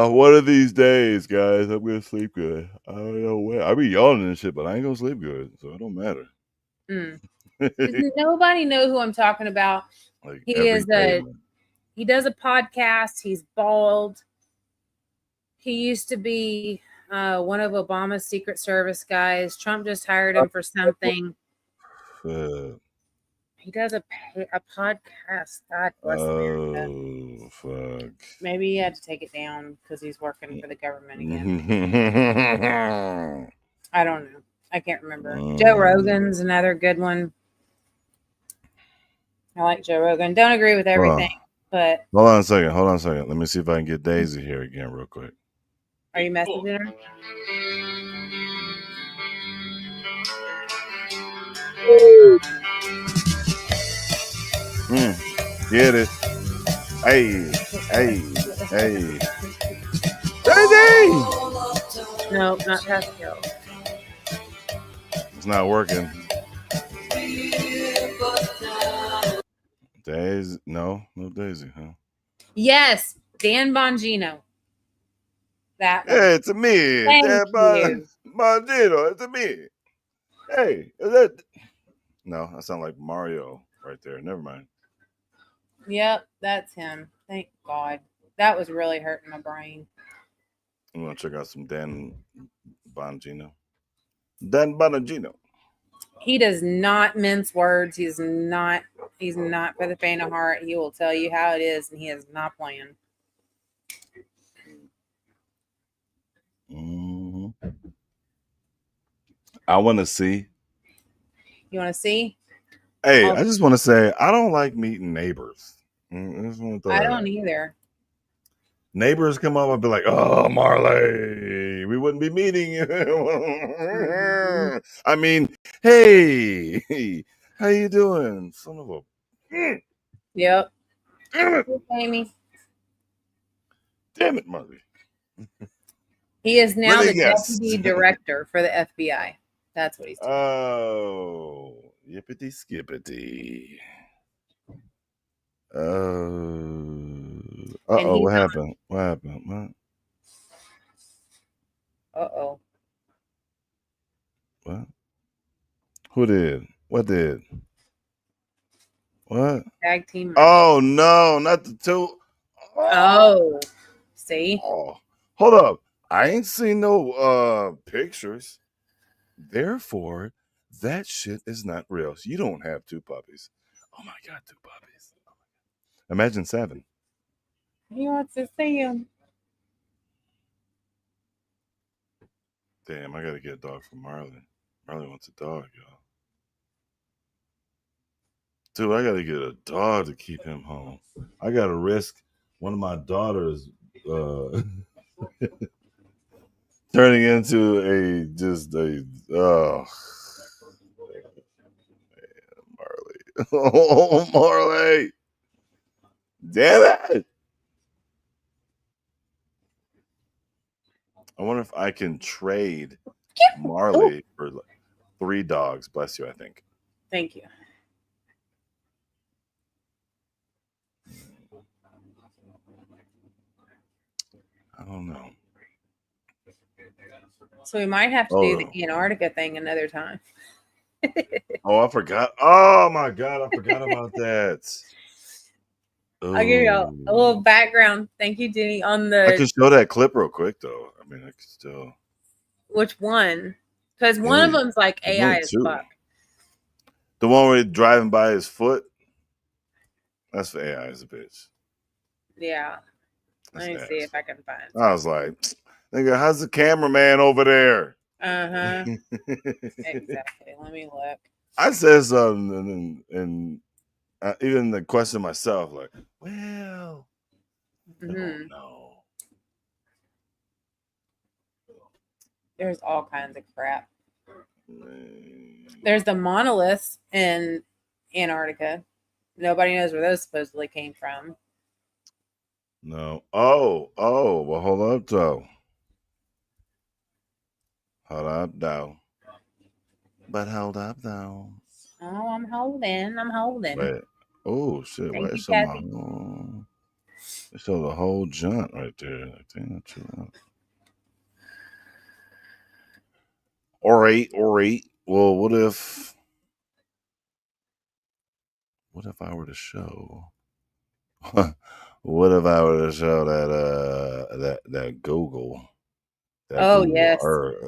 [SPEAKER 1] One of these days, guys, I'm gonna sleep good. I don't know when. I be yawning and shit, but I ain't gonna sleep good, so it don't matter.
[SPEAKER 10] Does nobody know who I'm talking about?
[SPEAKER 1] Like
[SPEAKER 10] he does a podcast. He's bald. He used to be one of Obama's Secret Service guys. Trump just hired him for something. He does a podcast. God bless America.
[SPEAKER 1] Fuck.
[SPEAKER 10] Maybe he had to take it down because he's working for the government again. I don't know. I can't remember. Joe Rogan's another good one. I like Joe Rogan. Don't agree with everything, but
[SPEAKER 1] hold on a second. Let me see if I can get Daisy here again real quick.
[SPEAKER 10] Are you messaging her?
[SPEAKER 1] Get it. Hey. Daisy!
[SPEAKER 10] No, not Pascal.
[SPEAKER 1] It's not working. Daisy? No Daisy, huh?
[SPEAKER 10] Yes, Dan Bongino. That one.
[SPEAKER 1] Hey, it's me.
[SPEAKER 10] Thank
[SPEAKER 1] Dan
[SPEAKER 10] you.
[SPEAKER 1] Bongino, it's me. Hey, is that? No, I sound like Mario right there. Never mind.
[SPEAKER 10] Yep, that's him. Thank God. That was really hurting my brain.
[SPEAKER 1] I'm gonna check out some Dan Bongino. Dan Bongino.
[SPEAKER 10] He does not mince words. He's not for the faint of heart. He will tell you how it is, and he is not playing.
[SPEAKER 1] I want to see.
[SPEAKER 10] You want to see?
[SPEAKER 1] Hey, I just want to say I don't like meeting neighbors.
[SPEAKER 10] I don't either.
[SPEAKER 1] Neighbors come up and be like, "Oh, Marley, we wouldn't be meeting you." I mean, hey, how you doing, son of a?
[SPEAKER 10] Yep. Amy.
[SPEAKER 1] Damn it, Marley.
[SPEAKER 10] He is now
[SPEAKER 1] Really,
[SPEAKER 10] the
[SPEAKER 1] yes.
[SPEAKER 10] deputy director for the FBI. That's what he's doing.
[SPEAKER 1] Oh, yippity skippity. What happened? What happened? What?
[SPEAKER 10] Uh-oh.
[SPEAKER 1] What? Who did? What did? What?
[SPEAKER 10] Tag team.
[SPEAKER 1] Oh no, not the two.
[SPEAKER 10] Oh, see?
[SPEAKER 1] Oh, hold up. I ain't seen no pictures. Therefore, that shit is not real. You don't have 2 puppies. Oh my god, 2 puppies. Imagine 7.
[SPEAKER 10] He wants to see him.
[SPEAKER 1] Damn, I gotta get a dog for Marley. Marley wants a dog, y'all. Dude, I gotta get a dog to keep him home. I gotta risk one of my daughters turning into Marley. Oh, Marley. Damn it. I wonder if I can trade Marley for 3 dogs. Bless you, I think.
[SPEAKER 10] Thank you.
[SPEAKER 1] I don't know.
[SPEAKER 10] So we might have to
[SPEAKER 1] Oh,
[SPEAKER 10] do the Antarctica thing another time.
[SPEAKER 1] oh, I forgot. Oh my god, I forgot about that.
[SPEAKER 10] I'll give you a little background. Thank you, Jenny. On
[SPEAKER 1] I
[SPEAKER 10] the
[SPEAKER 1] can show that clip real quick though. I mean, I can still.
[SPEAKER 10] which one? Because one of them's like
[SPEAKER 1] There's
[SPEAKER 10] AI
[SPEAKER 1] only
[SPEAKER 10] as
[SPEAKER 1] 2.
[SPEAKER 10] fuck.
[SPEAKER 1] The one where he's driving by his foot. That's for AI as a bitch.
[SPEAKER 10] Yeah. Let me see if I can find.
[SPEAKER 1] I was like, nigga, how's the cameraman over there?
[SPEAKER 10] Uh-huh. Exactly. Let me look.
[SPEAKER 1] I said something and even the question myself, like, well,
[SPEAKER 10] Mhm.
[SPEAKER 1] no.
[SPEAKER 10] There's all kinds of crap. There's the monoliths in Antarctica. Nobody knows where those supposedly came from.
[SPEAKER 1] No. Oh, well, hold up, though. Hold up, though. But hold up, though.
[SPEAKER 10] Oh, I'm holding.
[SPEAKER 1] Wait. Oh, shit.
[SPEAKER 10] Thank
[SPEAKER 1] Why
[SPEAKER 10] you,
[SPEAKER 1] is my
[SPEAKER 10] Kathy.
[SPEAKER 1] It shows the whole junk right there. Like, damn, chill out. All right. Well, what if I were to show? What if I were to show that Google? That
[SPEAKER 10] Oh,
[SPEAKER 1] Google
[SPEAKER 10] yes.
[SPEAKER 1] Earth.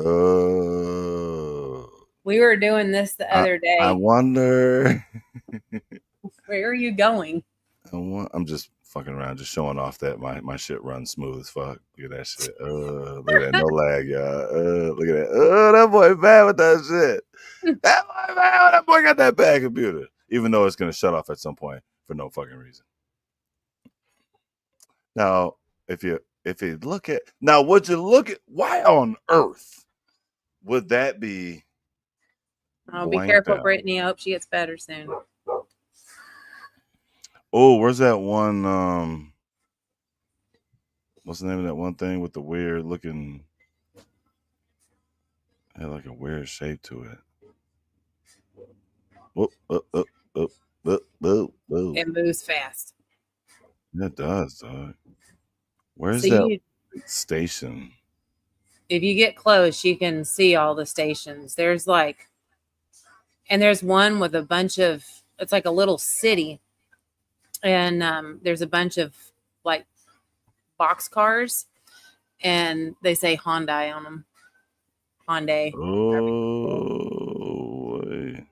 [SPEAKER 10] We were doing this the other day.
[SPEAKER 1] I wonder.
[SPEAKER 10] Where are you going?
[SPEAKER 1] I'm just fucking around, just showing off that my shit runs smooth as fuck. Look at that shit. Look at that, no lag, y'all. Look at that. That boy bad with that shit. That boy got that bad computer. Even though it's gonna shut off at some point for no fucking reason. Now, if you look at now, would you look at why on earth would that be?
[SPEAKER 10] Oh, be
[SPEAKER 1] blanked
[SPEAKER 10] careful,
[SPEAKER 1] out?
[SPEAKER 10] Brittany. I hope she gets better soon.
[SPEAKER 1] Oh, where's that one? What's the name of that one thing with the weird looking? Had like a weird shape to it. Whoop.
[SPEAKER 10] It moves fast.
[SPEAKER 1] It does, dog. Where's
[SPEAKER 10] So
[SPEAKER 1] that station?
[SPEAKER 10] if you get close, you can see all the stations. There's one with a bunch of, it's like a little city. And there's a bunch of like box cars and they say Hyundai on them. Hyundai.
[SPEAKER 1] Oh, wait.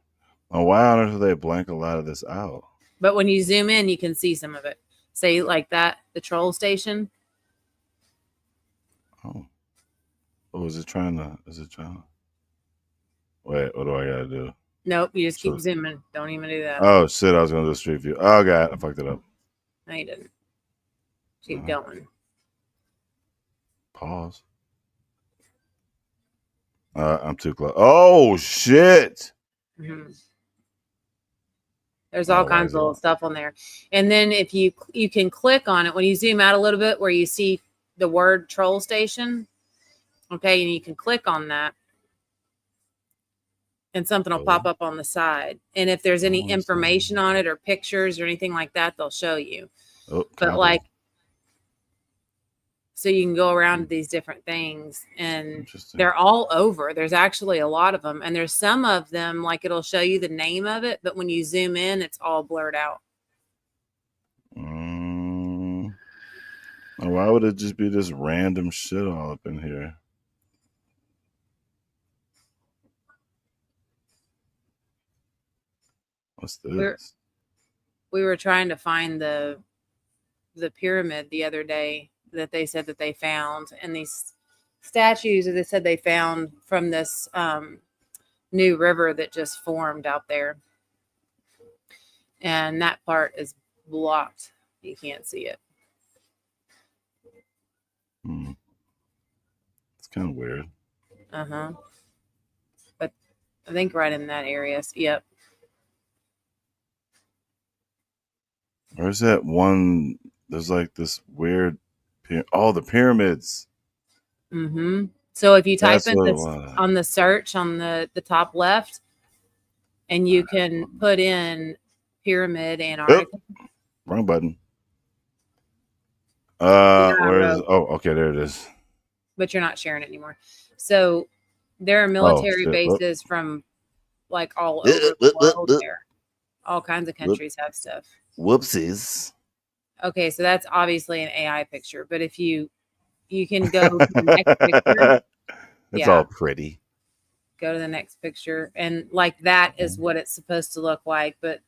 [SPEAKER 1] Oh, why on earth do they blank a lot of this out?
[SPEAKER 10] But when you zoom in, you can see some of it. Say like that, the troll station.
[SPEAKER 1] Oh, is it trying? Wait, what do I gotta do?
[SPEAKER 10] Nope, you just keep zooming. Don't even do that.
[SPEAKER 1] Oh shit, I was gonna do Street View. Oh god, I fucked it up.
[SPEAKER 10] No, you didn't. Keep going.
[SPEAKER 1] Pause. I'm too close. Oh shit.
[SPEAKER 10] Mm-hmm. There's all kinds of little stuff on there. And then if you can click on it, when you zoom out a little bit where you see the word troll station, okay, and you can click on that and something will pop up on the side. And if there's any information on it or pictures or anything like that, they'll show you. But like, so you can go around to these different things and they're all over. There's actually a lot of them. And there's some of them, like it'll show you the name of it, but when you zoom in, it's all blurred out.
[SPEAKER 1] Oh, why would it just be this random shit all up in here? What's this?
[SPEAKER 10] We were trying to find the pyramid the other day that they said that they found, and these statues that they said they found from this new river that just formed out there, and that part is blocked. You can't see it.
[SPEAKER 1] It's kind of weird.
[SPEAKER 10] But I think right in that area. Yep.
[SPEAKER 1] Where's that one? There's like this weird. The pyramids.
[SPEAKER 10] So if you type
[SPEAKER 1] That's
[SPEAKER 10] in
[SPEAKER 1] what it
[SPEAKER 10] this
[SPEAKER 1] was.
[SPEAKER 10] on the search on the top left, and you can put in pyramid Antarctica.
[SPEAKER 1] Wrong button.
[SPEAKER 10] Yeah,
[SPEAKER 1] Where's?
[SPEAKER 10] Rogue.
[SPEAKER 1] Oh, okay, there it is.
[SPEAKER 10] But you're not sharing it anymore. So there are
[SPEAKER 1] Oh,
[SPEAKER 10] military
[SPEAKER 1] shit.
[SPEAKER 10] bases from like all over the world there. All kinds of countries have stuff.
[SPEAKER 1] Whoopsies.
[SPEAKER 10] Okay, so that's obviously an AI picture, but if you can go to the next picture.
[SPEAKER 1] It's all pretty.
[SPEAKER 10] Go to the next picture, and like that is what it's supposed to look like. But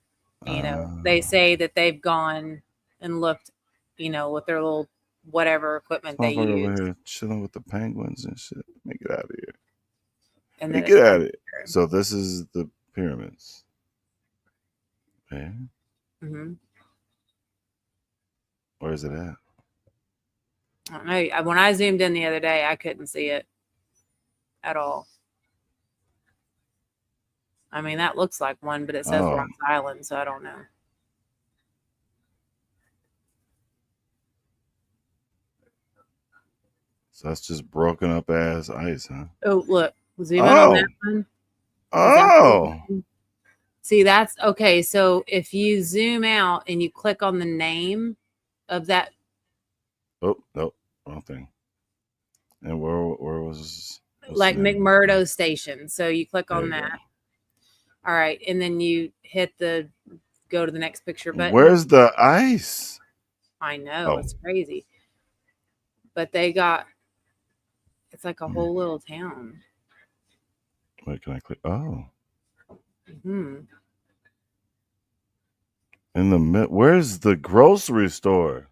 [SPEAKER 10] you know, they say that they've gone and looked, you know, with their little whatever equipment they
[SPEAKER 1] Motherfucker over
[SPEAKER 10] use.
[SPEAKER 1] here chilling with the penguins and shit. Let me get out of here.
[SPEAKER 10] And
[SPEAKER 1] Let
[SPEAKER 10] then
[SPEAKER 1] me get out of here. So this is the pyramids. Okay. Where is it at?
[SPEAKER 10] I don't know. When I zoomed in the other day, I couldn't see it at all. I mean, that looks like one, but it says
[SPEAKER 1] Oh.
[SPEAKER 10] Rock Island, so I don't know.
[SPEAKER 1] So that's just broken up ass ice, huh?
[SPEAKER 10] Oh, look. Zoom in on that one.
[SPEAKER 1] Oh.
[SPEAKER 10] See, that's okay. So if you zoom out and you click on the name of that.
[SPEAKER 1] Oh, nope. Wrong thing. And where was
[SPEAKER 10] Like McMurdo Station. So you click on
[SPEAKER 1] There you
[SPEAKER 10] that. All right. And then you hit go to the next picture button.
[SPEAKER 1] Where's the ice?
[SPEAKER 10] I know. It's crazy. But it's like a whole little town.
[SPEAKER 1] Wait, can I click? Oh.
[SPEAKER 10] Hmm.
[SPEAKER 1] In the where's the grocery store?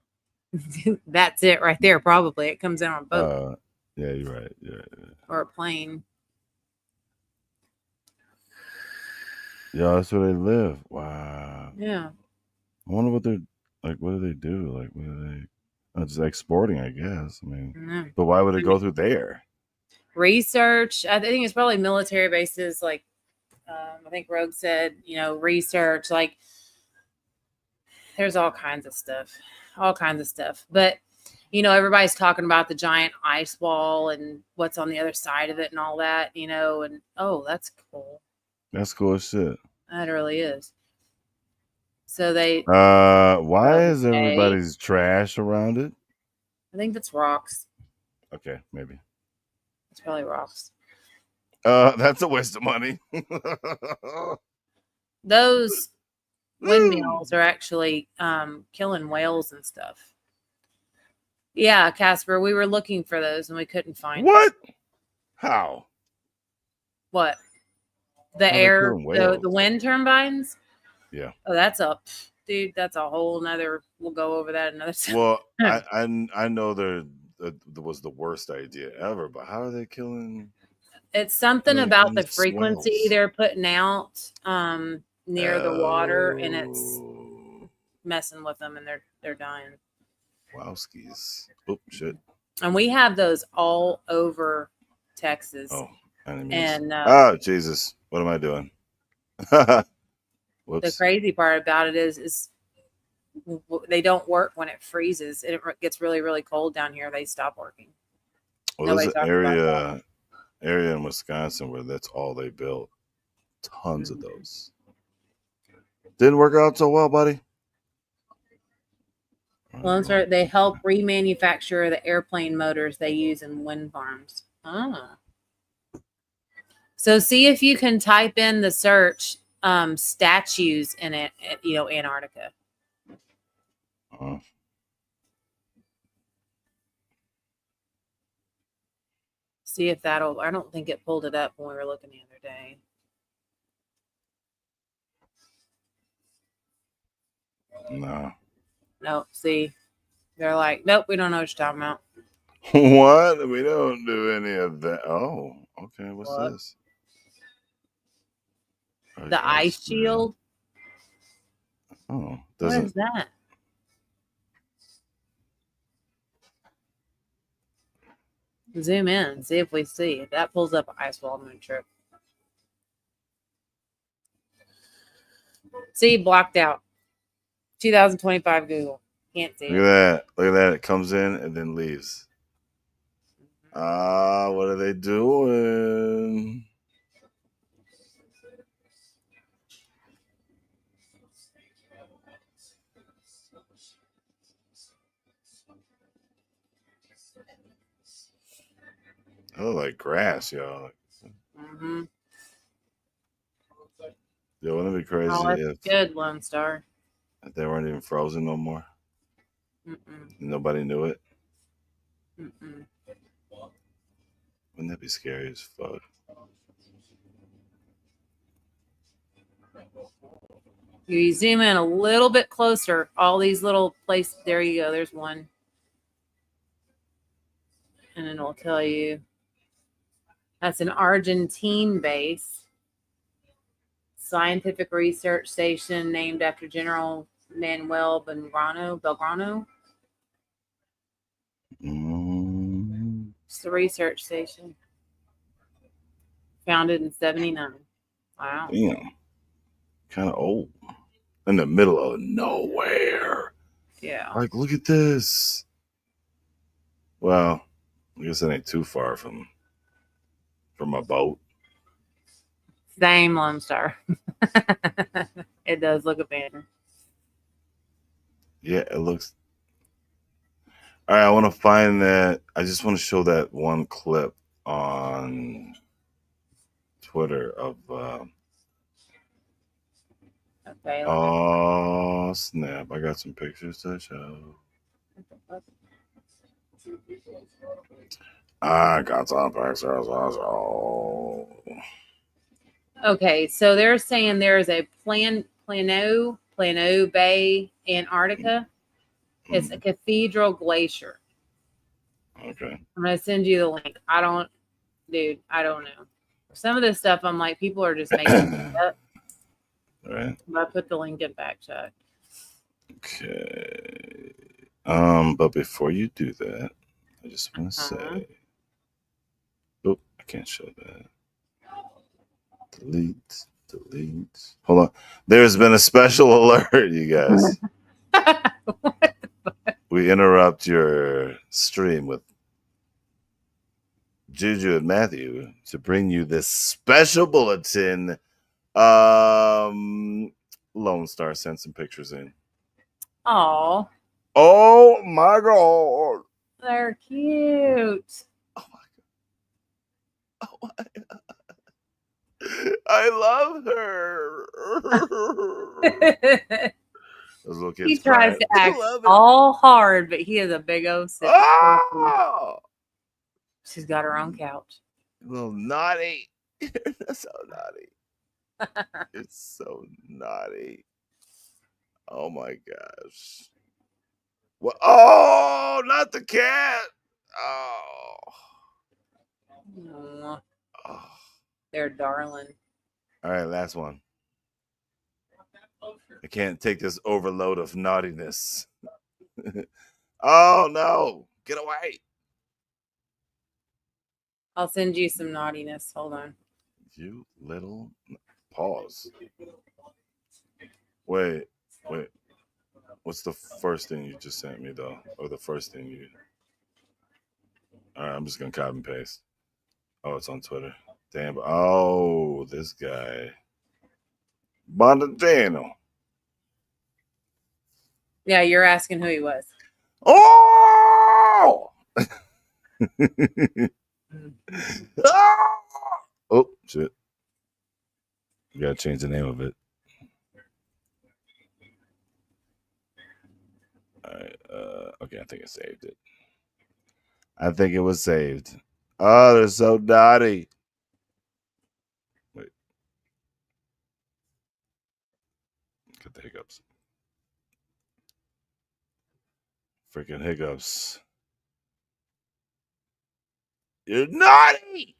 [SPEAKER 10] That's it right there. Probably it comes in on a boat.
[SPEAKER 1] Yeah, you're right. Yeah.
[SPEAKER 10] Or a plane.
[SPEAKER 1] Yeah, that's where they live. Wow.
[SPEAKER 10] Yeah.
[SPEAKER 1] I wonder what they're like. What do they do? Like, what are they? Just exporting, I guess. I mean, but why would it go through there?
[SPEAKER 10] Research. I think it's probably military bases. Like, I think Rogue said, you know, research. Like, there's all kinds of stuff. But you know, everybody's talking about the giant ice wall and what's on the other side of it and all that. You know, and that's cool.
[SPEAKER 1] That's cool as shit.
[SPEAKER 10] That really is. So they.
[SPEAKER 1] Why is everybody's trash around it?
[SPEAKER 10] I think that's rocks.
[SPEAKER 1] Okay, maybe.
[SPEAKER 10] It's probably rocks.
[SPEAKER 1] That's a waste of money.
[SPEAKER 10] Those windmills are actually killing whales and stuff. Yeah, Casper, we were looking for those and we couldn't find
[SPEAKER 1] what? How?
[SPEAKER 10] What? The wind turbines?
[SPEAKER 1] Yeah.
[SPEAKER 10] Oh, that's dude. That's a whole nother. We'll go over that another time.
[SPEAKER 1] Well, I know that was the worst idea ever, but how are they killing?
[SPEAKER 10] It's something about the frequency they're putting out near the water, and it's messing with them, and they're dying.
[SPEAKER 1] Wowskis. Oh shit.
[SPEAKER 10] And we have those all over Texas.
[SPEAKER 1] Oh, enemies.
[SPEAKER 10] And
[SPEAKER 1] Jesus, what am I doing?
[SPEAKER 10] The crazy part about it is they don't work when it freezes. It gets really, really cold down here. They stop working.
[SPEAKER 1] Well, there's an area in Wisconsin where that's all they built. Tons of those. Didn't work out so well, buddy.
[SPEAKER 10] Well, that's right. They help remanufacture the airplane motors they use in wind farms. So see if you can type in the search statues in it, Antarctica. See if that'll. I don't think it pulled it up when we were looking the other day.
[SPEAKER 1] No.
[SPEAKER 10] Nope. See, they're like, nope, we don't know what you're talking about.
[SPEAKER 1] What? We don't do any of that. Oh, okay. What's
[SPEAKER 10] What?
[SPEAKER 1] this?
[SPEAKER 10] The ice shield.
[SPEAKER 1] Oh,
[SPEAKER 10] What
[SPEAKER 1] doesn't.
[SPEAKER 10] is that? Zoom in, see if we see. If that pulls up ice wall moon trip. See, blocked out. 2025 Google. Can't see
[SPEAKER 1] Look
[SPEAKER 10] it.
[SPEAKER 1] at that. Look at that. It comes in and then leaves. Ah, what are they doing? Oh, like grass, y'all.
[SPEAKER 10] Mm-hmm.
[SPEAKER 1] Yo, wouldn't it be crazy
[SPEAKER 10] Oh, that's
[SPEAKER 1] if
[SPEAKER 10] good, Lone Star.
[SPEAKER 1] they weren't even frozen no more?
[SPEAKER 10] Mm-mm.
[SPEAKER 1] Nobody knew it.
[SPEAKER 10] Mm-mm.
[SPEAKER 1] Wouldn't that be scary as fuck?
[SPEAKER 10] You zoom in a little bit closer. All these little places. There you go. There's one. And it'll tell you. That's an Argentine base. Scientific research station named after General Manuel Belgrano. It's the research station. Founded in 79. Wow.
[SPEAKER 1] Damn. Kind of old. In the middle of nowhere.
[SPEAKER 10] Yeah.
[SPEAKER 1] Like, look at this. Well, I guess it ain't too far from a boat.
[SPEAKER 10] Same, Lone Star. It does look abandoned.
[SPEAKER 1] Yeah, it looks. All right, I want to find that. I just want to show that one clip on Twitter of.
[SPEAKER 10] Okay.
[SPEAKER 1] Oh snap! I got some pictures to show. I got some pictures to show.
[SPEAKER 10] Okay, so they're saying there is a Plano Bay, Antarctica. It's a cathedral glacier.
[SPEAKER 1] Okay.
[SPEAKER 10] I'm gonna send you the link. I don't know. Some of this stuff, I'm like, people are just making it up.
[SPEAKER 1] Right.
[SPEAKER 10] But I put the link in back chat.
[SPEAKER 1] Okay. But before you do that, I just want to say, oh, I can't show that. Delete. Hold on. There's been a special alert, you guys. We interrupt your stream with Juju and Matthew to bring you this special bulletin. Lone Star sent some pictures in.
[SPEAKER 10] Oh,
[SPEAKER 1] Oh my god.
[SPEAKER 10] they're cute.
[SPEAKER 1] I love her. Those little kids
[SPEAKER 10] He tries
[SPEAKER 1] crying.
[SPEAKER 10] to act all hard, but he is a big old sip.
[SPEAKER 1] Oh!
[SPEAKER 10] She's got her own couch.
[SPEAKER 1] A little naughty. That's so naughty. It's so naughty. Oh my gosh. What? Oh, not the cat. Oh.
[SPEAKER 10] Aw. They're darling.
[SPEAKER 1] All right, last one. I can't take this overload of naughtiness. Oh no. Get away.
[SPEAKER 10] I'll send you some naughtiness. Hold on.
[SPEAKER 1] You little pause. Wait. What's the first thing you just sent me though? Or the first thing you? All right, I'm just gonna copy and paste. Oh, it's on Twitter. Damn. Oh, this guy. Bondagino.
[SPEAKER 10] Yeah, you're asking who he was.
[SPEAKER 1] Oh! Oh, shit. You gotta change the name of it. All right. Okay, I think I saved it. I think it was saved. Oh, they're so naughty. Wait. Get the hiccups. Freaking hiccups. You're naughty.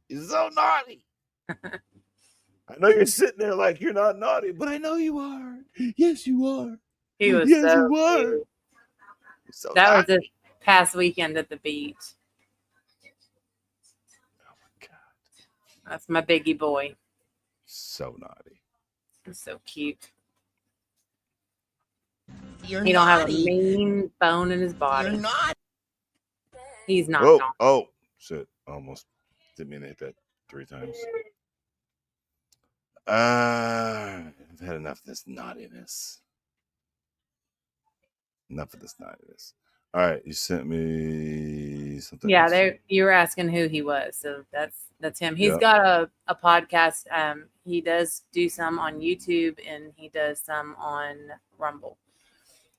[SPEAKER 1] You're so naughty. I know you're sitting there like you're not naughty, but I know you are. Yes, you are.
[SPEAKER 10] He was
[SPEAKER 1] Yes,
[SPEAKER 10] so
[SPEAKER 1] you are.
[SPEAKER 10] cute.
[SPEAKER 1] You're so
[SPEAKER 10] That was
[SPEAKER 1] naughty.
[SPEAKER 10] this past weekend at the beach.
[SPEAKER 1] Oh my God.
[SPEAKER 10] That's my biggie boy.
[SPEAKER 1] So naughty.
[SPEAKER 10] He's so cute.
[SPEAKER 3] You're
[SPEAKER 10] He don't have a
[SPEAKER 3] naughty.
[SPEAKER 10] mean bone in his body.
[SPEAKER 3] You're not.
[SPEAKER 10] He's not
[SPEAKER 1] Oh,
[SPEAKER 10] naughty.
[SPEAKER 1] oh, shit. Almost didn't mean to hit that 3 times. I've had enough of this naughtiness. Enough of this naughtiness. All right, you sent me something.
[SPEAKER 10] Yeah,
[SPEAKER 1] else.
[SPEAKER 10] you were asking who he was, so that's him. He's
[SPEAKER 1] Yep.
[SPEAKER 10] got a podcast. He does do some on YouTube and he does some on Rumble.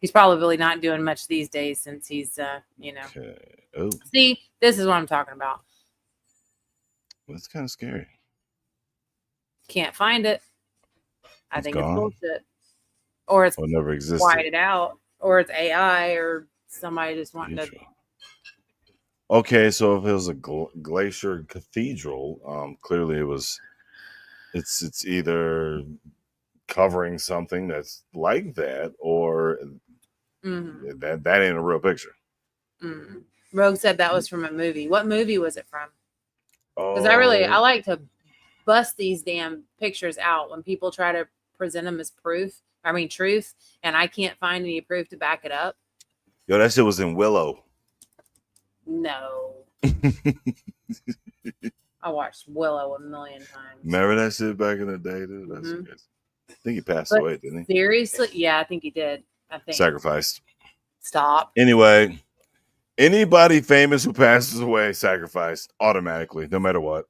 [SPEAKER 10] He's probably not doing much these days since he's
[SPEAKER 1] Okay. Oh,
[SPEAKER 10] See, this is what I'm talking about.
[SPEAKER 1] that's kind of scary.
[SPEAKER 10] Can't find it. I
[SPEAKER 1] It's
[SPEAKER 10] think
[SPEAKER 1] gone?
[SPEAKER 10] it's bullshit. Or it's
[SPEAKER 1] Or never existed.
[SPEAKER 10] whited out, or it's AI, or somebody just wanting to.
[SPEAKER 1] Okay, so if it was a glacier cathedral, clearly it was. It's either covering something that's like that, or
[SPEAKER 10] Mhm.
[SPEAKER 1] that ain't a real picture.
[SPEAKER 10] Mm. Rogue said that was from a movie. What movie was it from? Because I
[SPEAKER 1] Oh,
[SPEAKER 10] like to bust these damn pictures out when people try to present them as truth, and I can't find any proof to back it up.
[SPEAKER 1] yo, that shit was in Willow.
[SPEAKER 10] No. I watched Willow a million times.
[SPEAKER 1] Remember that shit back in the day, dude? That's
[SPEAKER 10] Mhm.
[SPEAKER 1] crazy. I think he passed
[SPEAKER 10] But
[SPEAKER 1] away, didn't he?
[SPEAKER 10] seriously? Yeah, I think he did. I think.
[SPEAKER 1] Sacrificed.
[SPEAKER 10] Stop.
[SPEAKER 1] Anyway, anybody famous who passes away sacrificed automatically, no matter what,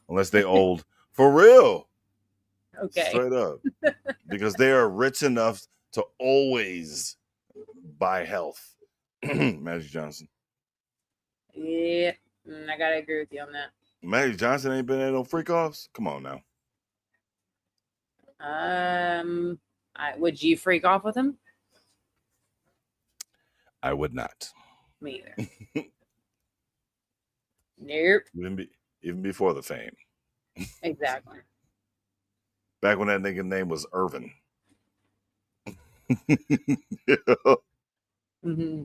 [SPEAKER 1] unless they old. For real.
[SPEAKER 10] Okay.
[SPEAKER 1] Straight up. Because they are rich enough to always buy health. Magic Johnson.
[SPEAKER 10] Yeah, I gotta agree with you on that.
[SPEAKER 1] Magic Johnson ain't been at no freak offs. Come on now.
[SPEAKER 10] Would you freak off with him?
[SPEAKER 1] I would not.
[SPEAKER 10] Me either. Nope.
[SPEAKER 1] Even before the fame.
[SPEAKER 10] Exactly.
[SPEAKER 1] Back when that nigga name was Irvin.
[SPEAKER 10] Mm-hmm.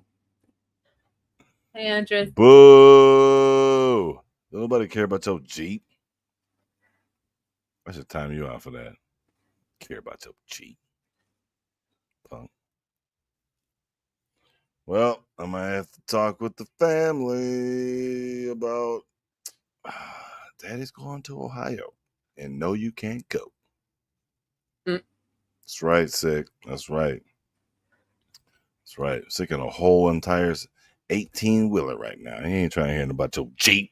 [SPEAKER 10] Hey, Andres.
[SPEAKER 1] Boo! Don't nobody care about your Jeep. I should time you out for that. Care about your Jeep. Punk. Well, I might have to talk with the family about Daddy's going to Ohio. And no, you can't go. That's right, Sick. That's right. That's right. Sick in a whole entire 18-wheeler right now. He ain't trying to hear about your Jeep.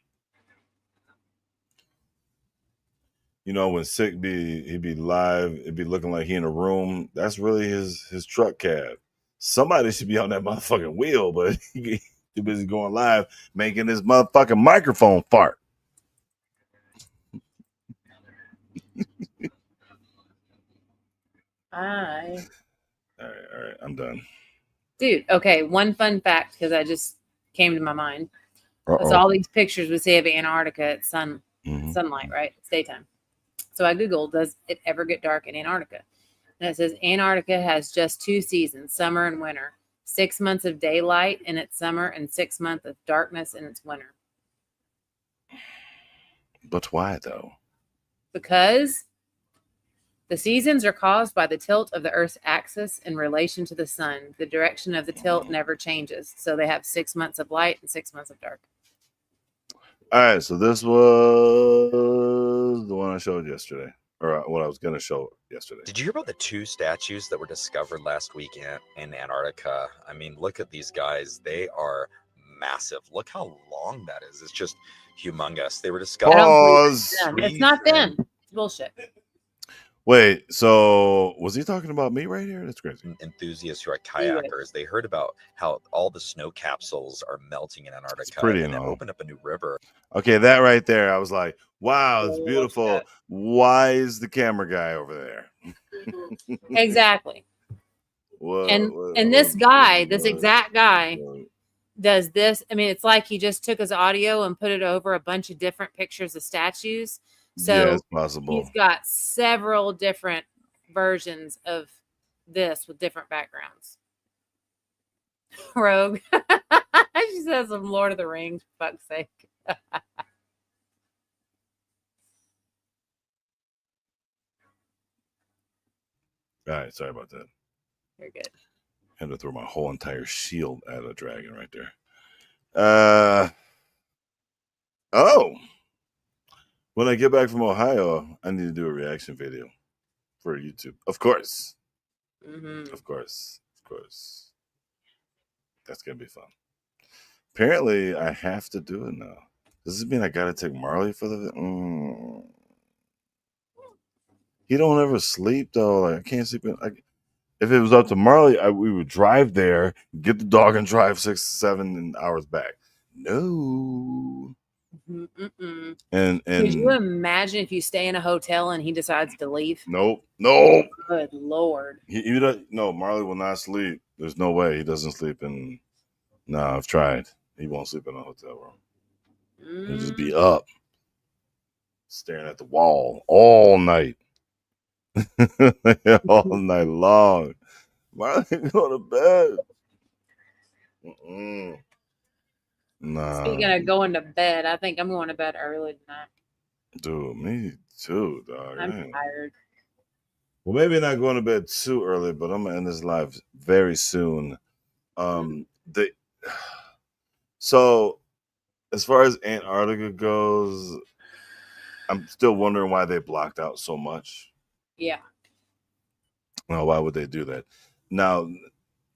[SPEAKER 1] You know, when Sick he'd be live, it'd be looking like he in a room. That's really his truck cab. Somebody should be on that motherfucking wheel, but he too busy going live making his motherfucking microphone fart. All right, I'm done.
[SPEAKER 10] Dude, okay, one fun fact, because I just came to my mind.
[SPEAKER 1] Uh-oh.
[SPEAKER 10] So all these pictures we see of Antarctica at sunlight, right? It's daytime. So I Googled, does it ever get dark in Antarctica? And it says Antarctica has just 2 seasons, summer and winter. 6 months of daylight in its summer and 6 months of darkness in its winter.
[SPEAKER 1] But why, though?
[SPEAKER 10] Because the seasons are caused by the tilt of the Earth's axis in relation to the sun. The direction of the tilt never changes. So they have 6 months of light and 6 months of dark.
[SPEAKER 1] All right, so this was the one I showed yesterday, or what I was going to show yesterday.
[SPEAKER 18] Did you hear about the 2 statues that were discovered last week in Antarctica? I mean, look at these guys. They are massive. Look how long that is. It's just humongous. They were discovered.
[SPEAKER 1] Pause.
[SPEAKER 10] It's not thin. It's bullshit.
[SPEAKER 1] Wait, so was he talking about me right here? That's crazy.
[SPEAKER 18] Enthusiasts who are
[SPEAKER 10] He was.
[SPEAKER 18] kayakers, they heard about how all the snow capsules are melting in Antarctica,
[SPEAKER 1] pretty
[SPEAKER 18] and
[SPEAKER 1] and
[SPEAKER 18] it
[SPEAKER 1] all.
[SPEAKER 18] opened up a new river.
[SPEAKER 1] Okay, that right there. I was like, wow, it's
[SPEAKER 10] Watch
[SPEAKER 1] beautiful.
[SPEAKER 10] that.
[SPEAKER 1] Why is the camera guy over there?
[SPEAKER 10] Exactly.
[SPEAKER 1] What,
[SPEAKER 10] And this guy, this
[SPEAKER 1] what-
[SPEAKER 10] exact guy,
[SPEAKER 1] what-
[SPEAKER 10] does this. I mean, it's like he just took his audio and put it over a bunch of different pictures of statues. So
[SPEAKER 1] yeah, it's possible.
[SPEAKER 10] he's got several different versions of this with different backgrounds. Rogue. She says some Lord of the Rings, for fuck's sake.
[SPEAKER 1] All right, sorry about that.
[SPEAKER 10] You're good.
[SPEAKER 1] Had to throw my whole entire shield at a dragon right there. Oh, when I get back from Ohio, I need to do a reaction video for YouTube. Of course.
[SPEAKER 10] Mm-hmm.
[SPEAKER 1] Of course. Of course. That's going to be fun. Apparently, I have to do it now. Does this mean I got to take Marley for the... He don't ever sleep, though. Like, I can't sleep. If it was up to Marley, we would drive there, get the dog, and drive 6 to 7 hours back. No.
[SPEAKER 10] Mm-mm.
[SPEAKER 1] And
[SPEAKER 10] Could you imagine if you stay in a hotel and he decides to leave?
[SPEAKER 1] Nope. Nope.
[SPEAKER 10] Good Lord.
[SPEAKER 1] He no, Marley will not sleep. There's no way he doesn't sleep in. No, I've tried. He won't sleep in a hotel room. He'll just be up, staring at the wall all night. All night long. Marley, go to bed. Nah.
[SPEAKER 10] Speaking of going to bed, I think I'm going to bed early tonight.
[SPEAKER 1] Dude, me too, dog.
[SPEAKER 10] I'm tired.
[SPEAKER 1] Well, maybe not going to bed too early, but I'm gonna end this live very soon. So as far as Antarctica goes, I'm still wondering why they blocked out so much.
[SPEAKER 10] Yeah.
[SPEAKER 1] Well, why would they do that? Now,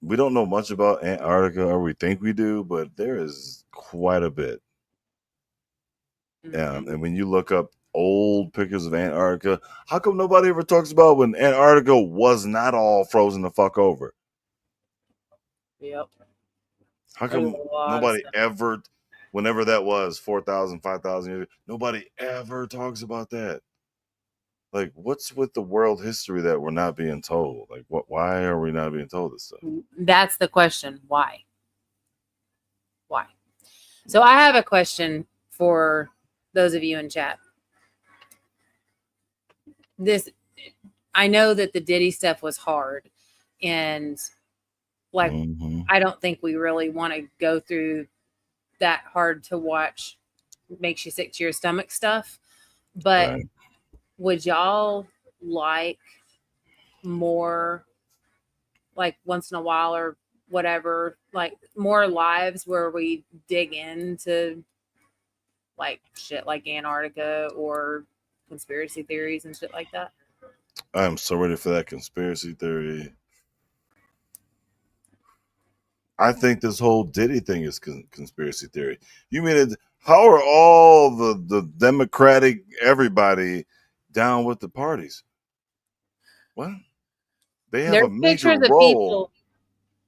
[SPEAKER 1] we don't know much about Antarctica, or we think we do, but there is quite a bit. And when you look up old pictures of Antarctica, how come nobody ever talks about when Antarctica was not all frozen the fuck over?
[SPEAKER 10] Yep.
[SPEAKER 1] How come nobody ever, whenever that was 4,000, 5,000 years, nobody ever talks about that? Like, what's with the world history that we're not being told? Like, why are we not being told this stuff?
[SPEAKER 10] That's the question. Why? Why? So I have a question for those of you in chat. I know that the Diddy stuff was hard, and like, I don't think we really want to go through that hard to watch, makes you sick to your stomach stuff. But
[SPEAKER 1] Right.
[SPEAKER 10] Would y'all like more, like once in a while or whatever, like more lives where we dig into like shit like Antarctica or conspiracy theories and shit like that?
[SPEAKER 1] I'm so ready for that conspiracy theory. I think this whole Diddy thing is conspiracy theory. You mean how are all the Democratic everybody down with the parties? What? They have a major
[SPEAKER 10] pictures of
[SPEAKER 1] role.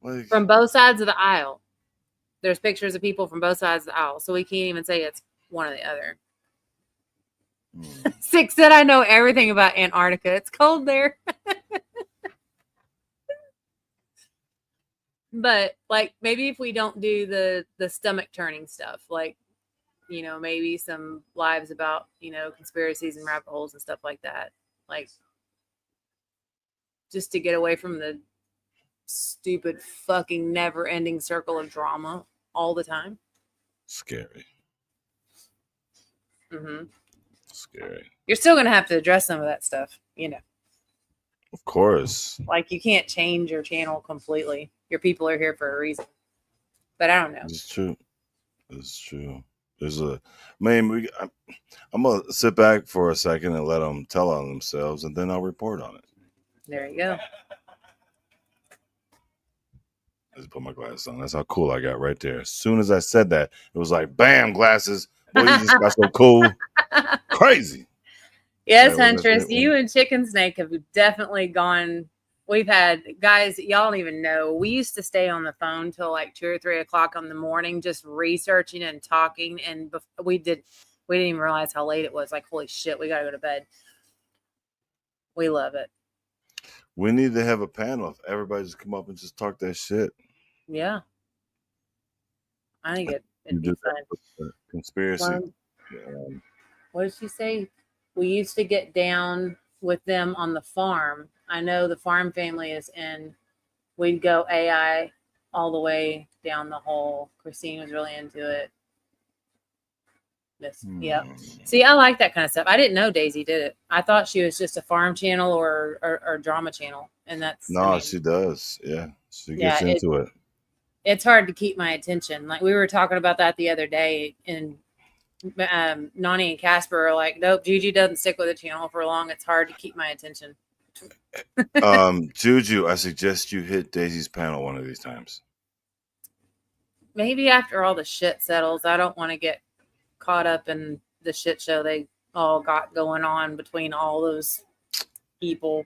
[SPEAKER 10] people from both sides of the aisle. There's pictures of people from both sides of the aisle, so we can't even say it's one or the other. Six said, I know everything about Antarctica. It's cold there. But like, maybe if we don't do the stomach turning stuff, like, you know, maybe some lives about, you know, conspiracies and rabbit holes and stuff like that, like just to get away from the stupid fucking never ending circle of drama all the time.
[SPEAKER 1] Scary. Scary.
[SPEAKER 10] You're still gonna have to address some of that stuff, you know.
[SPEAKER 1] Of course.
[SPEAKER 10] Like, you can't change your channel completely. Your people are here for a reason. But I don't know.
[SPEAKER 1] It's true. It's true. I'm gonna sit back for a second and let them tell on themselves, and then I'll report on it.
[SPEAKER 10] There you go.
[SPEAKER 1] I just put my glasses on. That's how cool I got right there. As soon as I said that, it was like, bam, glasses. Boy, you just got so cool. Crazy.
[SPEAKER 10] Yes,
[SPEAKER 1] Yeah,
[SPEAKER 10] Huntress, you and Chicken Snake have definitely gone. We've had guys, y'all don't even know. We used to stay on the phone till like 2 or 3 o'clock in the morning, just researching and talking. And we didn't even realize how late it was. Like, holy shit, we gotta go to bed. We love it.
[SPEAKER 1] We need to have a panel. If everybody just come up and just talk that shit.
[SPEAKER 10] Yeah, I think it'd be
[SPEAKER 1] Do
[SPEAKER 10] fun.
[SPEAKER 1] that with the conspiracy.
[SPEAKER 10] What did she say? We used to get down with them on the farm. I know the farm family is in. We'd go AI all the way down the hole. Christine was really into it. Yep. See, I like that kind of stuff. I didn't know Daisy did it. I thought she was just a farm channel or drama channel, and that's
[SPEAKER 1] No, she does. Yeah, she
[SPEAKER 10] yeah,
[SPEAKER 1] gets into it.
[SPEAKER 10] It's hard to keep my attention. Like we were talking about that the other day, and Nani and Casper are like, nope, Juju doesn't stick with the channel for long. It's hard to keep my attention.
[SPEAKER 1] Juju, I suggest you hit Daisy's panel one of these times.
[SPEAKER 10] Maybe after all the shit settles, I don't want to get caught up in the shit show they all got going on between all those people.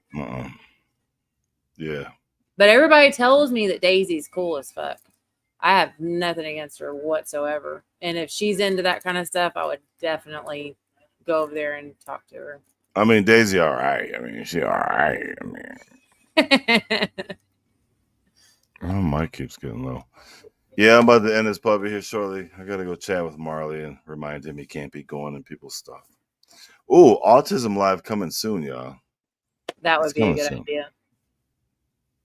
[SPEAKER 1] Yeah.
[SPEAKER 10] But everybody tells me that Daisy's cool as fuck. I have nothing against her whatsoever. And if she's into that kind of stuff, I would definitely go over there and talk to her.
[SPEAKER 1] I mean, Daisy, all right. I mean, she all right. I mean, oh, my keeps getting low. Yeah, I'm about to end this puppy here shortly. I gotta go chat with Marley and remind him he can't be going in people's stuff. Ooh, Autism Live coming soon, y'all.
[SPEAKER 10] That would be a good idea.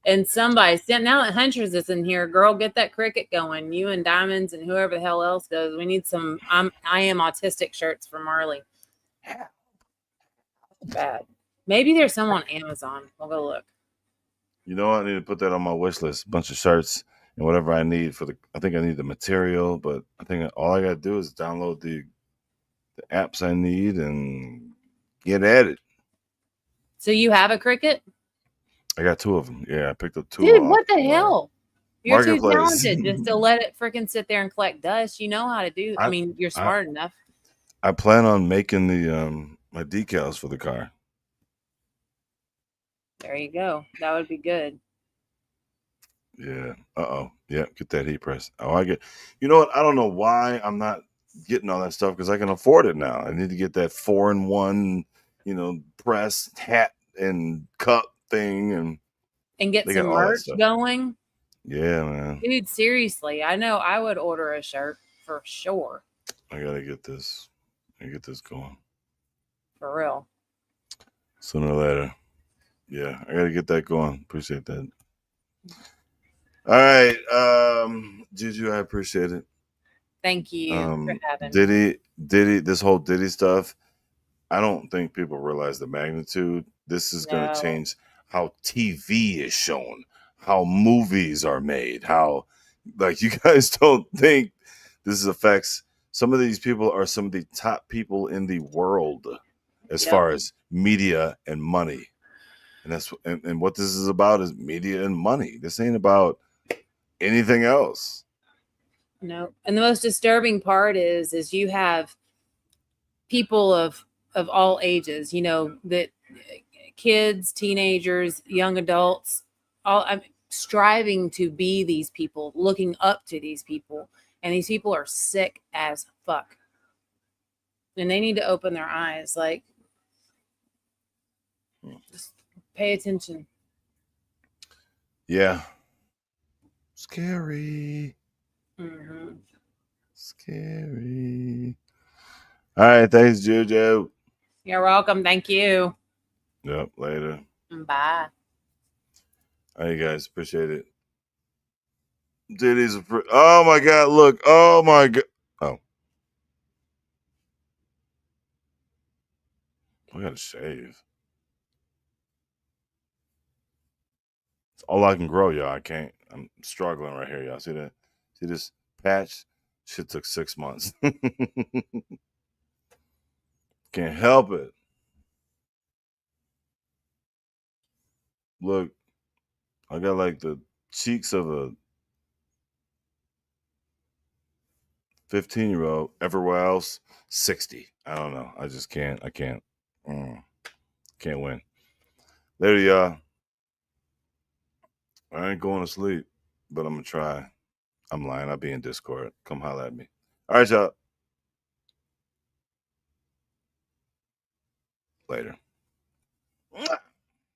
[SPEAKER 10] And somebody, now that Huntress is in here, girl, get that cricket going. You and Diamonds and whoever the hell else goes. We need some I am autistic shirts for Marley. Bad. Maybe there's some on Amazon. I'll go look.
[SPEAKER 1] You know what? I need to put that on my wish list. A bunch of shirts and whatever I need for I think I need the material, but I think all I gotta do is download the apps I need and get at it.
[SPEAKER 10] So you have a cricket?
[SPEAKER 1] I got 2 of them. Yeah, I picked up 2.
[SPEAKER 10] Dude, what the hell? You're too
[SPEAKER 1] Marketplace.
[SPEAKER 10] talented just to let it freaking sit there and collect dust. You know how to do. I mean, you're smart enough.
[SPEAKER 1] I plan on making the my decals for the car.
[SPEAKER 10] There you go. That would be good.
[SPEAKER 1] Yeah. Yeah, get that heat press. Oh, I get. You know what? I don't know why I'm not getting all that stuff because I can afford it now. I need to get that 4-in-1, press, hat, and cup thing,
[SPEAKER 10] and get
[SPEAKER 1] they
[SPEAKER 10] some
[SPEAKER 1] got all that
[SPEAKER 10] merch
[SPEAKER 1] stuff.
[SPEAKER 10] going.
[SPEAKER 1] Yeah, man.
[SPEAKER 10] Dude, seriously, I know I would order a shirt for sure.
[SPEAKER 1] I gotta get this. Get this going.
[SPEAKER 10] For real.
[SPEAKER 1] Sooner or later. Yeah, I gotta get that going. Appreciate that. All right, Juju, I appreciate it.
[SPEAKER 10] Thank you for having
[SPEAKER 1] me. Diddy, this whole Diddy stuff, I don't think people realize the magnitude. This is going to change how TV is shown, how movies are made, how, like, you guys don't think this affects. Some of these people are some of the top people in the world as far as media and money. And that's and what this is about is media and money. This ain't about anything else.
[SPEAKER 10] No. And the most disturbing part is you have people of all ages, that kids, teenagers, young adults, all striving to be these people, looking up to these people. And these people are sick as fuck. And they need to open their eyes. Like, just pay attention.
[SPEAKER 1] Yeah. Scary.
[SPEAKER 10] Mm-hmm.
[SPEAKER 1] Scary. All right. Thanks, Juju.
[SPEAKER 10] You're welcome. Thank you.
[SPEAKER 1] Yep. Later.
[SPEAKER 10] Bye.
[SPEAKER 1] All right, guys. Appreciate it. Diddy's oh my God. Look. Oh my God. Oh. I gotta shave. It's all I can grow, y'all. I can't. I'm struggling right here, y'all. See that? See this patch? Shit took 6 months. Can't help it. Look, I got like the cheeks of a 15-year-old. Everywhere else, 60. I don't know. I just can't. I can't. Can't win. Later, y'all. I ain't going to sleep, but I'm going to try. I'm lying. I'll be in Discord. Come holler at me. All right, y'all. Later.